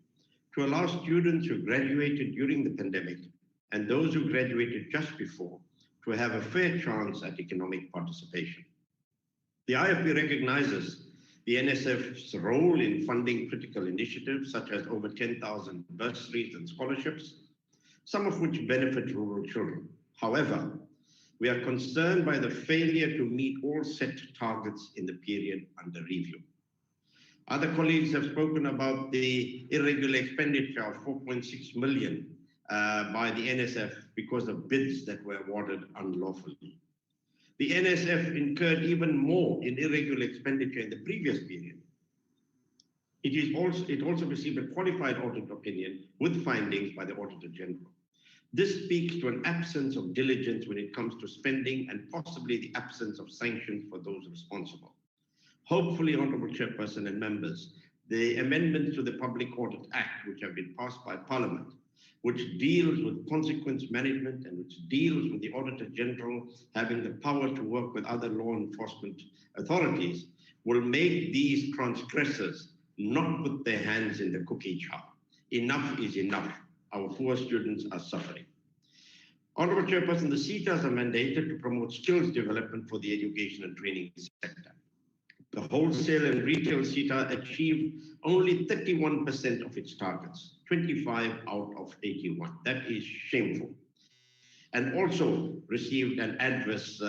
to allow students who graduated during the pandemic and those who graduated just before to have a fair chance at economic participation. The IFP recognizes the NSF's role in funding critical initiatives such as over 10,000 bursaries and scholarships, some of which benefit rural children. However, we are concerned by the failure to meet all set targets in the period under review. Other colleagues have spoken about the irregular expenditure of 4.6 million by the NSF because of bids that were awarded unlawfully. The NSF incurred even more in irregular expenditure in the previous period. It also received a qualified audit opinion with findings by the Auditor General. This speaks to an absence of diligence when it comes to spending and possibly the absence of sanctions for those responsible. Hopefully, Honorable Chairperson and members, the amendments to the Public Audit Act, which have been passed by Parliament, which deals with consequence management and which deals with the Auditor General having the power to work with other law enforcement authorities, will make these transgressors not put their hands in the cookie jar. Enough is enough. Our poor students are suffering. Honorable Chairperson, the SETAs are mandated to promote skills development for the education and training sector. The wholesale and retail SETA achieved only 31% of its targets, 25 out of 81. That is shameful. And also received an adverse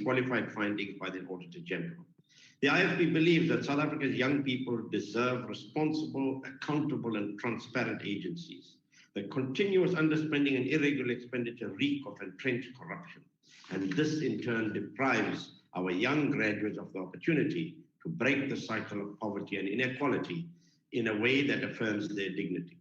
qualified findings by the Auditor General. The IFP believes that South Africa's young people deserve responsible, accountable, and transparent agencies. The continuous underspending and irregular expenditure reek of entrenched corruption. And this, in turn, deprives our young graduates of the opportunity to break the cycle of poverty and inequality in a way that affirms their dignity.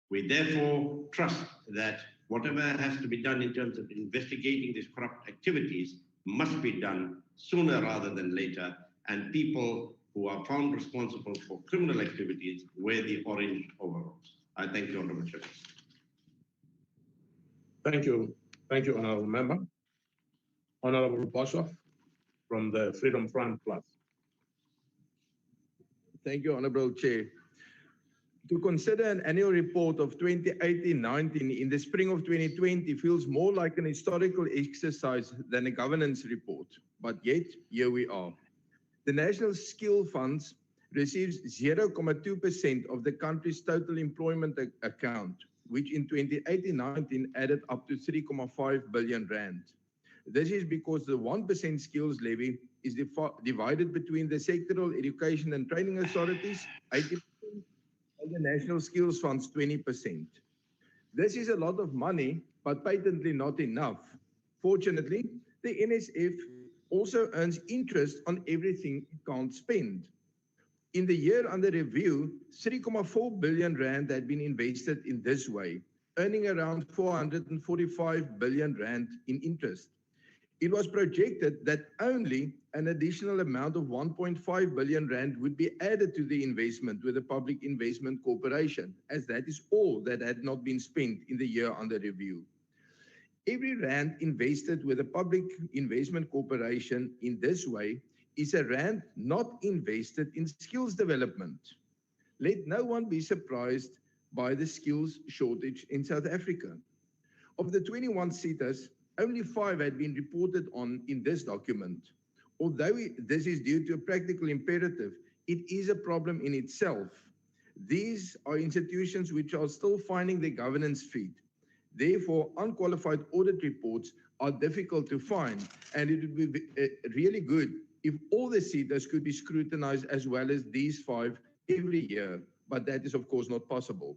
We therefore trust that whatever has to be done in terms of investigating these corrupt activities must be done sooner rather than later, and people who are found responsible for criminal activities wear the orange overalls. I thank you, Honorable Chair. Thank you. Thank you, Honorable Member. Honorable Boshoff from the Freedom Front Plus. Thank you, Honorable Chair. To consider an annual report of 2018-19 in the spring of 2020 feels more like an historical exercise than a governance report. But yet, here we are. The National Skill Funds receives 0.2% of the country's total employment account, which in 2018-19 added up to 3.5 billion rand. This is because the 1% skills levy is divided between the sectoral education and training authorities, 80%, and the National Skills Funds, 20%. This is a lot of money, but patently not enough. Fortunately, the NSF also earns interest on everything it can't spend. In the year under review, 3.4 billion rand had been invested in this way, earning around 445 billion rand in interest. It was projected that only an additional amount of 1.5 billion rand would be added to the investment with the Public Investment Corporation, as that is all that had not been spent in the year under review. Every rand invested with the Public Investment Corporation in this way is a rand not invested in skills development. Let no one be surprised by the skills shortage in South Africa. Of the 21 SETAs, only 5 had been reported on in this document. Although this is due to a practical imperative, it is a problem in itself. These are institutions which are still finding their governance feet. Therefore, unqualified audit reports are difficult to find, and it would be really good if all the SETAs could be scrutinized as well as these 5 every year, but that is of course not possible.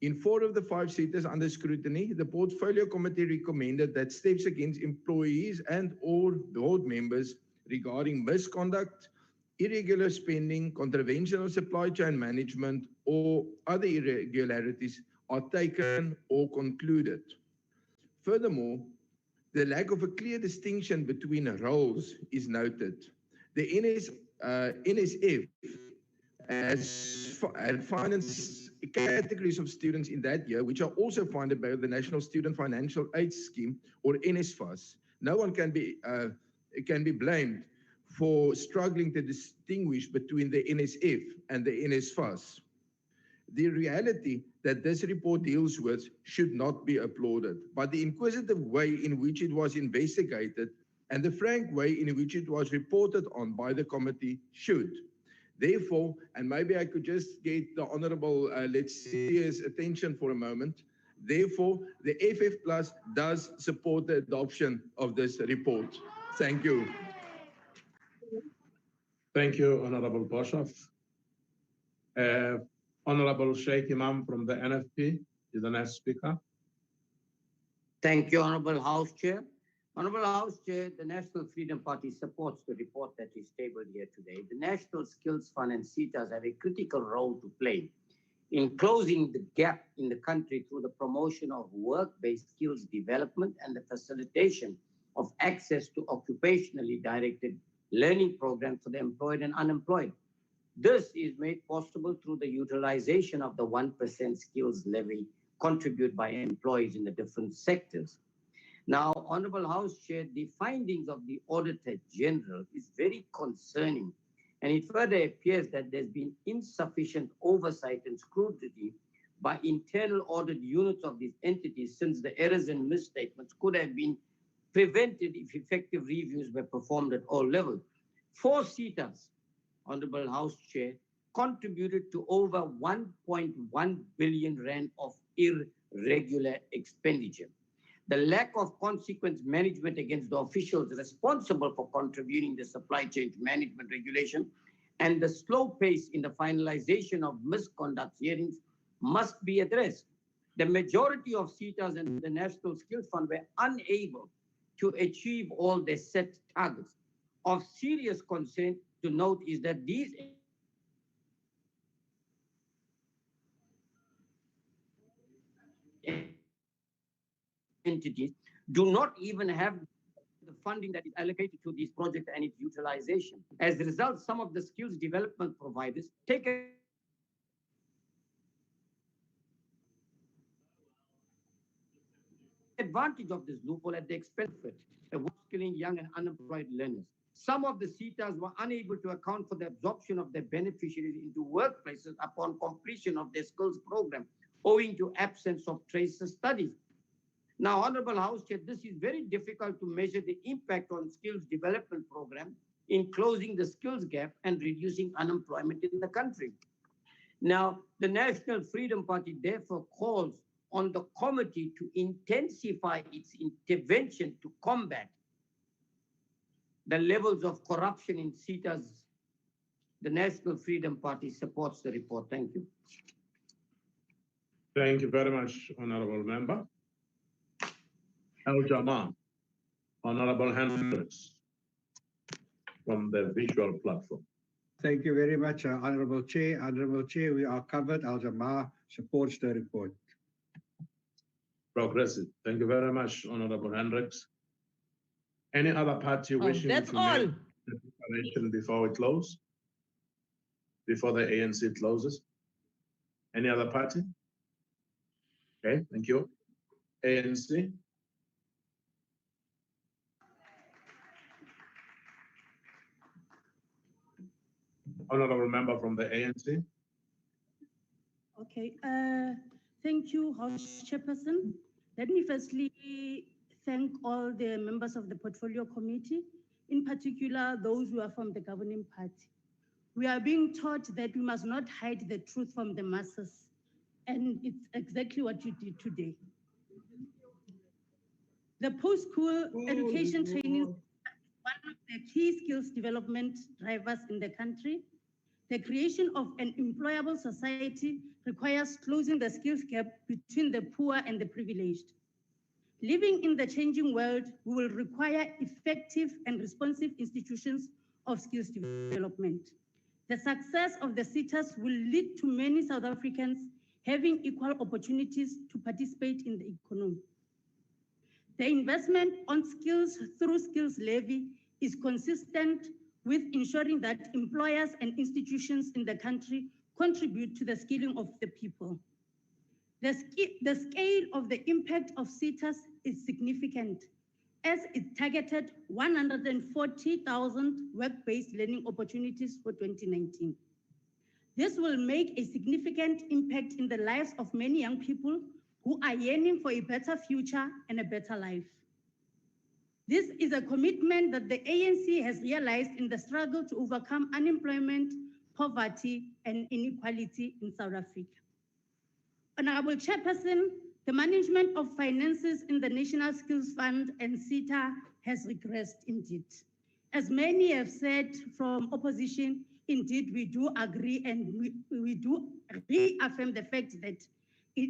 In 4 of the 5 SETAs under scrutiny, the Portfolio Committee recommended that steps against employees and or board members regarding misconduct, irregular spending, contravention of supply chain management, or other irregularities are taken or concluded. Furthermore, the lack of a clear distinction between roles is noted. The NSF has financed categories of students in that year, which are also funded by the National Student Financial Aid Scheme, or NSFAS. No one can be blamed for struggling to distinguish between the NSF and the NSFAS. The reality that this report deals with should not be applauded, but the inquisitive way in which it was investigated and the frank way in which it was reported on by the committee should. Therefore, and maybe I could just get the Honorable Let's attention for a moment. Therefore, the FF Plus does support the adoption of this report. Thank you. Thank you, Honorable Boshoff. Honorable Sheikh Imam from the NFP is the next speaker. Thank you, Honorable House Chair. Honorable House Chair, the National Freedom Party supports the report that is tabled here today. The National Skills Fund and SETAs have a critical role to play in closing the gap in the country through the promotion of work-based skills development and the facilitation of access to occupationally directed learning programs for the employed and unemployed. This is made possible through the utilization of the 1% skills levy contributed by employees in the different sectors. Now, Honorable House Chair, the findings of the Auditor General is very concerning, and it further appears that there's been insufficient oversight and scrutiny by internal audit units of these entities, since the errors and misstatements could have been prevented if effective reviews were performed at all levels. 4 SETAs, Honorable House Chair, contributed to over 1.1 billion rand of irregular expenditure. The lack of consequence management against the officials responsible for contributing the supply chain management regulation and the slow pace in the finalization of misconduct hearings must be addressed. The majority of SETAs and the National Skills Fund were unable to achieve all their set targets. Of serious concern to note is that these entities do not even have the funding that is allocated to these projects and its utilization. As a result, some of the skills development providers take advantage of this loophole at the expense of upskilling young and unemployed learners. Some of the SETAs were unable to account for the absorption of their beneficiaries into workplaces upon completion of their skills program, owing to absence of tracer studies. Now, Honorable House Chair, this is very difficult to measure the impact on skills development program in closing the skills gap and reducing unemployment in the country. Now, the National Freedom Party therefore calls on the committee to intensify its intervention to combat the levels of corruption in SETAs. The National Freedom Party supports the report. Thank you. Thank you very much, Honorable Member. Al-Jamaa, Honorable Hendricks, from the visual platform. Thank you very much, Honorable Chair. Honorable Chair, we are covered. Al-Jamaa supports the report. Progressive. Thank you very much, Honorable Hendricks. Any other party wishing that's to all. make the declaration before we close? Before the ANC closes? Any other party? Okay, thank you. ANC. Honorable member from the ANC. Okay, thank you, House Chairperson. Let me firstly thank all the members of the Portfolio Committee, in particular those who are from the governing party. We are being taught that we must not hide the truth from the masses, and it's exactly what you did today. The post-school education training is one of the key skills development drivers in the country. The creation of an employable society requires closing the skills gap between the poor and the privileged. Living in the changing world, we will require effective and responsive institutions of skills development. The success of the SETAs will lead to many South Africans having equal opportunities to participate in the economy. The investment on skills through skills levy is consistent with ensuring that employers and institutions in the country contribute to the skilling of the people. The scale of the impact of SETAs is significant, as it targeted 140,000 work-based learning opportunities for 2019. This will make a significant impact in the lives of many young people who are yearning for a better future and a better life. This is a commitment that the ANC has realized in the struggle to overcome unemployment, poverty, and inequality in South Africa. Honorable Chairperson, the management of finances in the National Skills Fund and SETA has regressed indeed. As many have said from opposition, indeed we do agree and we do reaffirm the fact that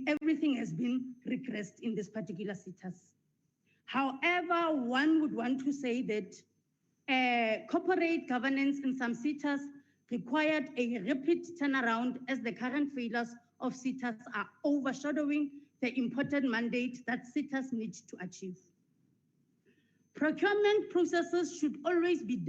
everything has been regressed in this particular SETAs. However, one would want to say that corporate governance in some SETAs required a rapid turnaround, as the current failures of SETAs are overshadowing the important mandate that SETAs need to achieve. Procurement processes should always be done